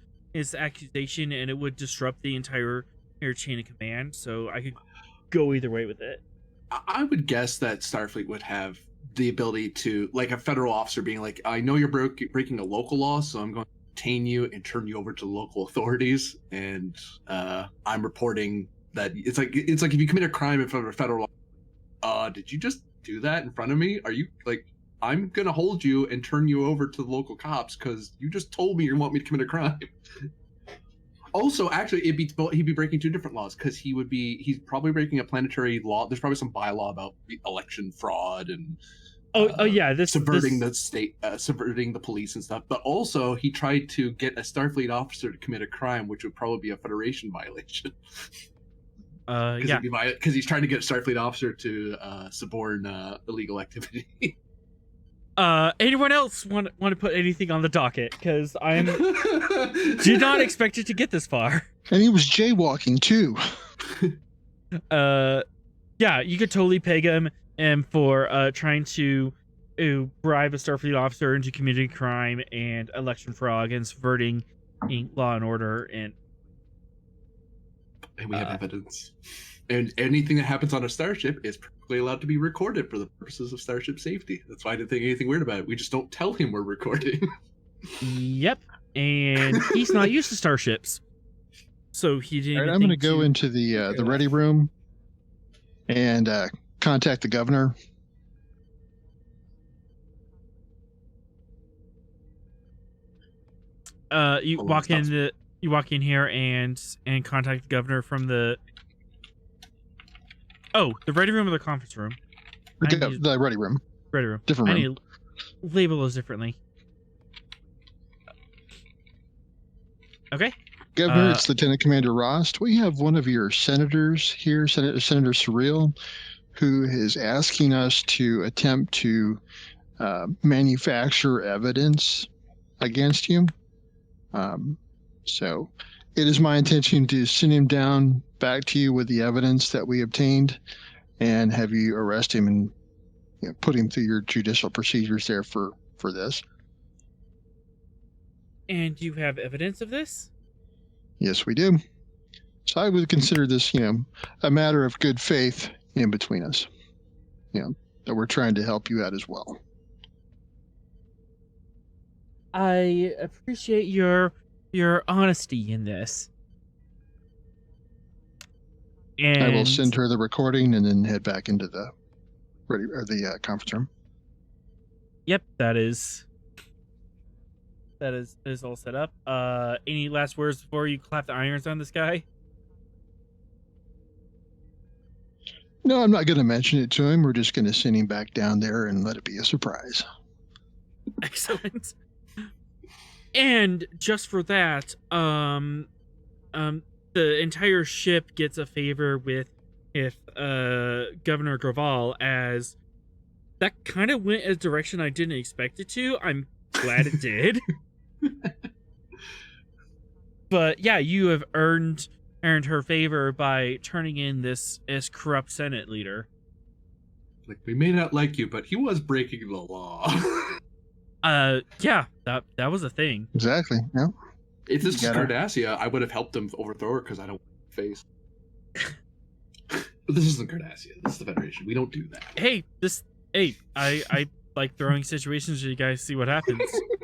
accusation, and it would disrupt the entire chain of command. So I could go either way with it. I would guess that Starfleet would have the ability to, like a federal officer being like, I know you're breaking a local law, so I'm going to detain you and turn you over to local authorities. And I'm reporting that it's like if you commit a crime in front of a federal law, did you just do that in front of me? Are you like, I'm going to hold you and turn you over to the local cops because you just told me you want me to commit a crime. Also, actually, he'd be breaking two different laws because he's probably breaking a planetary law. There's probably some bylaw about election fraud and subverting the state, subverting the police and stuff. But also, he tried to get a Starfleet officer to commit a crime, which would probably be a Federation violation. Because he's trying to get a Starfleet officer to suborn illegal activity. Anyone else want to put anything on the docket? Because I did not expect it to get this far. And he was jaywalking too. Yeah, you could totally peg him for trying to bribe a Starfleet officer into committing crime and election fraud and subverting law and order, and we have evidence. And anything that happens on a starship is perfectly allowed to be recorded for the purposes of starship safety. That's why I didn't think anything weird about it. We just don't tell him we're recording. Yep. And he's not used to starships. So he didn't. All right, I'm going to go into the ready room and contact the governor. You walk in here and contact the governor from the the ready room or the conference room? The ready room. Ready room. Different room. I need to label those differently. Okay. Governor, it's Lieutenant Commander Rost. We have one of your senators here, Senator Surreal, who is asking us to attempt to manufacture evidence against you. So it is my intention to send him down back to you with the evidence that we obtained and have you arrest him and put him through your judicial procedures there for this. And you have evidence of this? Yes, we do. So I would consider this, a matter of good faith in between us. That we're trying to help you out as well. I appreciate your honesty in this. And I will send her the recording and then head back into the conference room. Yep, that is all set up. Any last words before you clap the irons on this guy? No, I'm not going to mention it to him. We're just going to send him back down there and let it be a surprise. Excellent. And just for that, the entire ship gets a favor with Governor Graval, as that kind of went a direction I didn't expect it to. I'm glad it did. But yeah, you have earned her favor by turning in this corrupt Senate leader. Like, we may not like you, but he was breaking the law. Yeah, that was a thing. Exactly. Yeah. If this was Cardassia, I would have helped him overthrow her because I don't face. But this isn't Cardassia. This is the Federation. We don't do that. Hey, I like throwing situations where you guys see what happens.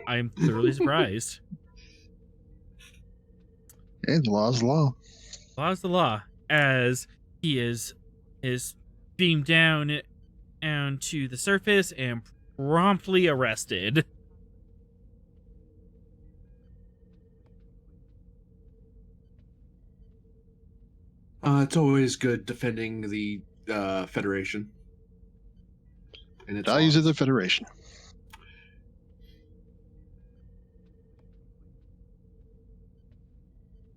I am thoroughly surprised. Hey, the law is the law. Law is the law. As he is beamed down onto the surface and promptly arrested. It's always good defending the Federation. And its Values of the laws. Federation.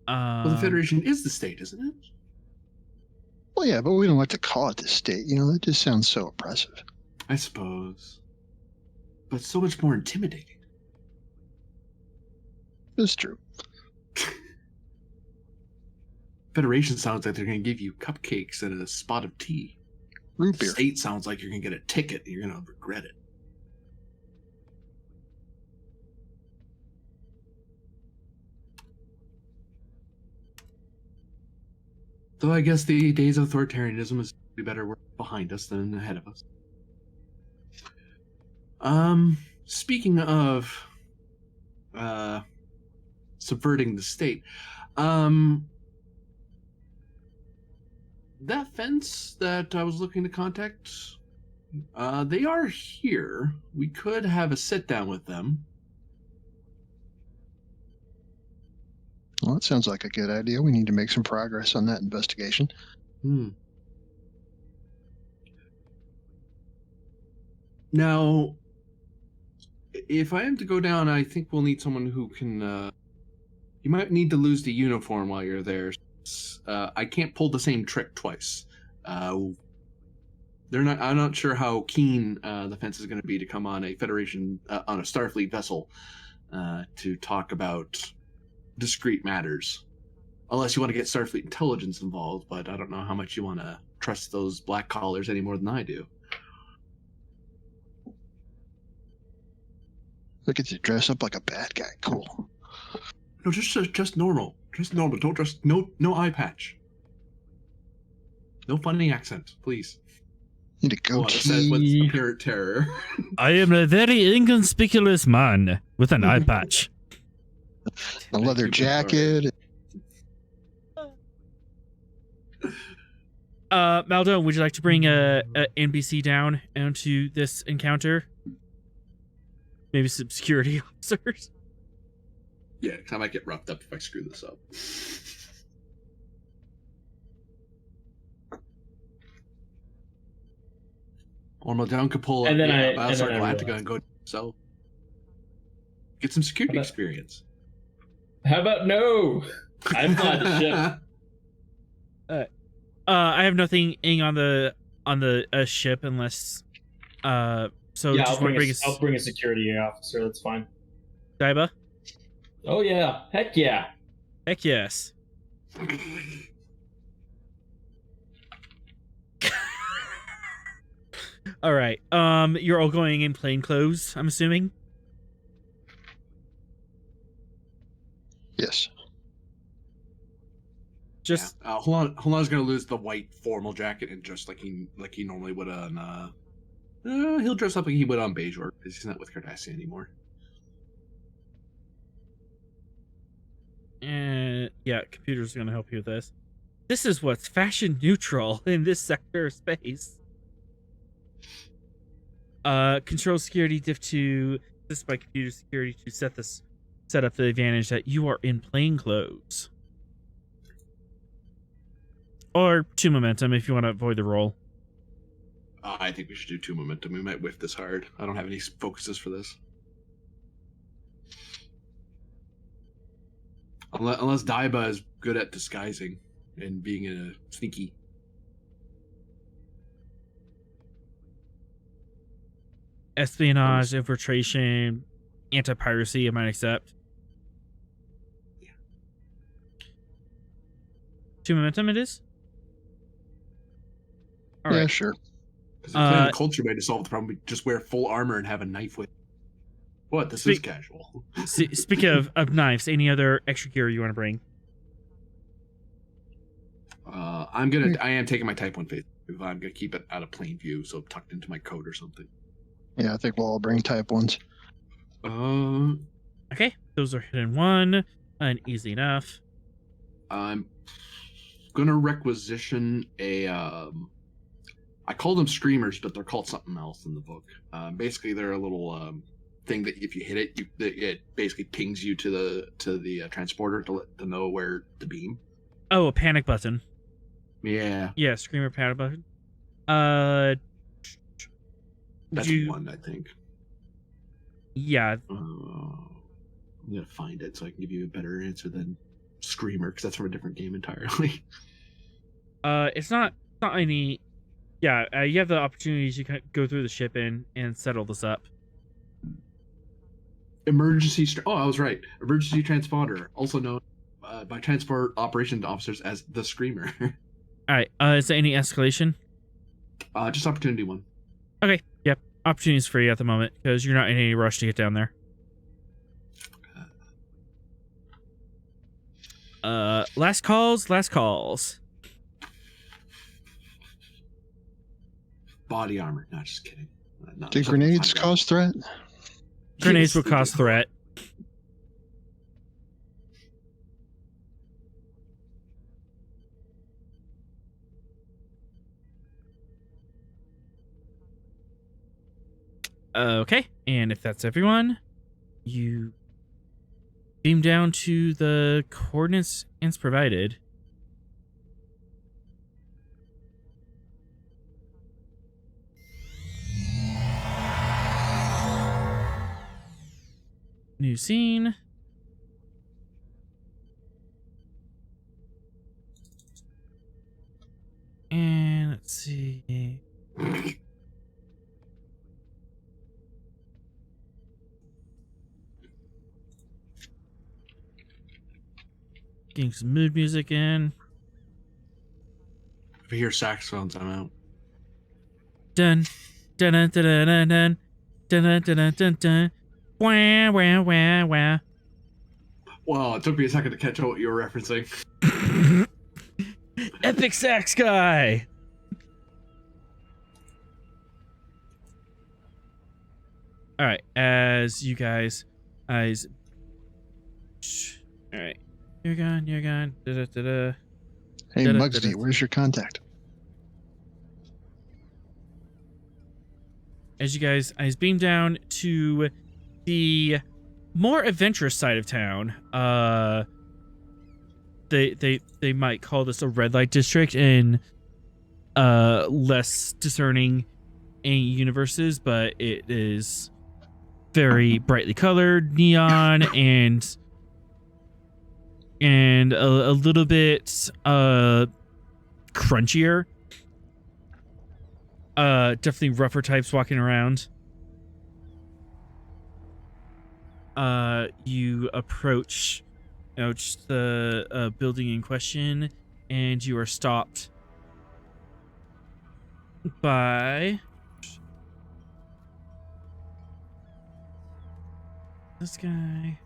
Well, the Federation is the state, isn't it? Well, yeah, but we don't like to call it the state. That just sounds so oppressive. I suppose. But so much more intimidating. It's true. Federation sounds like they're going to give you cupcakes and a spot of tea. Root beer. State sounds like you're going to get a ticket and you're going to regret it. Though I guess the days of authoritarianism is better behind us than ahead of us. Speaking of subverting the state, that fence that I was looking to contact, they are here. We could have a sit down with them. Well, that sounds like a good idea. We need to make some progress on that investigation. Now, if I am to go down, I think we'll need someone who can. You might need to lose the uniform while you're there. I can't pull the same trick twice. They're not. I'm not sure how keen the fence is going to be to come on a Federation on a Starfleet vessel to talk about discrete matters, unless you want to get Starfleet intelligence involved. But I don't know how much you want to trust those black collars any more than I do. Look at you dress up like a bad guy. Cool. No, just normal. Just normal. Don't just no eye patch. No funny accent, please. Need a What it says with goatee. pure terror. I am a very inconspicuous man with an eye patch. A leather jacket. Maldo, would you like to bring a NPC down onto this encounter? Maybe some security officers. Yeah, 'cause I might get roughed up if I screw this up. Or Madame could pull And then I Battlestar Galactica realized. and go so get some security How about- experience. How about no? I'm fly the ship. I have nothing on the ship unless so Yeah, just I'll want to bring bring a security officer. That's fine. Daiba? Oh yeah, heck yeah. Heck yes. All right. You're all going in plain clothes, I'm assuming. Yes. Just Yeah. Hold on, is gonna lose the white formal jacket and just like he normally would on he'll dress up like he would on Bajor because he's not with Cardassian anymore. yeah, computers are gonna help you with this. This is what's fashion neutral in this sector of space. Control security diff to this by computer security to set up the advantage that you are in plain clothes. Or 2 momentum if you want to avoid the roll. I think we should do 2 momentum. We might whiff this hard. I don't have any focuses for this. Unless Daiba is good at disguising and being a sneaky. Espionage, infiltration, anti-piracy, I might accept. Yeah. 2 momentum it is? All Yeah, right. sure. Because the culture way to solve the problem, we just wear full armor and have a knife with. What? This is casual. Speaking of knives, any other extra gear you want to bring? I am taking my Type 1 face. I'm gonna keep it out of plain view, so tucked into my coat or something. Yeah, I think we'll all bring type 1s. Okay, those are hidden 1 and easy enough. I'm gonna requisition a. I call them screamers, but they're called something else in the book. Basically, they're a little thing that if you hit it, it basically pings you to the transporter to let them know where to beam. Oh, a panic button. Yeah, Yeah, screamer paddle button. that's you, one, I think. yeah, I'm gonna find it so I can give you a better answer than Screamer, because that's from a different game entirely. it's not any. Yeah, you have the opportunity to go through the ship and settle this up. Oh, I was right. Emergency transponder, also known by transport operations officers as the Screamer. All right. Is there any escalation? Just opportunity one. Okay. Yep. Opportunity's free at the moment because you're not in any rush to get down there. Last calls. Body armor. No, just kidding. No, Do just grenades find out. cause threat? Grenades Yes, will they cause do. threat. Okay, and if that's everyone, you beam down to the coordinates it's provided. New scene. And let's see. Getting some mood music in. If you hear saxophones, I'm out. Dun dun dun dun dun dun dun dun dun dun dun. Wah wah wah wah. Well, it took me a second to catch on what you were referencing. Epic sax guy. All right, as you guys, all right, you're gone. Da da da da. Hey, Da-da, Mugsy, da-da. where's your contact? As you guys beam down to the more adventurous side of town. They might call this a red light district in less discerning universes, but it is very brightly colored, neon, and a little bit crunchier. Definitely rougher types walking around. You approach the building in question, and you are stopped by this guy.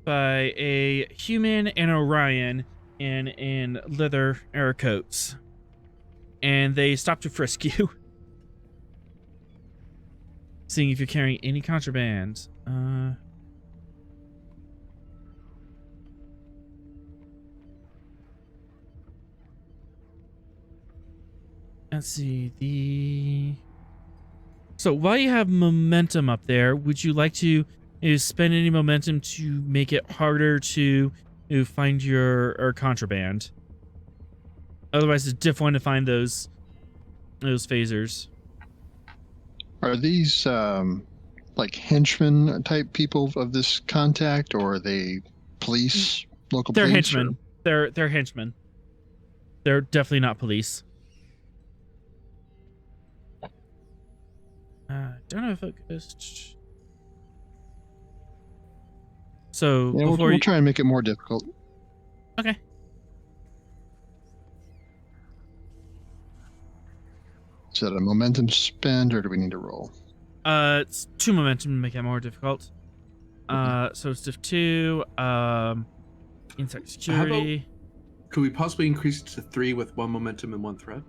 By a human and Orion in leather air coats. And they stop to frisk you. Seeing if you're carrying any contraband. Let's see. So while you have momentum up there, would you like to spend any momentum to make it harder to find your contraband? Otherwise, it's difficult to find those phasers. Are these like henchmen type people of this contact, or are they police, local They're police? henchmen. They're henchmen. They're definitely not police. Don't know if focused. So Yeah, before we'll try and make it more difficult. Okay. Is that a momentum spend, or do we need to roll? It's 2 momentum to make it more difficult. So it's diff 2. Insect security. Could we possibly increase it to 3 with 1 momentum and 1 threat?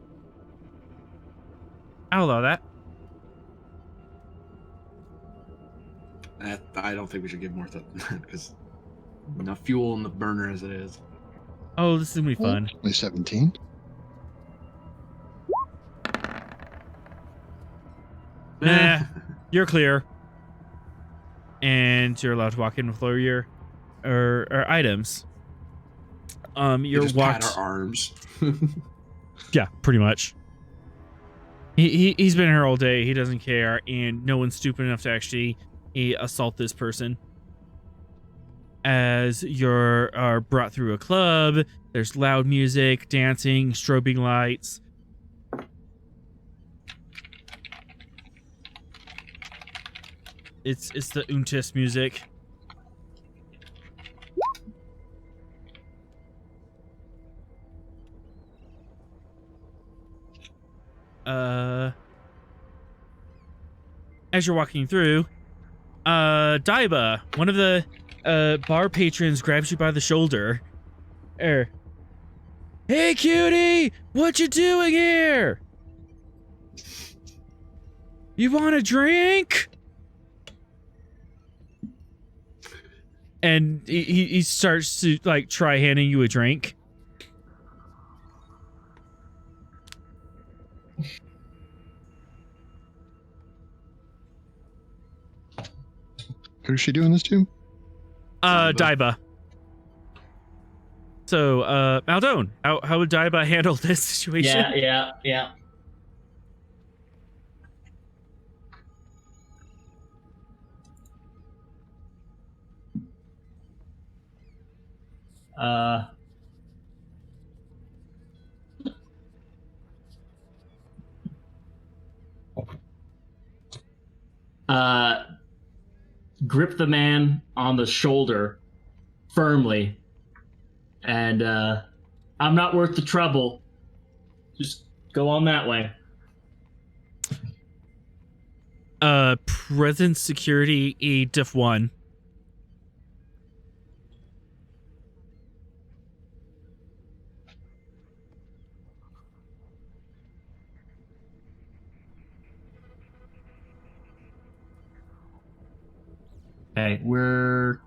I'll allow that. I don't think we should give more than that because enough fuel in the burner as it is. Oh, this is gonna be fun. Only 17. Nah, you're clear. And you're allowed to walk in with lower your or items. We You're just walked. pat our arms. Yeah, pretty much. He's been here all day. He doesn't care, and no one's stupid enough to actually assault this person. As you're brought through a club, there's loud music, dancing, strobing lights. It's the Untis music. As you're walking through, Daiba, one of the bar patrons, grabs you by the shoulder. Hey, cutie, what you doing here? You want a drink? And he starts to like try handing you a drink. Who's she doing this to? Daiba. So, Maldone, how would Daiba handle this situation? Yeah. Grip the man on the shoulder firmly, and I'm not worth the trouble. Just go on that way. Present security diff 1. Okay, we're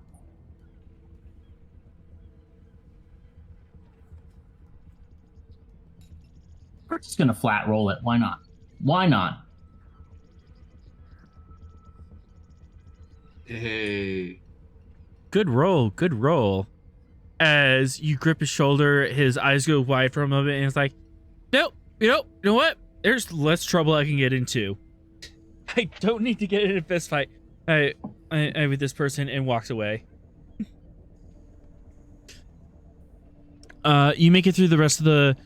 just gonna flat roll it. Why not? Why not? Hey. Good roll, good roll. As you grip his shoulder, his eyes go wide for a moment, and it's like, nope, you know what? There's less trouble I can get into. I don't need to get in a fist fight with this person, and walks away. You make it through the rest of the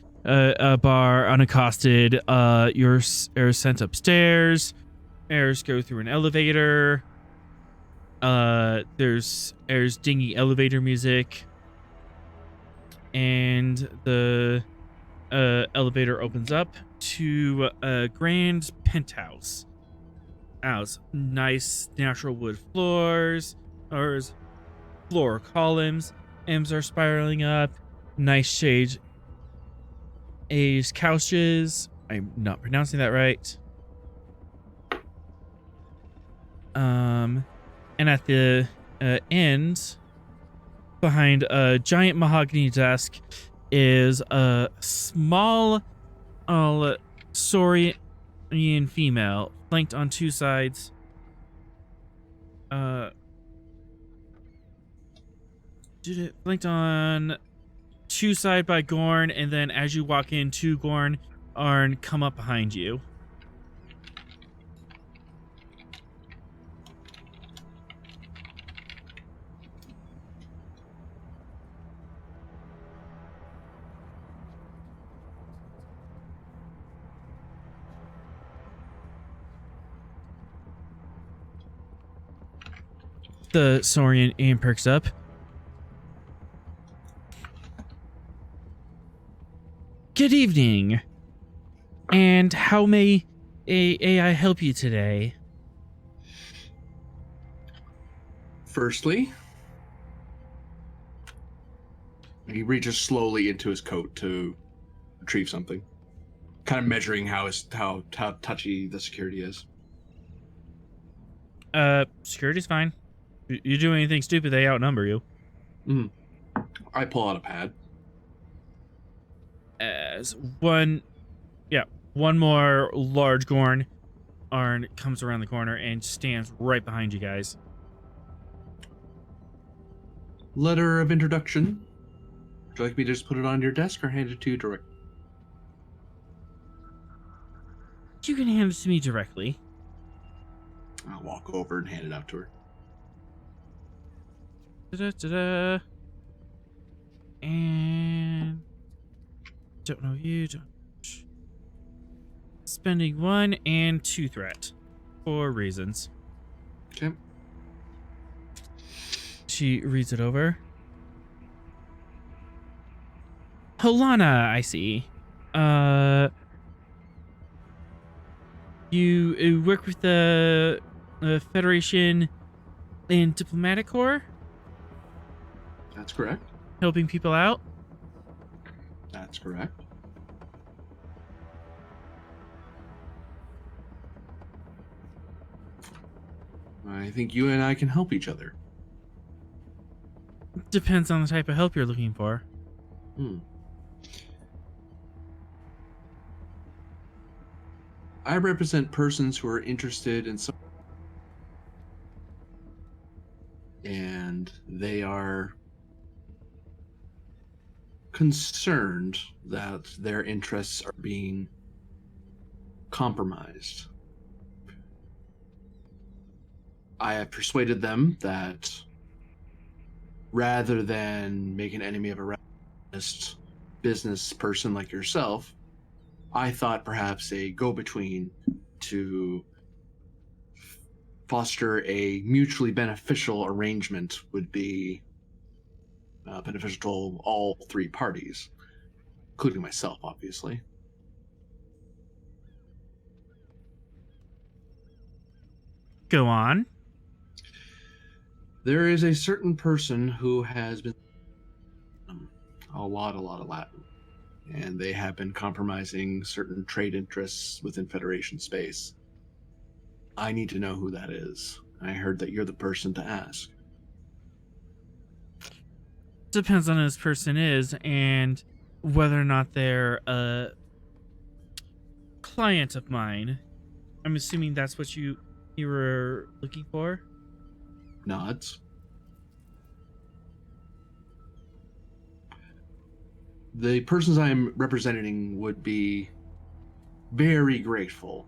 bar unaccosted. You're sent upstairs. Airs go through an elevator. There's dingy elevator music, and the elevator opens up to a grand penthouse. Nice natural wood floors, or floor columns. M's are spiraling up. Nice shade. A's couches. I'm not pronouncing that right. And at the end, behind a giant mahogany desk, is a small Saurian female, flanked on two sides. Flanked on two side by Gorn, and then as you walk in, two Gorn come up behind you. The Saurian aim perks up. Good evening. And how may I help you today? Firstly, he reaches slowly into his coat to retrieve something, kind of measuring how touchy the security is. Security's fine. You do anything stupid, they outnumber you. I pull out a pad. As one more large Gorn comes around the corner and stands right behind you guys. letter of introduction. Would you like me to just put it on your desk or hand it to you directly? You can hand it to me directly. I'll walk over and hand it out to her. Da-da-da-da. And don't know you. Spending 1 and 2 threat for reasons. Okay. She reads it over. Holana, I see. You work with the Federation in Diplomatic Corps, That's correct. helping people out. That's correct. I think you and I can help each other. Depends on the type of help you're looking for. I represent persons who are interested in some, and they are concerned that their interests are being compromised. I have persuaded them that rather than make an enemy of a ravished business person like yourself, I thought perhaps a go-between to foster a mutually beneficial arrangement would be beneficial to all 3 parties, including myself, obviously. Go on. There is a certain person who has been a lot of Latin, and they have been compromising certain trade interests within Federation space. I need to know who that is. I heard that you're the person to ask. Depends on who this person is and whether or not they're a client of mine. I'm assuming that's what you were looking for. Nods. The persons I'm representing would be very grateful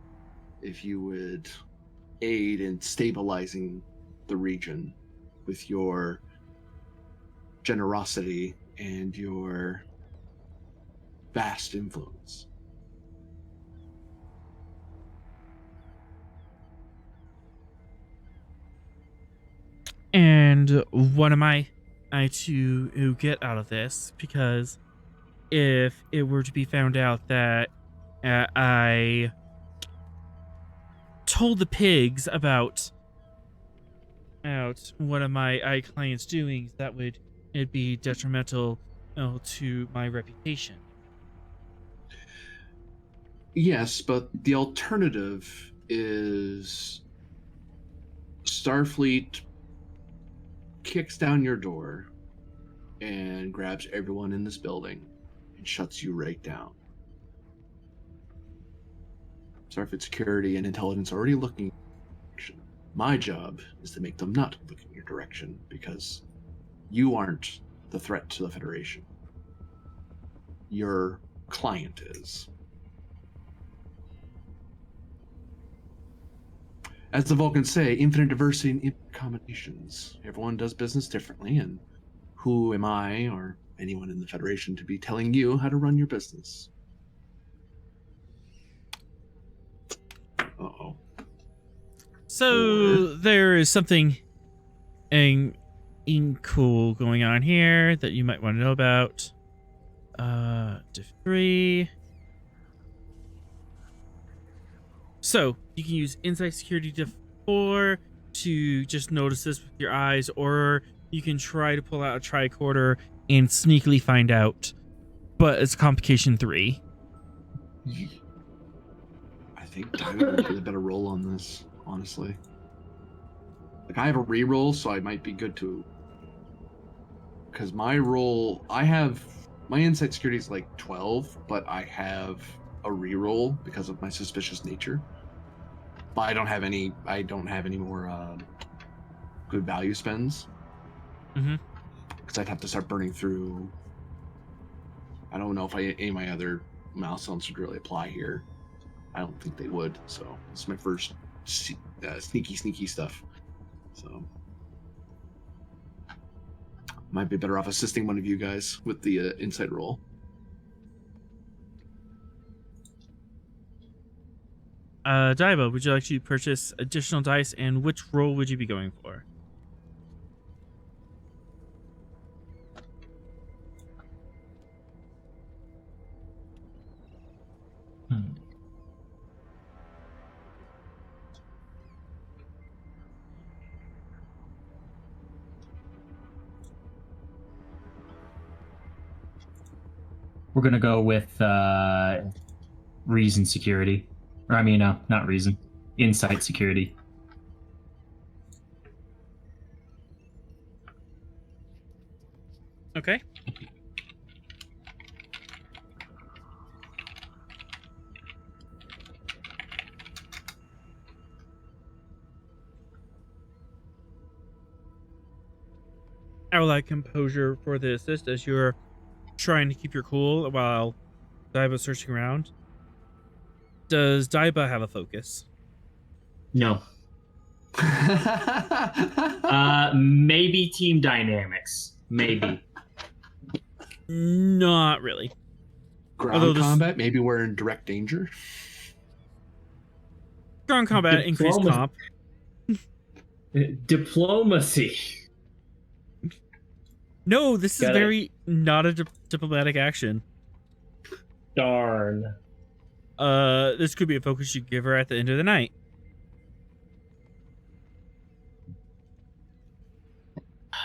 if you would aid in stabilizing the region with your generosity and your vast influence. And what am I to get out of this? Because if it were to be found out that I told the pigs about one of my clients' doings, it'd be detrimental to my reputation. Yes, but the alternative is Starfleet kicks down your door and grabs everyone in this building and shuts you right down. Starfleet security and intelligence are already looking in your direction. My job is to make them not look in your direction, because you aren't the threat to the Federation. Your client is. As the Vulcans say, infinite diversity and infinite combinations. Everyone does business differently, and who am I or anyone in the Federation to be telling you how to run your business? Uh-oh. So there is something cool going on here that you might want to know about. Diff 3. So you can use Insight Security Diff 4 to just notice this with your eyes, or you can try to pull out a tricorder and sneakily find out. But it's complication 3. I think Tyler would get a better roll on this, honestly. Like, I have a reroll, so I might be good to... Because my roll... My Insight Security is like 12, but I have a reroll because of my suspicious nature. But I don't have any more good value spends. Mm-hmm. because I'd have to start burning through. I don't know if any of my other milestones would really apply here. I don't think they would. So this is my first sneaky stuff. So might be better off assisting one of you guys with the insight roll. Daiba, would you like to purchase additional dice, and which roll would you be going for? We're gonna go with reason security. Or I mean, not reason. Insight security. Okay. I would like composure for the assist as you're trying to keep your cool while Daiba's searching around. Does Daiba have a focus? No. Maybe team dynamics. Maybe. Not really. Ground combat? Maybe we're in direct danger? Ground combat, increased comp. Diplomacy. No, this is very not a diplomatic action. Darn. This could be a focus you give her at the end of the night.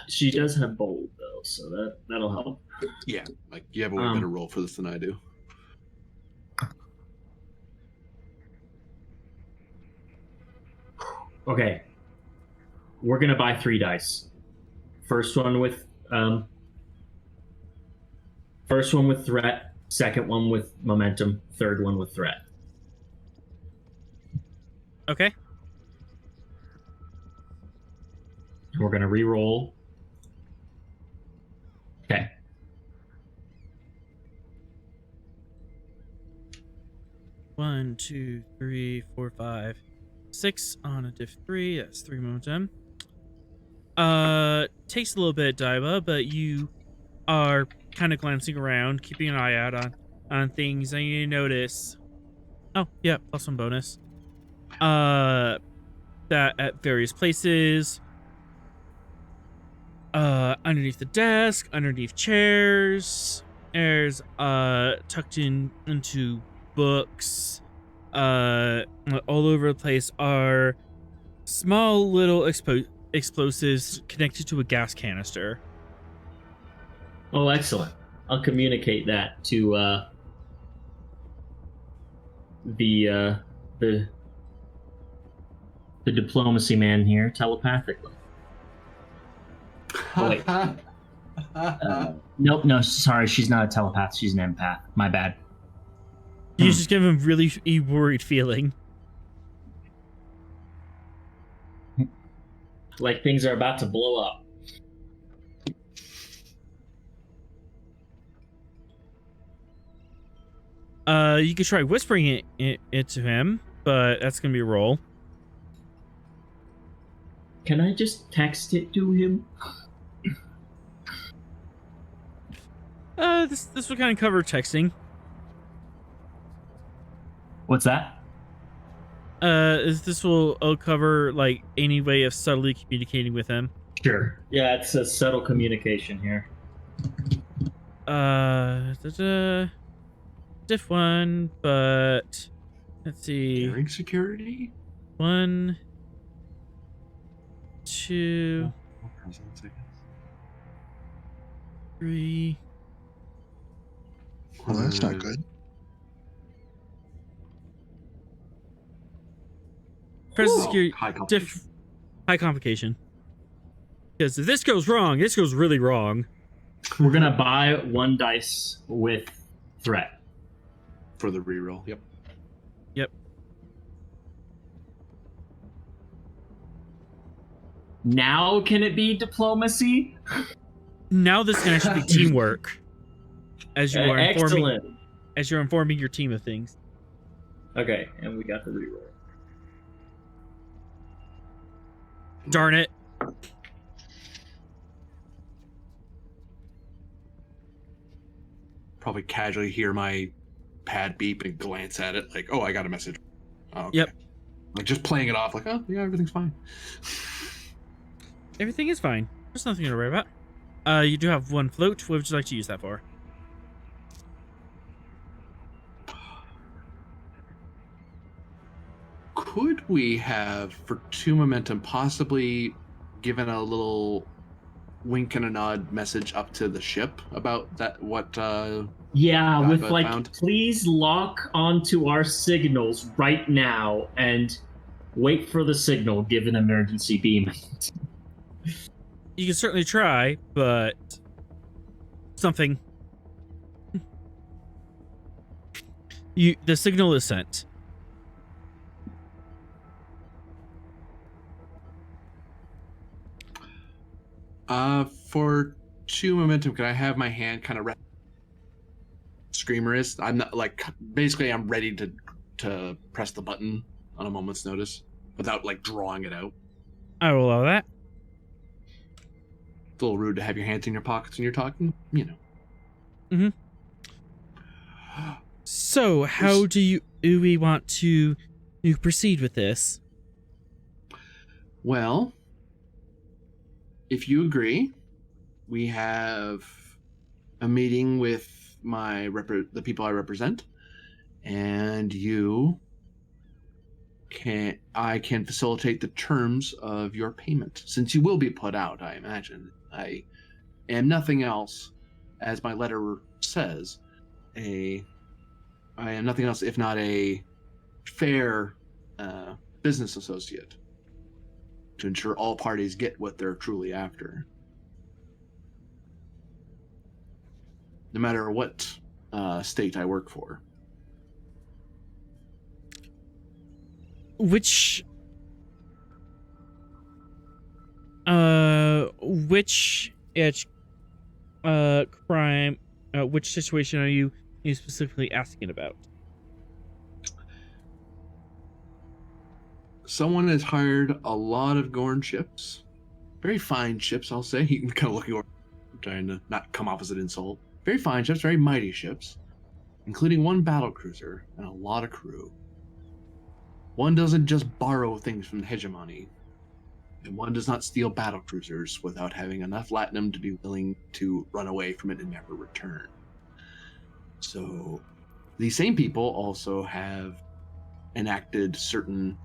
She does have bold though, so that'll help. Yeah, like you have a way better roll for this than I do. Okay. We're gonna buy 3 dice. First one with threat, second one with momentum, third one with threat. Okay. We're gonna re-roll. Okay. One, 2, 3, 4, 5, 6 on a diff 3. That's 3 momentum. Takes a little bit, Daiba, but you are kind of glancing around, keeping an eye out on things, and you notice. Oh, yeah, plus 1 bonus. That at various places, underneath the desk, underneath chairs, there's tucked into books, all over the place are small little explosives connected to a gas canister. Oh, excellent. I'll communicate that to the diplomacy man here telepathically. Oh, wait. Nope, no, sorry, she's not a telepath. She's an empath. My bad. You just give him really worried feeling. Like things are about to blow up. You could try whispering it to him, but that's gonna be a roll. Can I just text it to him? This will kind of cover texting. What's that? This will cover like any way of subtly communicating with him. Sure. Yeah, it's a subtle communication here. Diff 1, but let's see. Daring security? 1, 2, 3. Well, that's not good. Presence security. High complication. Because if this goes wrong, this goes really wrong. We're gonna buy 1 dice with threat. For the reroll. Yep. Yep. Now can it be diplomacy? Now this can actually be teamwork, as you are Excellent. informing your team of things. Okay, and we got the reroll. Darn it! Probably casually hear my pad beep and glance at it, like, oh, I got a message. Oh, okay. Yep. Like just playing it off, like, oh yeah, everything's fine. Everything is fine. There's nothing to worry about. You do have one float. What would you like to use that for? Could we have, for 2 momentum, possibly given a little wink and a nod message up to the ship about that? Yeah, with I've like, found. please lock onto our signals right now and wait for the signal. Give an emergency beam. You can certainly try, but something. The signal is sent. For 2 momentum, could I have my hand kind of screamer is? I'm not like, basically I'm ready to press the button on a moment's notice without like drawing it out. I will allow that. It's a little rude to have your hands in your pockets when you're talking, you know. Mm-hmm. So, how do we want to proceed with this? Well, if you agree, we have a meeting with the people I represent, and I can facilitate the terms of your payment, since you will be put out, I imagine. I am nothing else, as my letter says, I am nothing else if not a fair business associate to ensure all parties get what they're truly after. No matter what state I work for. Which crime, which situation are you specifically asking about? Someone has hired a lot of Gorn ships. Very fine ships, I'll say. You can kind of look over, trying to not come off as an insult. Very fine ships, very mighty ships, including one battle cruiser and a lot of crew. One doesn't just borrow things from the hegemony, and one does not steal battle cruisers without having enough latinum to be willing to run away from it and never return. So, these same people also have enacted certain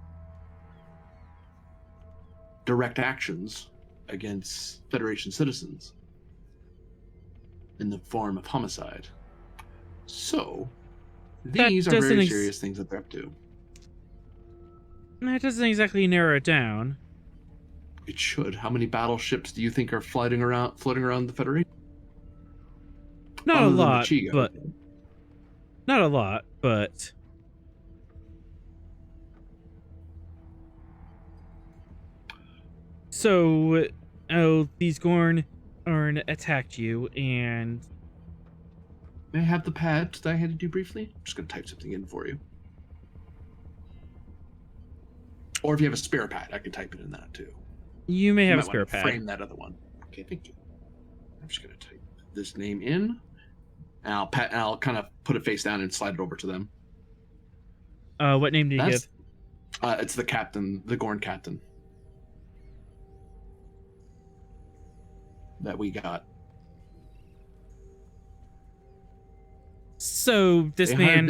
direct actions against Federation citizens in the form of homicide. So, these are very serious things that they're up to. That doesn't exactly narrow it down. It should. How many battleships do you think are floating around the Federation? Not a lot, but not a lot, but so these Gorn attacked you, and may I have the pad that I had to do briefly? I'm just going to type something in for you. Or if you have a spare pad, I can type it in that too. You may have a spare pad. Frame that other one. Okay, thank you. I'm just going to type this name in, and I'll kind of put it face down and slide it over to them. What name do you give? It's the captain, the Gorn captain that we got. So they hired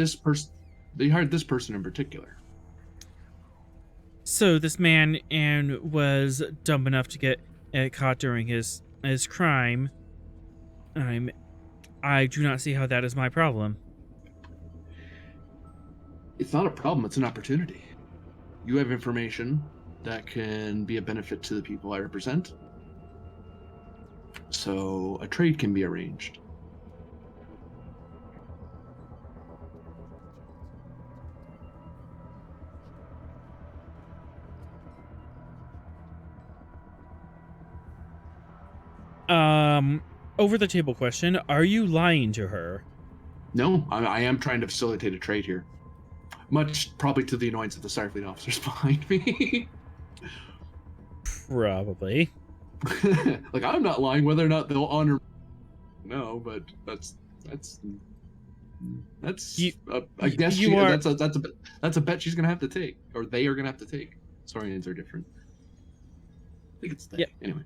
this person in particular. So this man was dumb enough to get caught during his crime. I do not see how that is my problem. It's not a problem, it's an opportunity. You have information that can be a benefit to the people I represent. So a trade can be arranged. over the table question, are you lying to her? No, I am trying to facilitate a trade here. Much probably to the annoyance of the Starfleet officers behind me. Probably. Like, I'm not lying whether or not they'll honor. No, but that's I guess that's a bet she's gonna have to take, or they are gonna have to take. Saurians are different. I think it's they. Yeah. Anyway.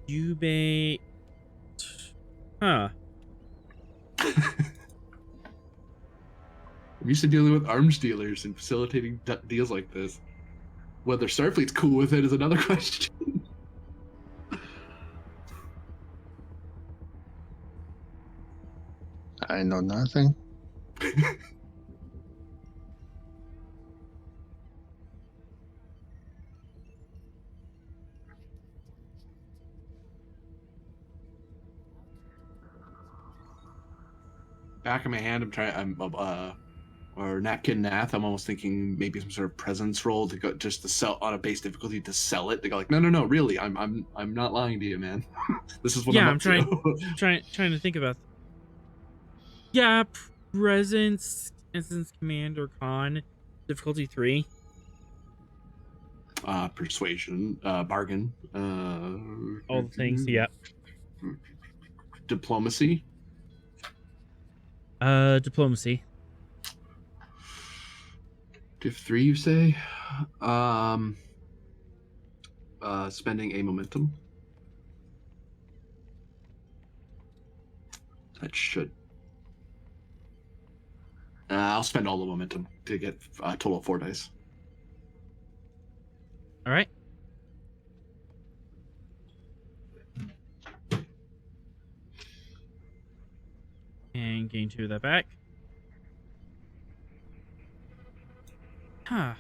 You may. Huh. I'm used to dealing with arms dealers and facilitating deals like this. Whether Starfleet's cool with it is another question. I know nothing. Back of my hand, or napkin nath. I'm almost thinking maybe some sort of presence roll to go just to sell on a base difficulty to sell it. They go like, no, really, I'm not lying to you, man. This is what I'm trying to. trying to think about. Yeah, presence, instance, command, or con, difficulty 3. Persuasion, bargain, All the things. Yeah. Diplomacy. Diplomacy. Div 3, you say? Spending a momentum. That should. I'll spend all the momentum to get a total of 4 dice. All right. And gain 2 of that back. Huh.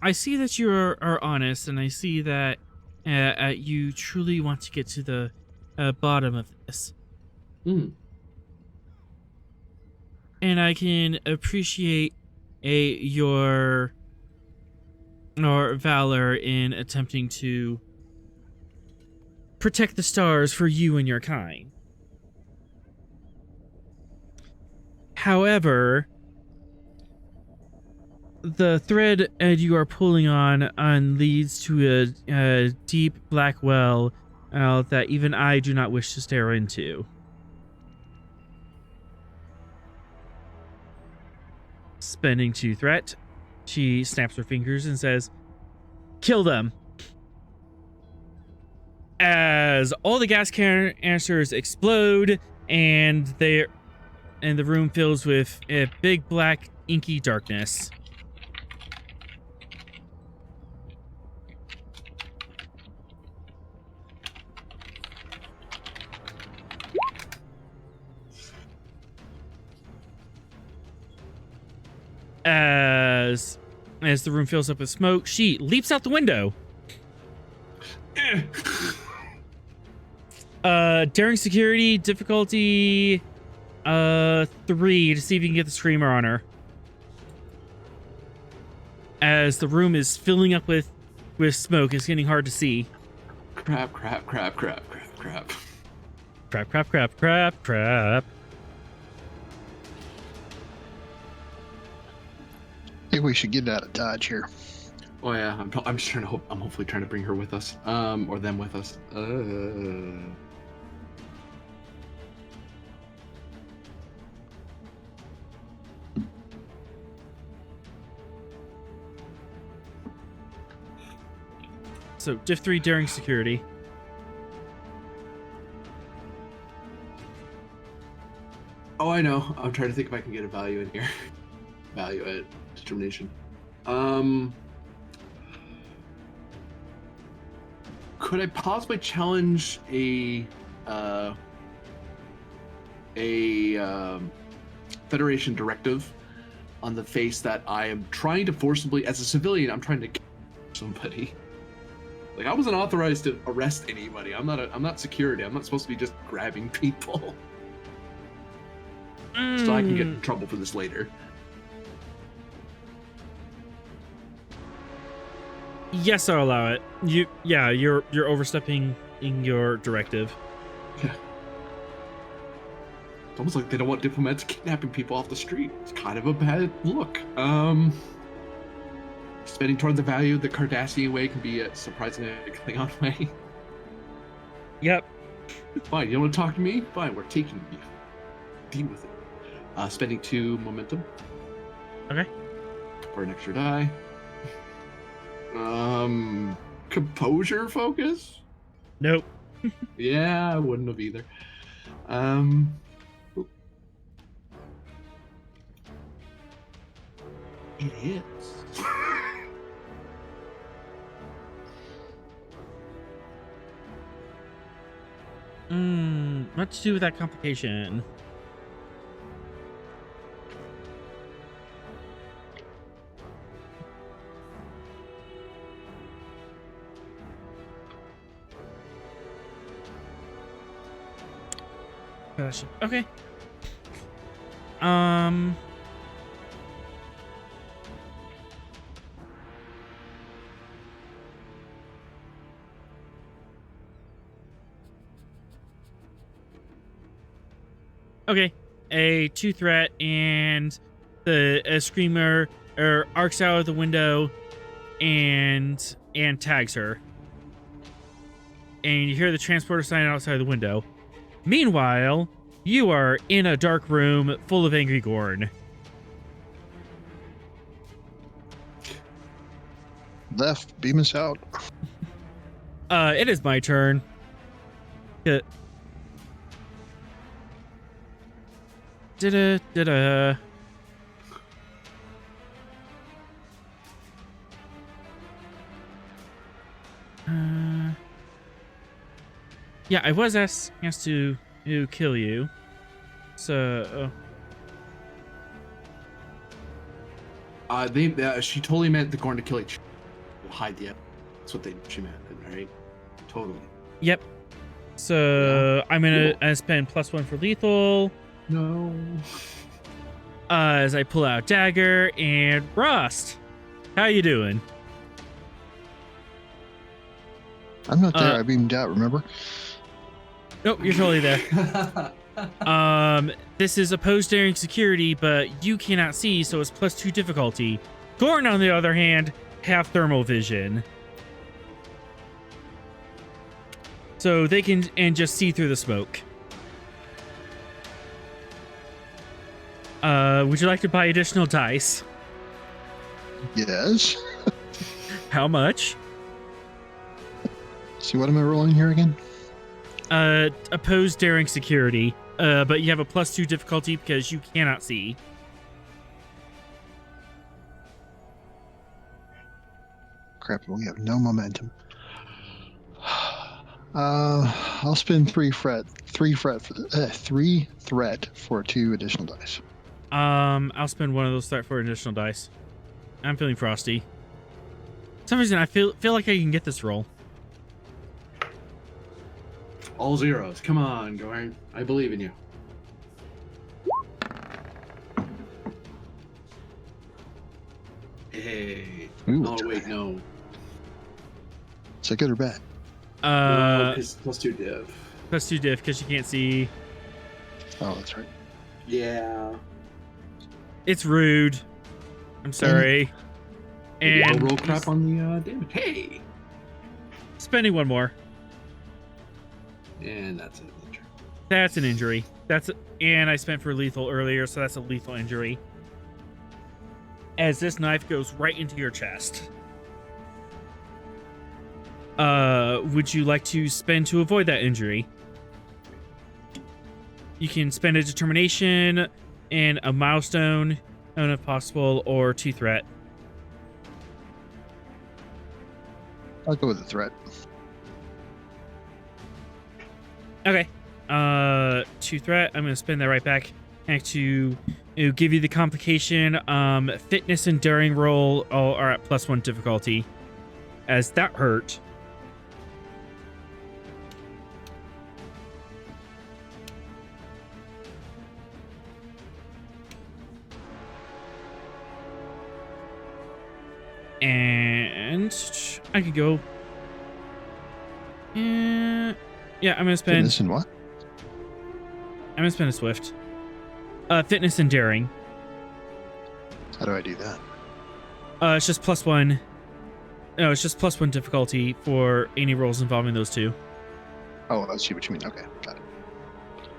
I see that you are honest, and I see that you truly want to get to the bottom of this. Mm. And I can appreciate your valor in attempting to protect the stars for you and your kind. However, the thread you are pulling on leads to a deep black well that even I do not wish to stare into. Spending 2 threat, she snaps her fingers and says, "Kill them." As all the gas canisters explode and the room fills with a big black inky darkness. As the room fills up with smoke, she leaps out the window. Daring security, difficulty 3 to see if you can get the screamer on her. As the room is filling up with smoke, it's getting hard to see. Crap. Crap. I think we should get out of Dodge here. Oh yeah, I'm just trying to I'm hopefully trying to bring her with us, or them with us. So, Div 3 daring security. Oh, I know. I'm trying to think if I can get a value in here. Value at determination. Could I possibly challenge a Federation directive on the face that I am trying to forcibly, as a civilian, I'm trying to kill somebody. Like, I wasn't authorized to arrest anybody. I'm not security. I'm not supposed to be just grabbing people. so I can get in trouble for this later. Yes, I'll allow it. You're overstepping in your directive. Yeah. It's almost like they don't want diplomats kidnapping people off the street. It's kind of a bad look. Spending toward the value the Cardassian way can be a surprisingly Klingon way. Yep. Fine, you don't want to talk to me? Fine, we're taking you. Deal with it. Spending 2 momentum. Okay. For an extra die. Composure focus? Nope. Yeah, I wouldn't have either. It hits. What to do with that complication? Okay. Okay. A 2 threat, and a screamer arcs out of the window and tags her. And you hear the transporter sign outside the window. Meanwhile, you are in a dark room full of angry Gorn. Left, beam us out. It is my turn. Da-da. Yeah, I was asked to kill you. So. She totally meant the Gorn to kill each other. Hide the. That's what she meant, right? Totally. Yep. So I'm gonna spend +1 for lethal. No. As I pull out dagger and Rust. How you doing? I'm not there. I beamed out, remember? Nope, you're totally there. This is opposed daring security, but you cannot see, so it's +2 difficulty. Gorn, on the other hand, have thermal vision. So they can just see through the smoke. Would you like to buy additional dice? Yes. How much? See, what am I rolling here again? Opposed daring security. But you have a +2 difficulty because you cannot see. Crap, we have no momentum. I'll spend 3 threat for 2 additional dice. I'll spend 1 of those for additional dice. I'm feeling frosty. For some reason, I feel like I can get this roll. All zeros. Come on, Gorn. I believe in you. Hey. Ooh, Oh, wait, no. Is that good or bad? No, +2 div. +2 diff because you can't see. Oh, that's right. Yeah. It's rude. I'm sorry. Maybe And I'll roll crap on the damage. Hey! spending 1 more. And that's it. That's an injury. And I spent for lethal earlier, so that's a lethal injury. As this knife goes right into your chest. Would you like to spend to avoid that injury? You can spend a determination and a milestone, and if possible, or 2 threat. I'll go with the threat. Okay. 2 threat. I'm gonna spend that right back. And to give you the complication, fitness and daring roll all are at +1 difficulty. As that hurt. And I could go. Yeah, I'm gonna spend. Fitness and what? I'm gonna spend a swift. Fitness and daring. How do I do that? It's just +1. No, it's just +1 difficulty for any rolls involving those two. Oh, I see what you mean. Okay, got it.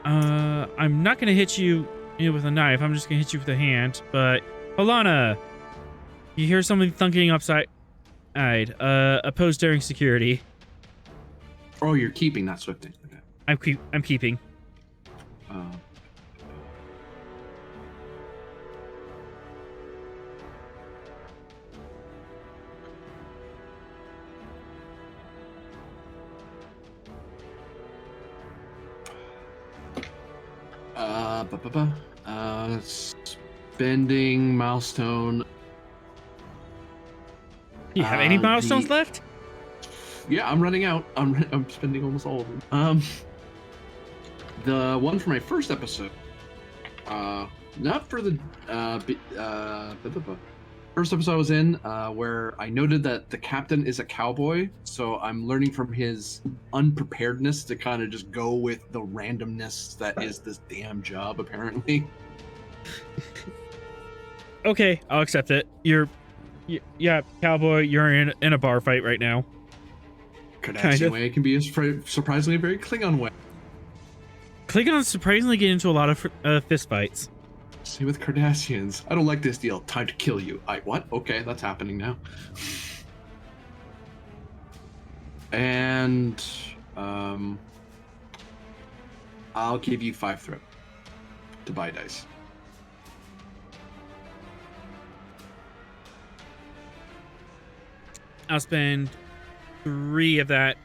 I'm not gonna hit you with a knife. I'm just gonna hit you with a hand. But Alana, you hear something thunking upside. Oppose daring security. Oh, you're keeping, not swifting. Okay. I'm keeping. Spending milestone. You have any milestones left? Yeah, I'm running out. I'm spending almost all of them. The one for my first episode. Not for the first episode I was in, where I noted that the captain is a cowboy, so I'm learning from his unpreparedness to kind of just go with the randomness that is this damn job, apparently. Okay, I'll accept it. Yeah, cowboy, you're in a bar fight right now. Cardassian way can be a surprisingly very Klingon way. Klingons surprisingly get into a lot of fist fights. See with Cardassians. I don't like this deal. Time to kill you. What? Okay, that's happening now. And I'll give you 5 throw to buy dice. I'll spend 3 of that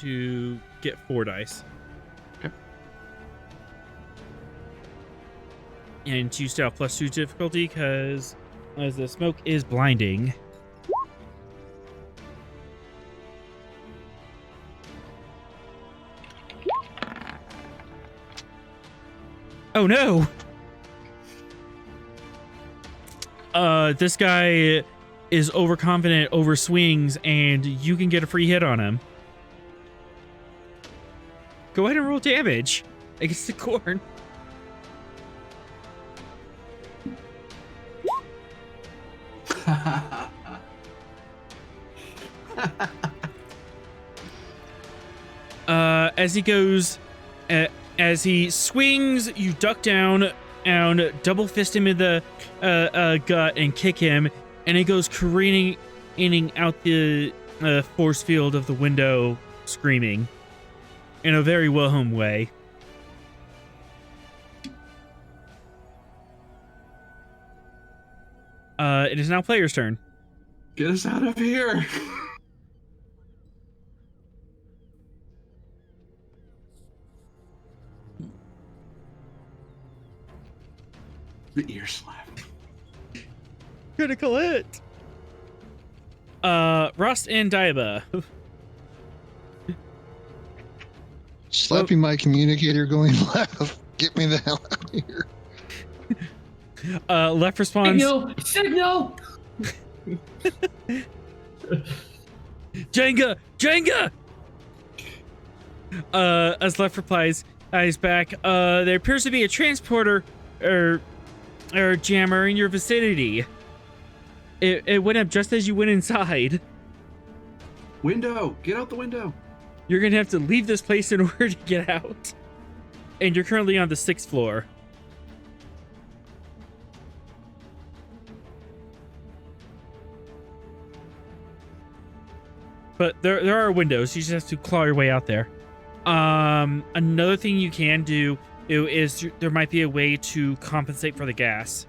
to get 4 dice. Okay. And you still have +2 difficulty because as the smoke is blinding. Oh no! This guy is overconfident over swings, and you can get a free hit on him. Go ahead and roll damage against the corn. As he goes, as he swings, you duck down and double fist him in the gut and kick him, and he goes careening out the force field of the window, screaming in a very Wilhelm way. It is now player's turn. Get us out of here. The ear slap. Critical hit. Rust and Daiba. Slapping my communicator going left. Get me the hell out of here. Left responds. Signal! Jenga! As Left replies, he's back. There appears to be a transporter or jammer in your vicinity. It went up just as you went inside. Window! Get out the window! You're gonna have to leave this place in order to get out. And you're currently on the 6th floor. But there are windows. You just have to claw your way out there. Another thing you can do is there might be a way to compensate for the gas.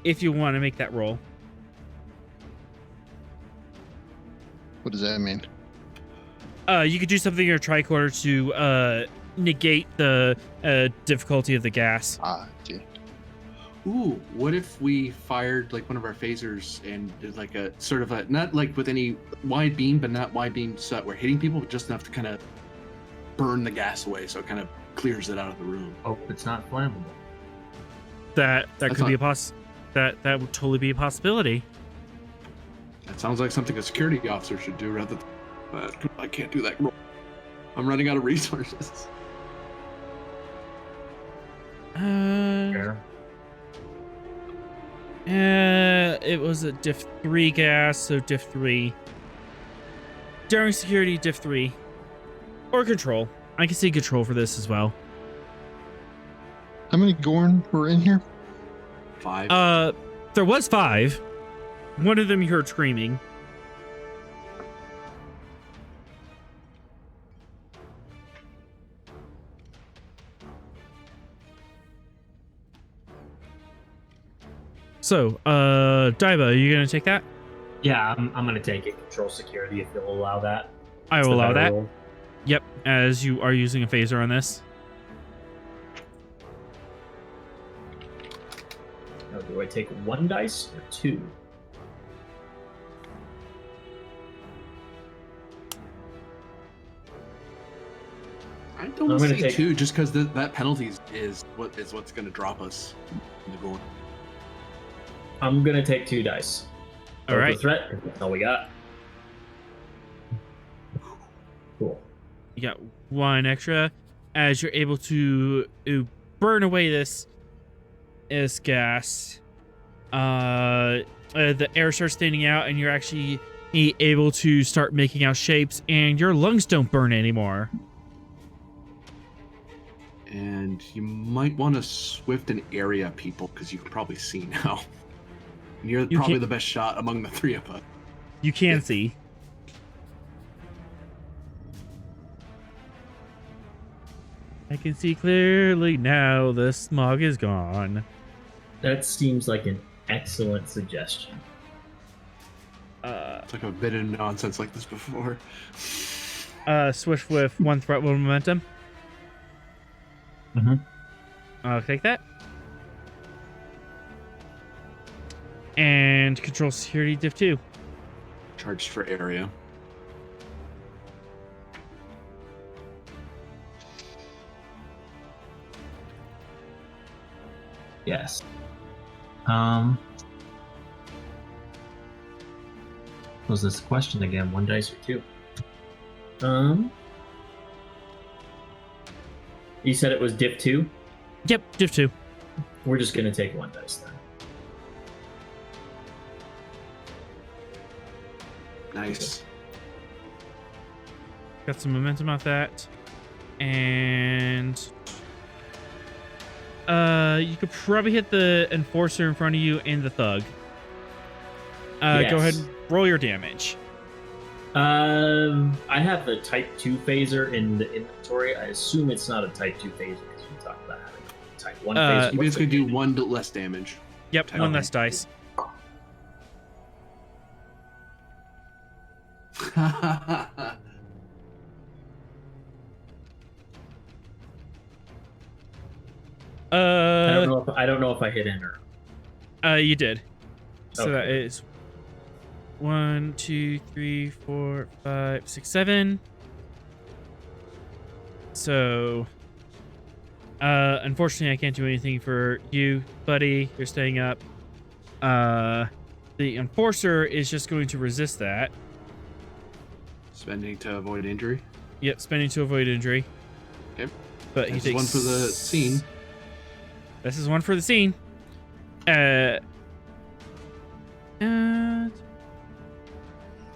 If you want to make that roll. What does that mean? You could do something in your tricorder to negate the difficulty of the gas. Dude. Ooh, what if we fired like one of our phasers and did like a sort of a, not like with any wide beam, but not wide beam so that we're hitting people, but just enough to kind of burn the gas away so it kind of clears it out of the room. Hope it's not flammable. That could be a that would totally be a possibility. That sounds like something a security officer should do rather than... I can't do that. I'm running out of resources. Fair. It was a diff 3 gas, so diff 3. During security, diff 3. Or control. I can see control for this as well. How many Gorn were in here? 5. There was 5. One of them you heard screaming. So, Daiba, are you gonna take that? Yeah, I'm gonna take it. Control security if you'll allow that. I It's will the allow better that. role. Yep, as you are using a phaser on this. Now, do I take 1 dice or 2? I I'm don't gonna see take- 2 just because that penalty is what's going to drop us in the goal. I'm gonna take 2 dice. All right. The threat. That's all we got. Cool. You got 1 extra as you're able to burn away this gas. The air starts standing out, and you're actually able to start making out shapes, and your lungs don't burn anymore. And you might want to swift an area, people, because you can probably see now. You're You probably can't- the best shot among the 3 of us. You can see. I can see clearly now. The smog is gone. That seems like an excellent suggestion. It's like I've been in nonsense like this before. Swish with 1 threat with momentum. Mhm. I'll take that. And control security diff 2. Charged for area. Yes. Was this question again? 1 dice or 2? You said it was diff 2? Yep, diff 2. We're just gonna take 1 dice then. Nice. Got some momentum off that. And you could probably hit the enforcer in front of you and the thug. Go ahead Yes. and roll your damage. I have the Type 2 phaser in the inventory. I assume it's not a Type 2 phaser because we talked about having a Type 1 phaser. You What's basically the- do 1 less damage. Yep, Type 1 one. less dice. I don't know if I hit enter. You did. So Okay. that is 1, 2, 3, 4, 5, 6, 7. So, unfortunately, I can't do anything for you, buddy. You're staying up. The enforcer is just going to resist that. Spending to avoid injury. Yep, spending to avoid injury. Okay. But he This is takes 1 for the scene. This is 1 for the scene. And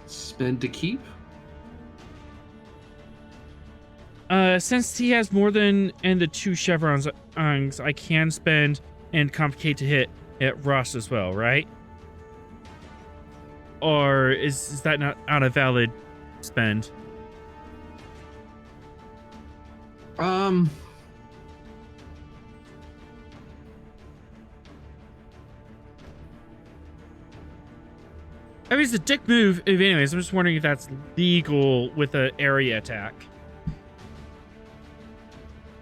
Spend to keep. since he has more than the 2 chevrons, I can spend and complicate to hit at Ross as well, right? Or is that not a valid spend? I mean, it's a dick move. Anyways, I'm just wondering if that's legal with an area attack.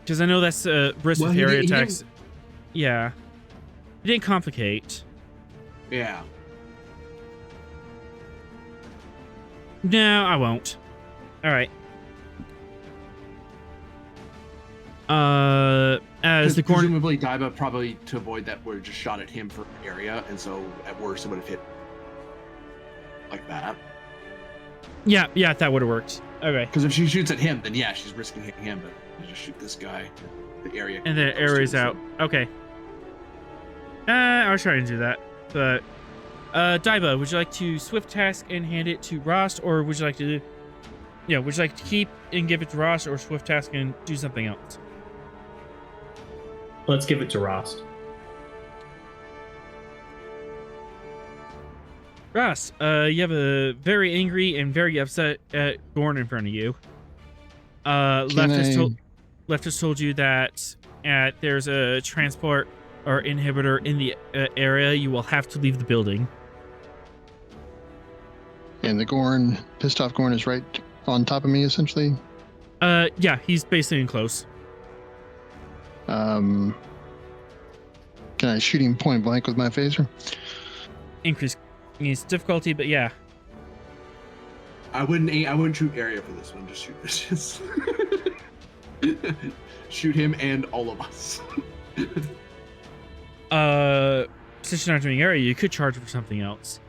Because I know that's risk Well, with he area didn't- he attacks. Yeah. It didn't complicate. Yeah. No, I won't. All right. As the corner. Presumably Daiba probably to avoid that would have just shot at him for area, and so at worst it would have hit. like that. Yeah, that would have worked. Okay. Because if she shoots at him, then yeah, she's risking hitting him. But you just shoot this guy, the area. And then it areas out. Okay. I was trying to do that, but Daiba, would you like to swift task and hand it to Rost, or would you like to, would you like to keep and give it to Rost, or swift task and do something else? Let's give it to Rost. Ross, you have a very angry and very upset Gorn in front of you. Leftist told you that there's a transport or inhibitor in the area. You will have to leave the building. And the pissed off Gorn is right on top of me, essentially? Yeah, he's basically in close. Can I shoot him point blank with my phaser? Increase difficulty, but yeah. I wouldn't shoot area for this one. Just shoot Vicious. Shoot him and all of us. Since you're not doing area, you could charge for something else.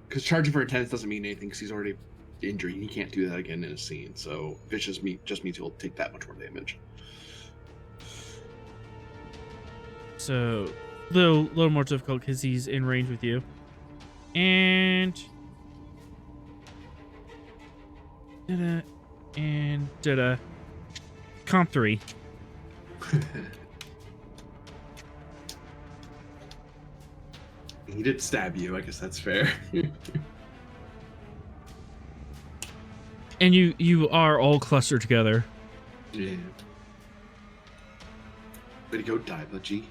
Because charging for attendance doesn't mean anything because he's already injured. He can't do that again in a scene. So Vicious just means he'll take that much more damage. So little more difficult because he's in range with you. And comp 3. He did stab you. I guess that's fair. And you are all clustered together. Yeah. Way to go, Daiba. Jeez.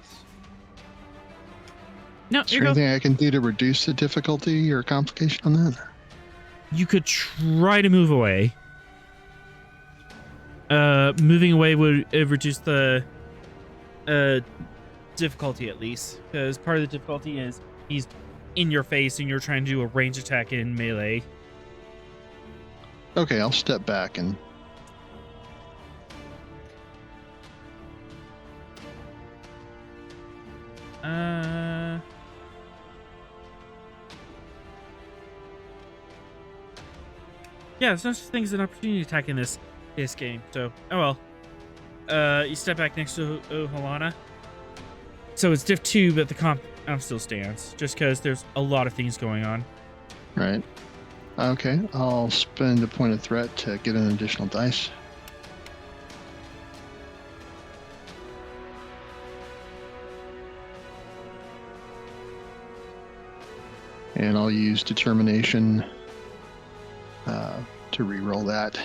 No, Is there anything I can do to reduce the difficulty or complication on that? You could try to move away. Moving away would reduce the difficulty at least, because part of the difficulty is he's in your face and you're trying to do a range attack in melee. Okay, I'll step back and... Yeah, there's no such thing as an opportunity attack in this game, so, oh well. You step back next to Halana. So it's diff 2, but the comp still stands, just because there's a lot of things going on. Right. Okay, I'll spend a point of threat to get an additional dice. And I'll use determination to re-roll that.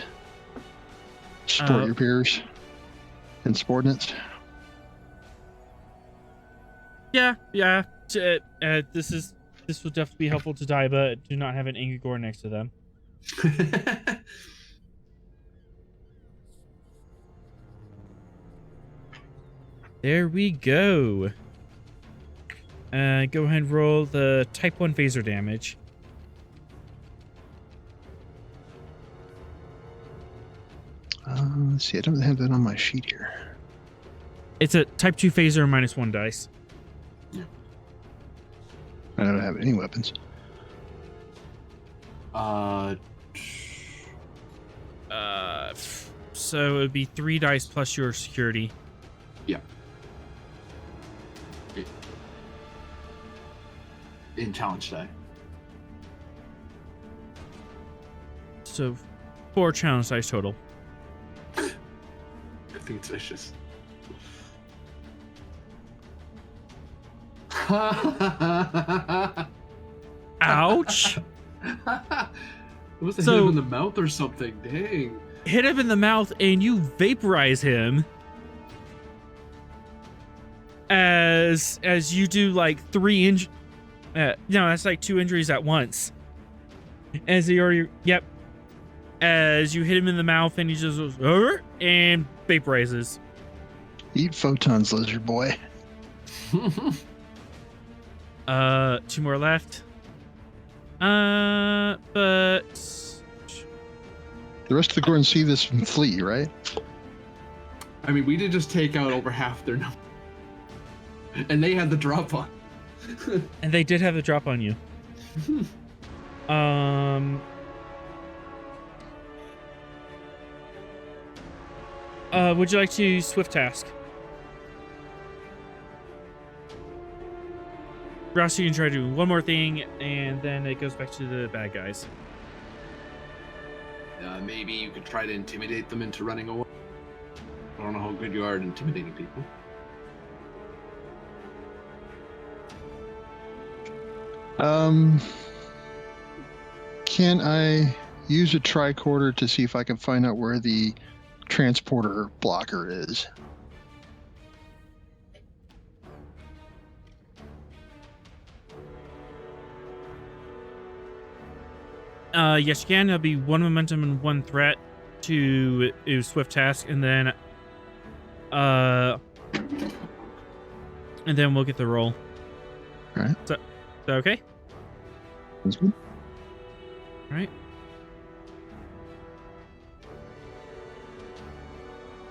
Support your peers and subordinates. Yeah. This would definitely be helpful to Daiba. Do not have an angry gore next to them. There we go. Go ahead and roll the type 1 phaser damage. Let's see, I don't have that on my sheet here. It's a type 2 phaser minus 1 dice. I don't have any weapons. So it would be 3 dice plus your security. Yeah. In challenge die. So 4 challenge dice total. I think it's vicious. Ouch! It was a So- hit him in the mouth or something. Dang. Hit him in the mouth and you vaporize him. As you do like 3 injuries. No, that's like 2 injuries at once. As you hit him in the mouth and he just goes, and vaporizes. Eat photons, lizard boy. 2 more left. But The rest of the Gordon see this and flee, right? I mean, we did just take out over half their number. And they had the drop on. and they did have the drop on you. Would you like to swift task? Ross, you can try to do one more thing, and then it goes back to the bad guys. Maybe you could try to intimidate them into running away. I don't know how good you are at intimidating people. Can I use a tricorder to see if I can find out where the transporter blocker is? Yes, you can. There'll be one momentum and one threat to swift task, and then we'll get the roll. All right. So, is that okay? That's good. All right.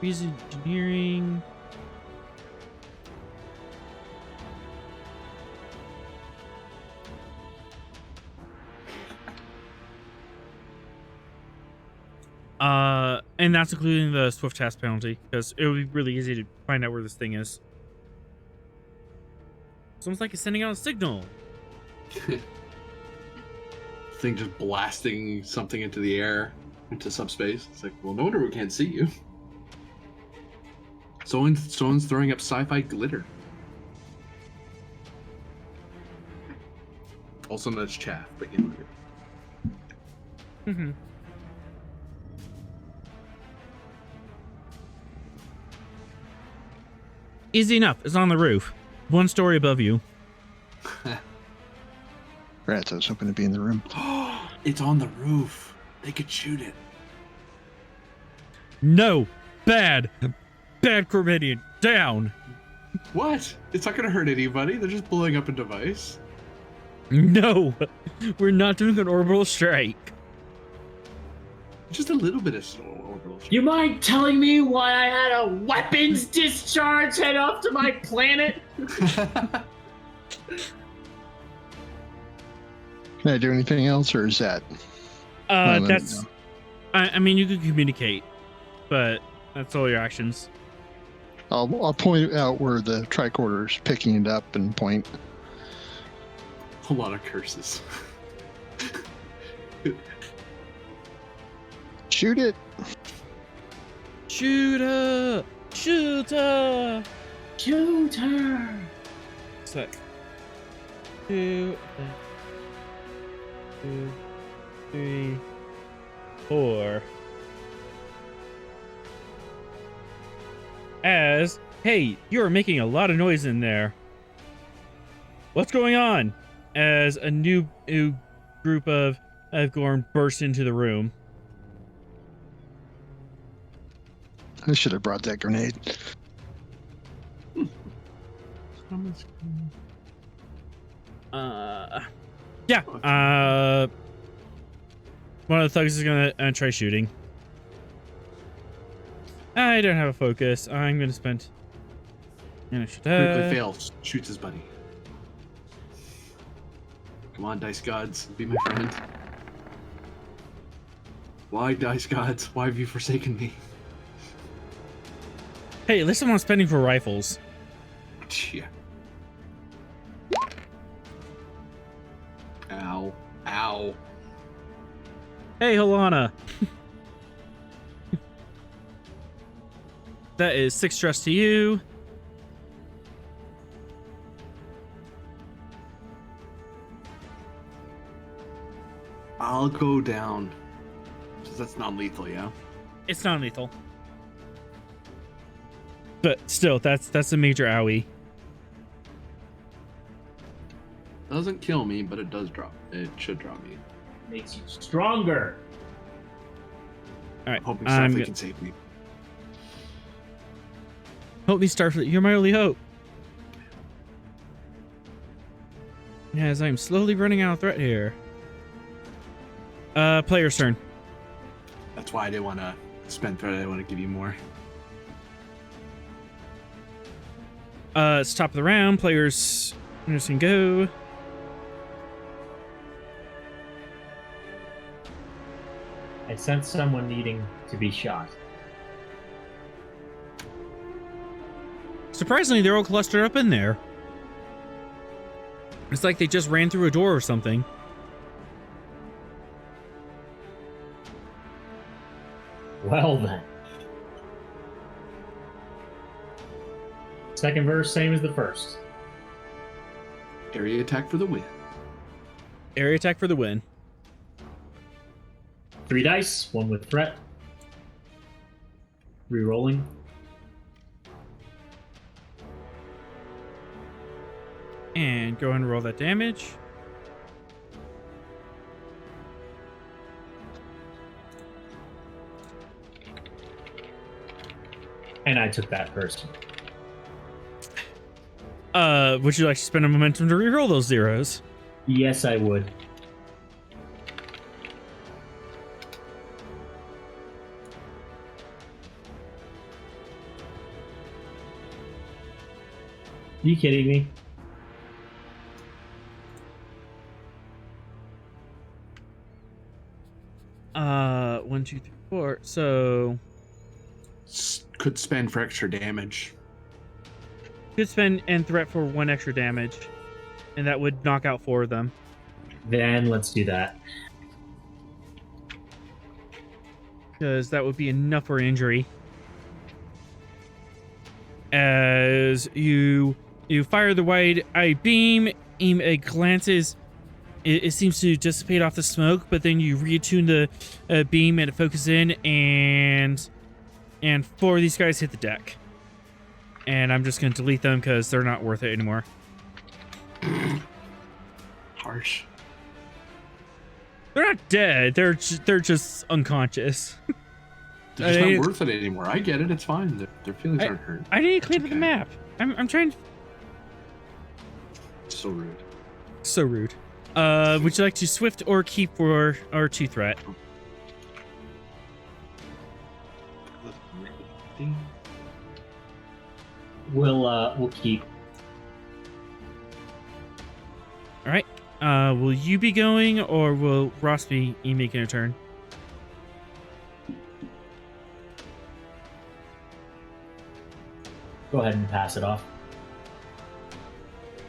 Engineering. And that's including the swift task penalty, because it would be really easy to find out where this thing is. It's almost like it's sending out a signal. Thing just blasting something into the air, into subspace. It's like, well, no wonder we can't see you. Someone's throwing up sci-fi glitter. Also known as chaff, but you know. Mm-hmm. Easy enough. It's on the roof. One story above you. Rats, I was hoping to be in the room. It's on the roof. They could shoot it. No. Bad. Bad Corbidian. Down. What? It's not gonna hurt anybody. They're just blowing up a device. No. We're not doing an orbital strike. Just a little bit of orbital strike. You mind telling me why I had a weapons discharge head off to my planet? Can I do anything else, or is that? That's. I mean, you could communicate, but that's all your actions. I'll point out where the tricorder is picking it up and point. A lot of curses. Shoot it! Shoot her! Shoot her! Shoot her! Sick. Two, 3, 4. Hey, you are making a lot of noise in there. What's going on? As a new group of Gorn burst into the room. I should have brought that grenade. Yeah. One of the thugs is gonna try shooting. I don't have a focus. I'm gonna spend. Quickly fails. Shoots his buddy. Come on, dice gods, be my friend. Why, dice gods? Why have you forsaken me? Hey, at least I'm not spending for rifles. Yeah. Ow. Ow. Hey, Holana. That is 6 stress to you. I'll go down. That's non-lethal, yeah? It's non-lethal. But still, that's a major owie. Doesn't kill me, but it does drop. It should drop me. Makes you stronger. All right, Hoping Starfleet can save me. Help me, Starfleet. You're my only hope. As I'm slowly running out of threat here. Player's turn. That's why I didn't want to spend threat. I didn't want to give you more. It's top of the round. Players can go. I sense someone needing to be shot. Surprisingly, they're all clustered up in there. It's like they just ran through a door or something. Well then. Second verse, same as the first. Area attack for the win. Area attack for the win. 3 dice, 1 with threat. Rerolling. And go ahead and roll that damage. And I took that person. Would you like to spend a momentum to reroll those zeros? Yes, I would. You kidding me? One, two, three, four. So Could spend for extra damage. could spend and threat for 1 extra damage, and that would knock out 4 of them. Then let's do that. Because that would be enough for injury. As you fire the wide-eye beam, it glances. It seems to dissipate off the smoke, but then you reattune the beam and it focuses in, and 4 of these guys hit the deck. And I'm just going to delete them because they're not worth it anymore. Harsh. They're not dead. They're just unconscious. They're just not worth it anymore. I get it. It's fine. Their feelings aren't hurt. I need to clean up okay. the map. I'm trying. So rude. So rude. Would you like to swift or keep or 2 threat? We'll keep. All right. Will you be going, or will Ross be making a turn? Go ahead and pass it off.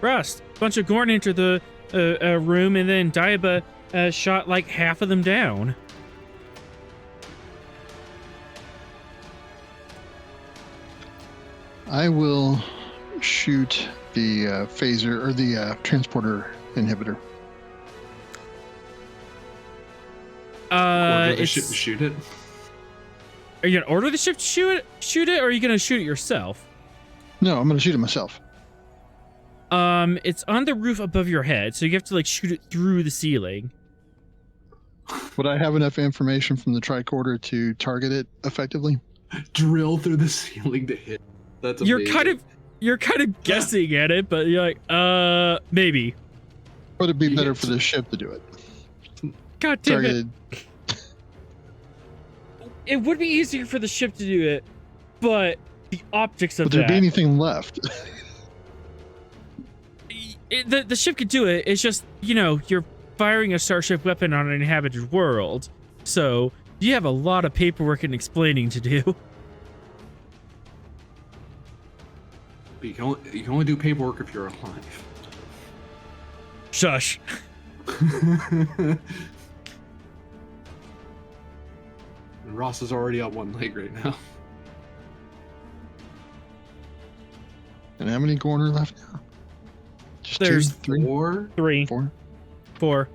Ross, a bunch of Gorn enter the room, and then Diaba shot like half of them down. I will shoot the phaser or the transporter inhibitor. Order the ship to shoot it. Are you gonna order the ship to shoot it, or are you gonna shoot it yourself? No, I'm going to shoot it myself. It's on the roof above your head, so you have to like shoot it through the ceiling. Would I have enough information from the tricorder to target it effectively? Drill through the ceiling to hit. That's amazing. You're kind of guessing at it, but you're like, maybe. Would it be better for the ship to do it? God damn Targeted. It would be easier for the ship to do it, but the optics of Would there that. be anything left? The ship could do it. It's just, you're firing a starship weapon on an inhabited world, so you have a lot of paperwork and explaining to do. But you can only do paperwork if you're alive. Shush. And Ross is already on 1 leg right now. And how many Gorn are left now? Just There's 2, 3, 4. 3, 4. 4.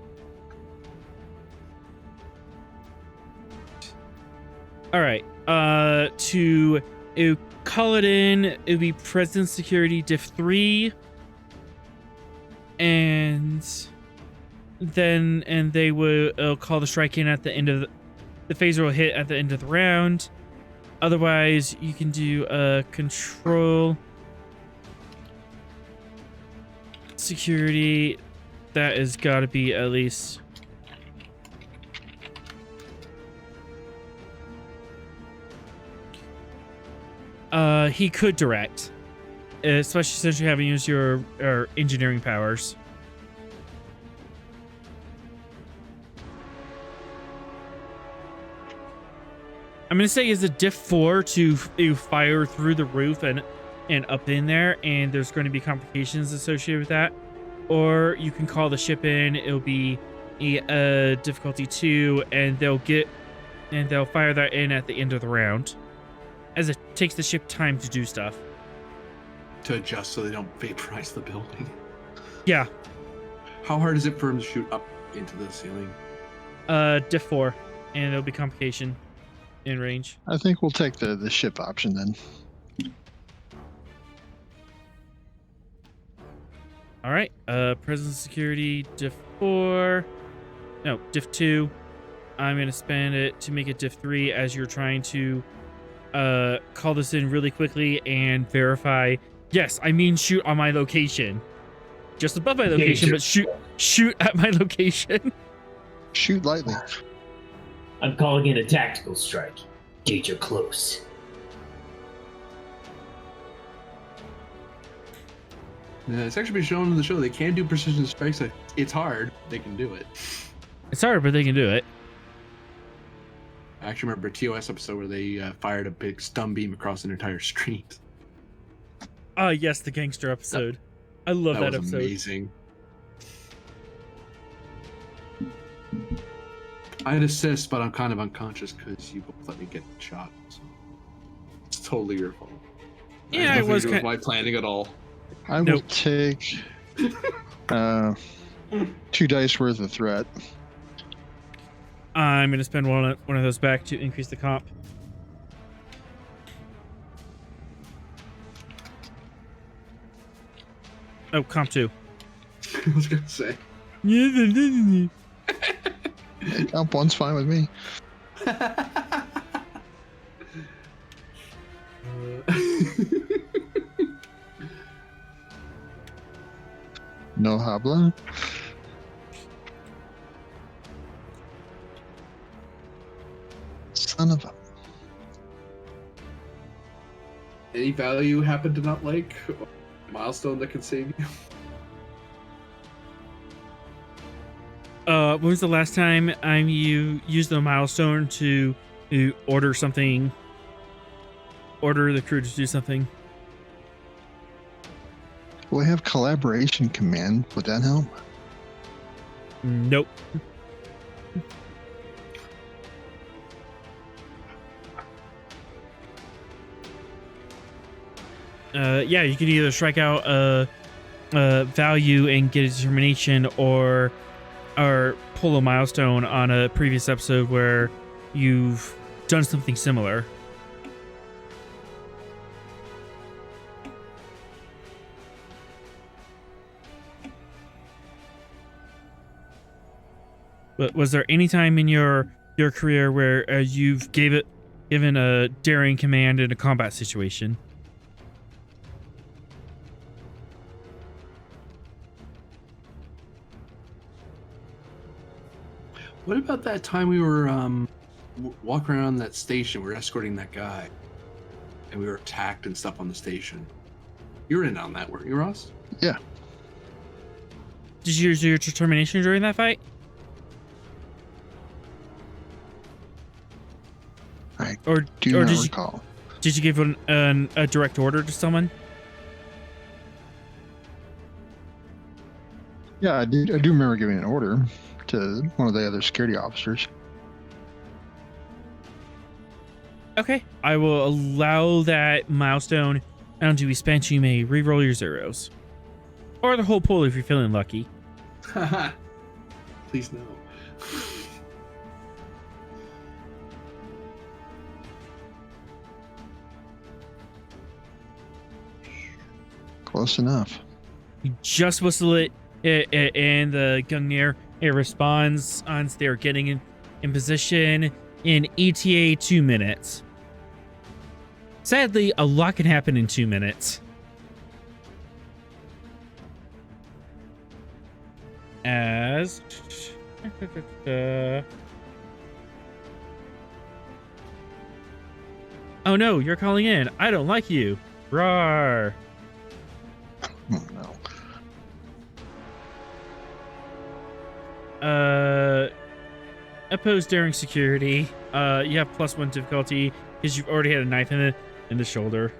All right. To call it in, it would be presence security diff 3, and they will call the strike in at the end of the phaser will hit at the end of the round. Otherwise, you can do a control security. That has got to be at least. He could direct, especially since you haven't used your engineering powers. I'm gonna say is a diff 4 to fire through the roof and up in there, and there's going to be complications associated with that. Or you can call the ship in. It'll be a difficulty 2, and they'll fire that in at the end of the round, as it takes the ship time to do stuff. To adjust so they don't vaporize the building. Yeah. How hard is it for them to shoot up into the ceiling? Diff 4, and it'll be complication in range. I think we'll take the ship option then. All right. Presence security diff 4. No, diff 2. I'm gonna spend it to make it diff 3 as you're trying to call this in really quickly and verify. Yes, I mean shoot on my location, just above my location, but shoot at my location. Shoot lightly. I'm calling in a tactical strike. Danger close. Yeah, it's actually been shown in the show they can do precision strikes. It's hard. They can do it. It's hard, but they can do it. I actually remember a TOS episode where they fired a big stun beam across an entire street. Oh yes, the gangster episode. I love that was episode. Amazing. I had assist, but I'm kind of unconscious because you both let me get shot. So it's totally your fault. Yeah, it was kind my planning at all. I will take 2 dice worth of threat. I'm gonna spend one of those back to increase the comp. Oh, comp 2. I was gonna say. Comp 1's fine with me. No habla. Son of a... Any value you happen to not like? Or milestone that can save you? When was the last time you used the milestone to order something? Order the crew to do something? Do I have collaboration command? Would that help? Nope. Yeah, you could either strike out a value and get a determination, or pull a milestone on a previous episode where you've done something similar. But was there any time in your career where you've given a daring command in a combat situation? What about that time we were walking around that station? We were escorting that guy, and we were attacked and stuff on the station. You were in on that, weren't you, Ross? Yeah. Did you use your determination during that fight? I Or do or not did recall. Did you give a direct order to someone? Yeah, I do remember giving an order to one of the other security officers. Okay, I will allow that milestone. And to be spent, you may re-roll your zeros, or the whole pool if you're feeling lucky. Please no. Close enough. You just whistle it, and the Gungnir, it responds once they're getting in position in ETA 2 minutes. Sadly, a lot can happen in 2 minutes. As... Oh no, you're calling in. I don't like you. Rawr. Oh, no. Opposed daring security. You have +1 difficulty because you've already had a knife in the shoulder.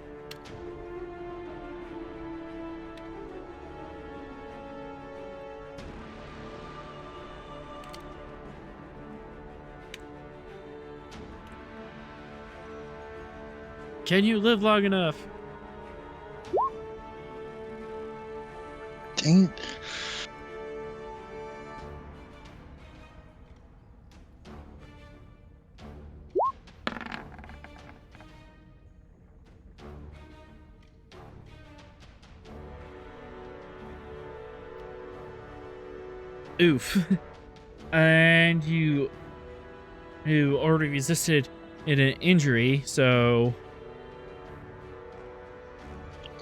Can you live long enough? Dang it. Oof. And you already resisted an injury, so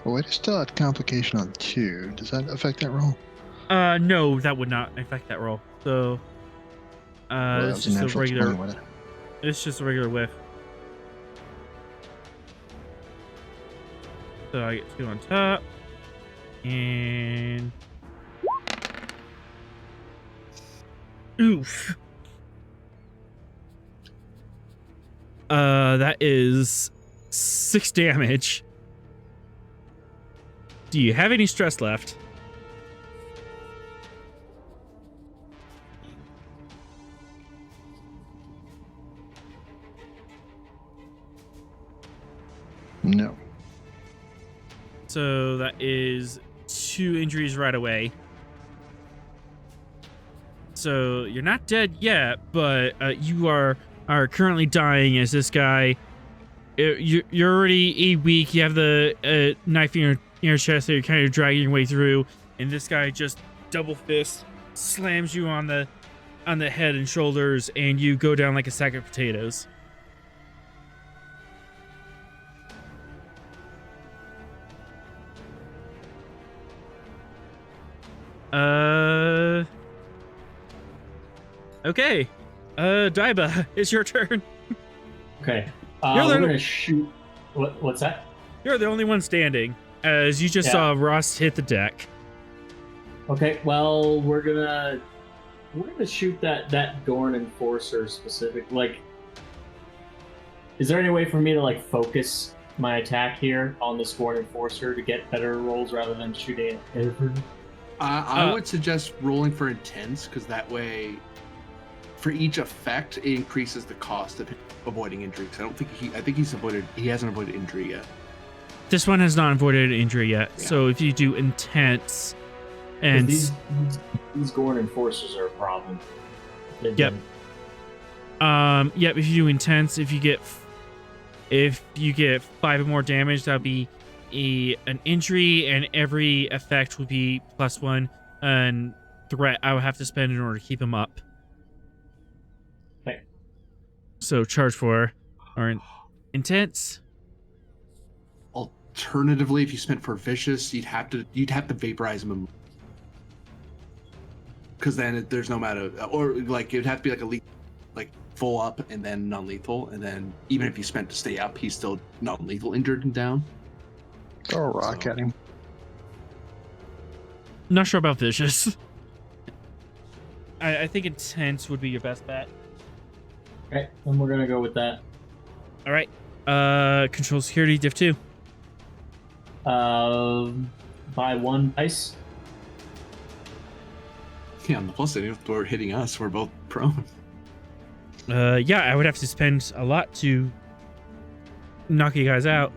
Oh, wait, I still had complication on 2. Does that affect that roll? no, that would not affect that roll. So Well, that it's was a just a natural regular 20, wasn't it? it's just a regular whiff. So I get 2 on top. And oof. That is 6 damage. Do you have any stress left? No. So that is 2 injuries right away. So you're not dead yet, but you are currently dying as this guy. You're already weak. You have the knife in your chest that you're kind of dragging your way through, and this guy just double fist slams you on the head and shoulders, and you go down like a sack of potatoes. Okay. Daiba, it's your turn. Okay. You're We're the- gonna shoot. What's that? You're the only one standing, as you just Yeah. saw Ross hit the deck. Okay. Well, we're gonna shoot that Gorn Enforcer specific. Like, is there any way for me to like focus my attack here on this Gorn Enforcer to get better rolls rather than shooting at everything? I would suggest rolling for intense, because that way, for each effect, it increases the cost of avoiding injury. 'Cause I think he hasn't avoided injury yet. This one has not avoided injury yet, Yeah. so if you do intense 'Cause and these Gorn Enforcers are a problem. They've Yep. been- if you do intense, if you get 5 or more damage, that'll be an injury, and every effect would be +1 and threat I would have to spend in order to keep him up. Okay. So charge for or intense. Alternatively, if you spent for vicious, you'd have to vaporize him, because then there's no matter, or like it'd have to be like like full up and then non-lethal, and then even if you spent to stay up, he's still non-lethal injured and down. Throw a rock So- at him. Not sure about vicious. I think intense would be your best bet. Okay, then we're gonna go with that. All right. Control security diff 2. By 1 dice. Yeah, on the plus side, if they're hitting us, we're both prone. Yeah, I would have to spend a lot to knock you guys out.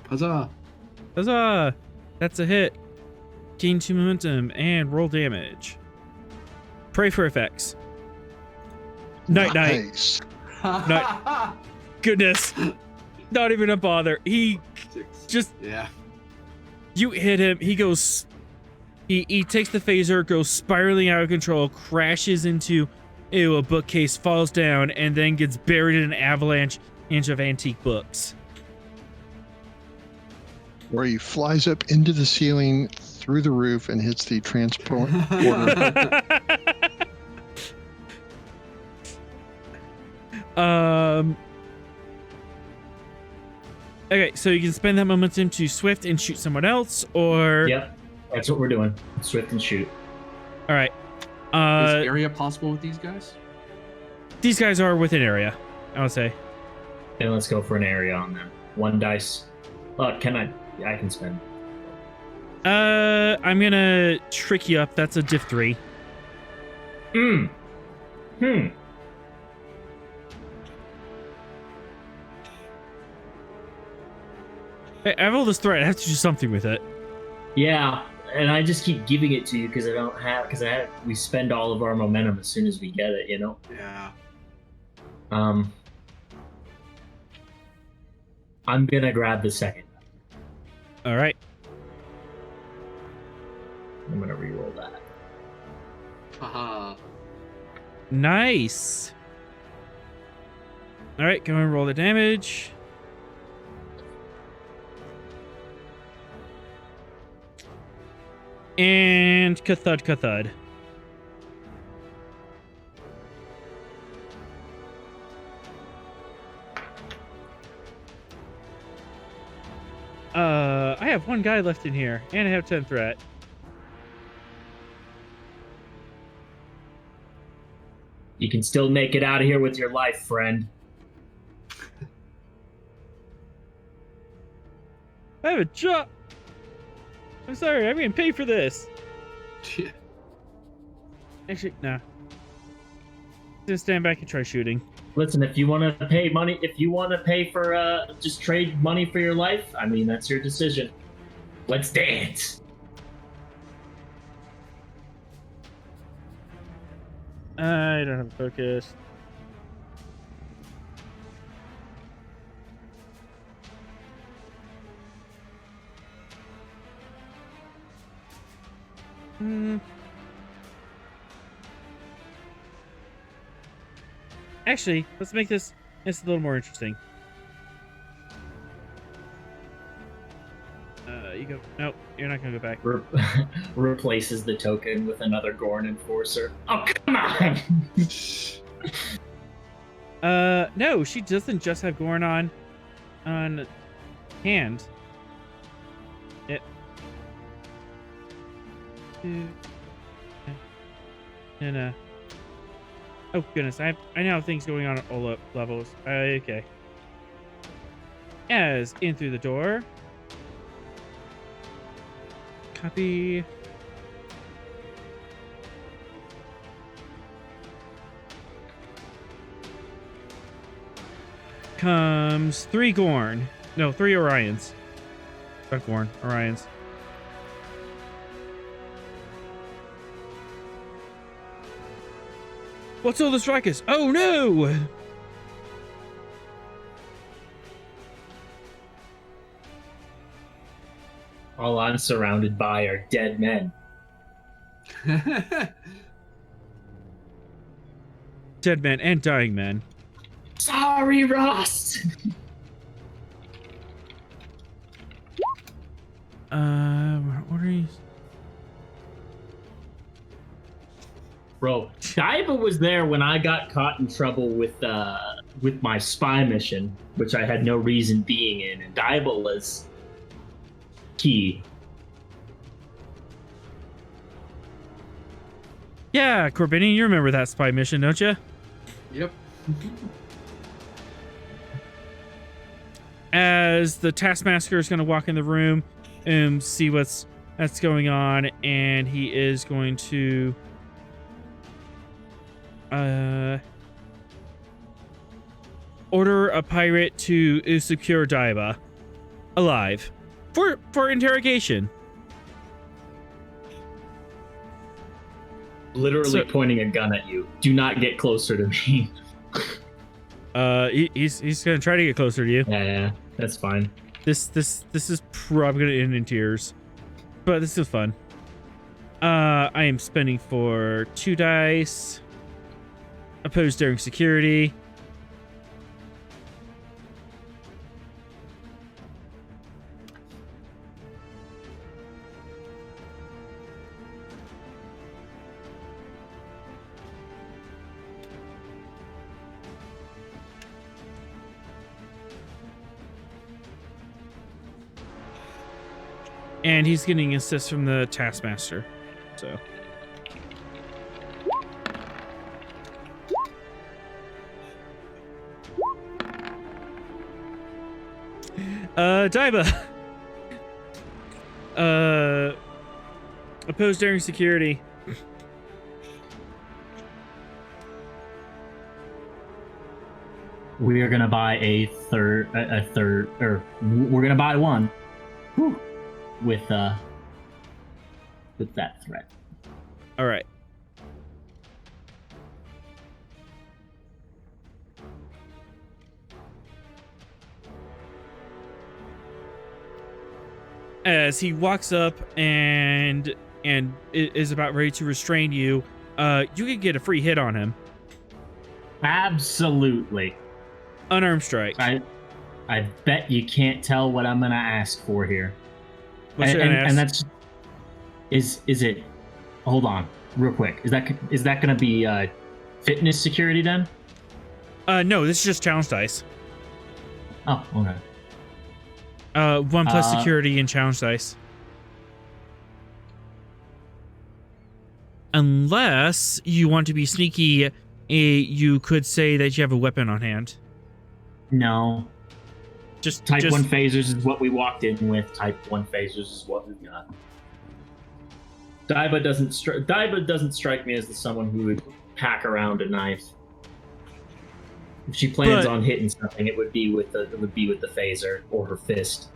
Huzzah! Huzzah! That's a hit. Gain 2 momentum and roll damage. Pray for effects. Night. Nice. Goodness. Not even a bother. He just, Yeah. you hit him. He goes, he takes the phaser, goes spiraling out of control, crashes into a bookcase, falls down, and then gets buried in an avalanche of antique books. Where he flies up into the ceiling, through the roof, and hits the transporter. Okay, so you can spend that momentum to swift and shoot someone else, or Yep, that's what we're doing. Swift and shoot. All right. Is area possible with these guys? These guys are within area, I would say. Then let's go for an area on them. 1 dice. Can I? I can spend. I'm gonna trick you up. That's a diff 3. Hmm. Hey, I have all this threat. I have to do something with it. Yeah, and I just keep giving it to you because I don't have. We spend all of our momentum as soon as we get it. You know. Yeah. I'm gonna grab the second. All right. I'm gonna reroll that. Haha. Nice. All right, go and roll the damage. And kathud. I have 1 guy left in here, and I have 10 threat. You can still make it out of here with your life, friend. I have a job. I'm sorry, I'm getting paid for this. Actually, nah. Just stand back and try shooting. Listen, if you want to pay money, for just trade money for your life, I mean, that's your decision. Let's dance. I don't have focus. Actually, let's make this a little more interesting. You go. Nope, you're not gonna go back. Replaces the token with another Gorn Enforcer. Oh, come on! No, she doesn't just have Gorn on hand. No. Oh goodness, I now have things going on at all levels. Okay. As in through the door. Copy. Comes 3 Gorn. No, 3 Orions. Not Gorn, Orions. What's all this ruckus? Oh no! All I'm surrounded by are dead men. Dead men and dying men. Sorry, Ross! What are you? Bro, Daiba was there when I got caught in trouble with my spy mission, which I had no reason being in, and Daiba was key. Yeah, Corbinian, you remember that spy mission, don't you? Yep. As the Taskmaster is going to walk in the room and see that's going on, and he is going to order a pirate to secure Daiba alive for interrogation. Literally pointing a gun at you. Do not get closer to me. He's gonna try to get closer to you. Yeah, that's fine. This is probably gonna end in tears, but this is fun. I am spending for 2 dice. Opposed during security. And he's getting assist from the Taskmaster. So Daiba. Oppose during security. We are gonna buy a third, or we're gonna buy one. Whew, with that threat. All right. As he walks up and is about ready to restrain you, you can get a free hit on him. Absolutely. Unarmed strike. I bet you can't tell what I'm gonna ask for here. What's you gonna ask? And that's is it? Hold on, real quick. Is that gonna be fitness security then? No, this is just challenge dice. Oh, okay. 1 plus security and challenge dice. Unless you want to be sneaky, you could say that you have a weapon on hand. No. Just Type 1 phasers is what we walked in with. Type 1 phasers is what we've got. Daiba doesn't strike me as someone who would pack around a knife. If she plans on hitting something, it would be with the phaser or her fist.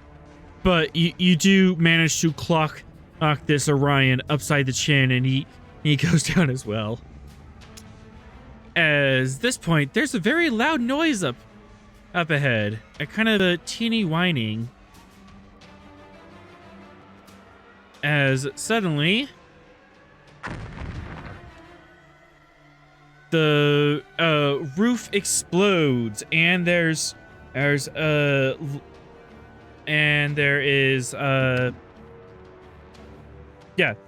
But you do manage to clock this Orion upside the chin, and he goes down as well. As this point, there's a very loud noise up ahead, a kind of a teeny whining. As suddenly, the roof explodes, and there is the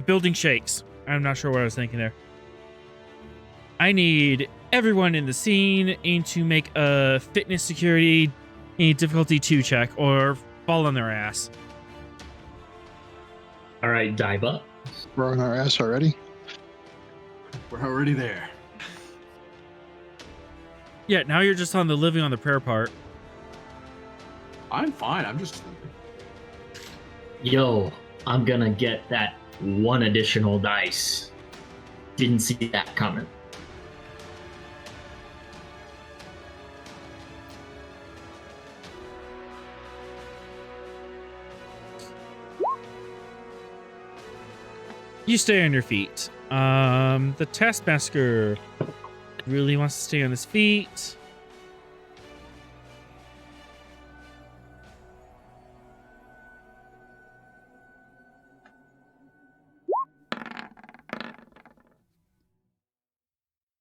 building shakes. I'm not sure what I was thinking there. I need everyone in the scene to make a fitness security difficulty 2 check or fall on their ass. All right, Daiba. We're on our ass already. We're already there. Yeah, now you're just on the living on the prayer part. I'm fine. I'm just. Yo, I'm gonna get that 1 additional dice. Didn't see that coming. You stay on your feet. The Taskmaster really wants to stay on his feet.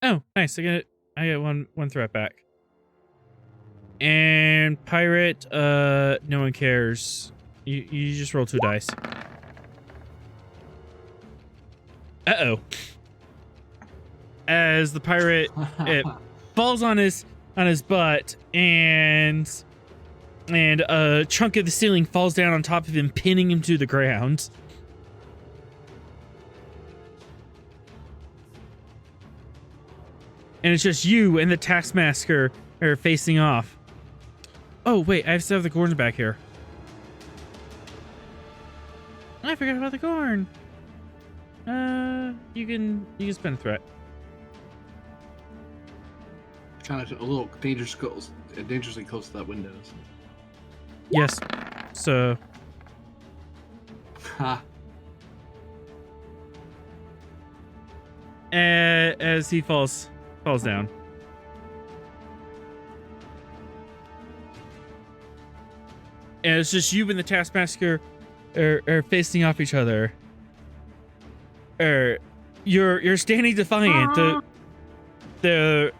Oh, nice. I get one threat back. And Pirate, no one cares. You just roll 2 dice. Uh-oh. As the pirate it falls on his butt, and a chunk of the ceiling falls down on top of him, pinning him to the ground. And it's just you and the Taskmaster are facing off. Oh wait, I still have the Gorn back here. I forgot about the Gorn. You can spend a threat. Kind of a little dangerously close to that window. So. Yes. So. Ha. As he falls down. And it's just you and the Taskmaster are facing off each other. You're standing defiant. The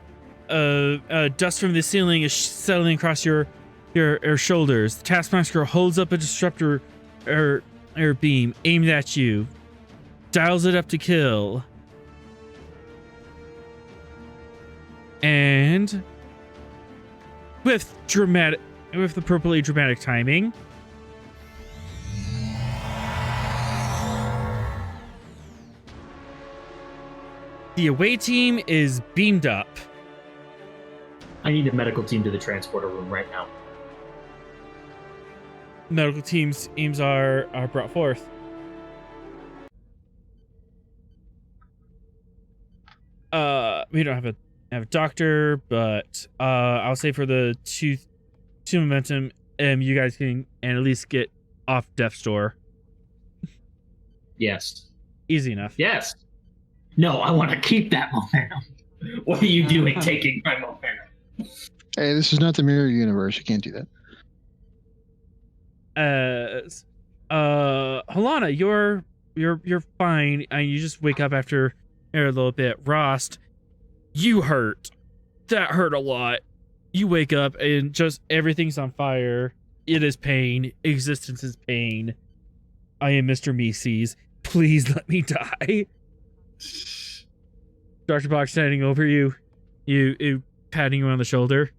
dust from the ceiling is settling across your shoulders. The Taskmaster holds up a disruptor beam aimed at you, dials it up to kill, and with appropriately dramatic timing, the away team is beamed up. I need a medical team to the transporter room right now. medical teams are brought forth. We don't have a doctor, but I'll say for the two momentum, you guys can at least get off death's door. Yes. Easy enough. Yes. No, I want to keep that momentum. What are you doing taking my momentum? Hey, this is not the mirror universe. You can't do that. Halana, you're fine. You just wake up after a little bit. Rost, you hurt. That hurt a lot. You wake up and just everything's on fire. It is pain. Existence is pain. I am Mr. Mises. Please let me die. Dr. Box standing over you, you patting you on the shoulder.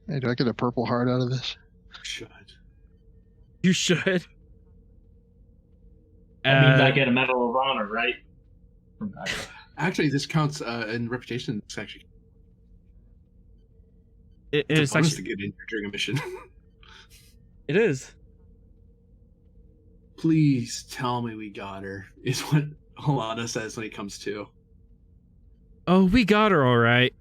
Hey, do I get a purple heart out of this? Should. You should. That means I get a Medal of Honor, right? Actually, this counts in reputation section. It's bonus actually, to get in during a mission. it is. Please tell me we got her, is what Halana says when he comes to. Oh, we got her all right.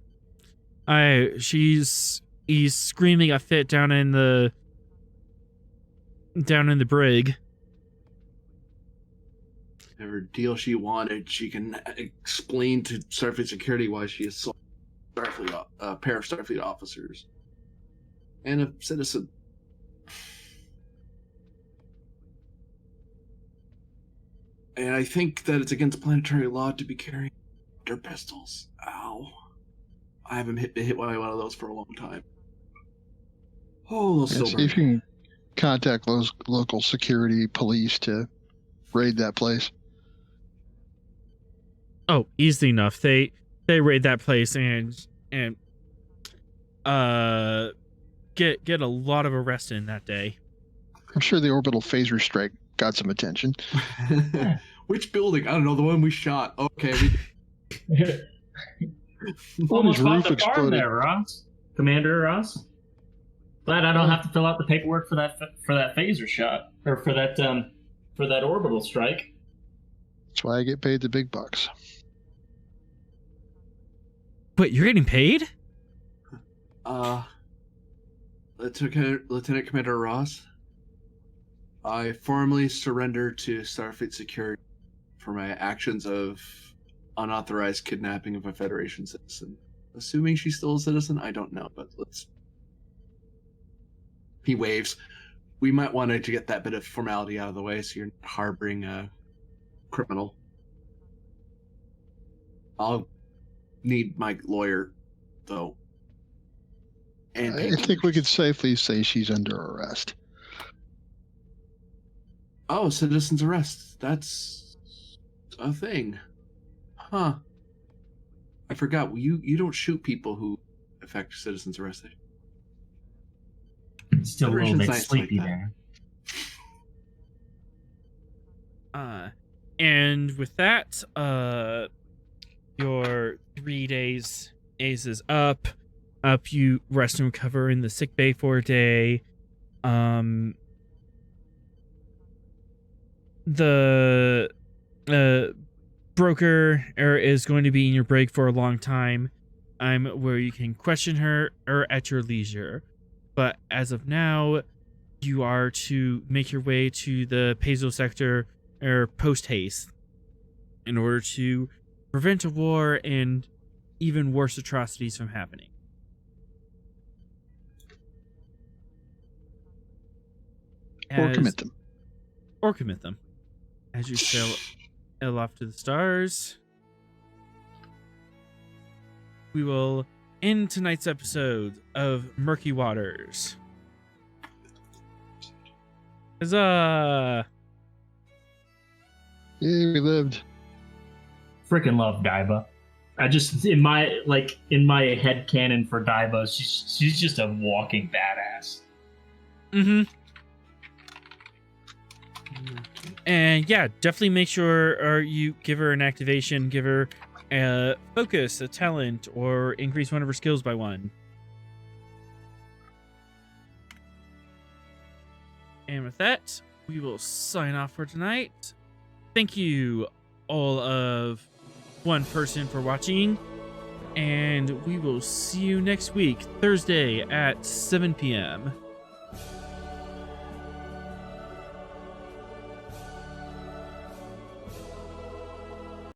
He's screaming a fit down in the brig. Every deal she wanted, she can explain to Starfleet security why she assaulted a pair of Starfleet officers and a citizen. And I think that it's against planetary law to be carrying dirt pistols. Ow. I haven't been hit by one of those for a long time. Oh, those Yeah, silver. see if you can contact those local security police to raid that place. Oh, easy enough. They raid that place and get a lot of arrests in that day. I'm sure the orbital phaser strike got some attention. Which building? I don't know. The one we shot. Okay. Almost his bought roof the farm exploded. there, Ross. Commander Ross. Glad I don't have to fill out the paperwork for that phaser shot or for that orbital strike. That's why I get paid the big bucks. Wait, you're getting paid? Lieutenant Commander Ross, I formally surrender to Starfleet security for my actions of unauthorized kidnapping of a Federation citizen. Assuming she's still a citizen, I don't know, but let's... He waves. We might want to get that bit of formality out of the way so you're not harboring a criminal. I'll need my lawyer, though. And I think we could safely say she's under arrest. Oh, citizen's arrest. That's a thing. Huh. I forgot. You don't shoot people who affect citizen's arrest. Still a little Federation's bit nice sleepy like that. there. And with that, your 3 days is up. You rest and recover in the sick bay for a day. The broker is going to be in your brig for a long time, where you can question her or at your leisure. But as of now, you are to make your way to the Peso sector or post haste in order to prevent a war and even worse atrocities from happening. Or commit them. Or commit them. As you sail off to the stars, we will end tonight's episode of Murky Waters. Huzzah! Yeah, we lived. Freaking love Daiba. I just in my head canon for Daiba, she's just a walking badass. Mm-hmm. And yeah, definitely make sure you give her an activation, give her a focus, a talent, or increase one of her skills by 1. we will sign off for tonight. Thank you, all of one person, for watching. And we will see you next week, Thursday at 7 p.m.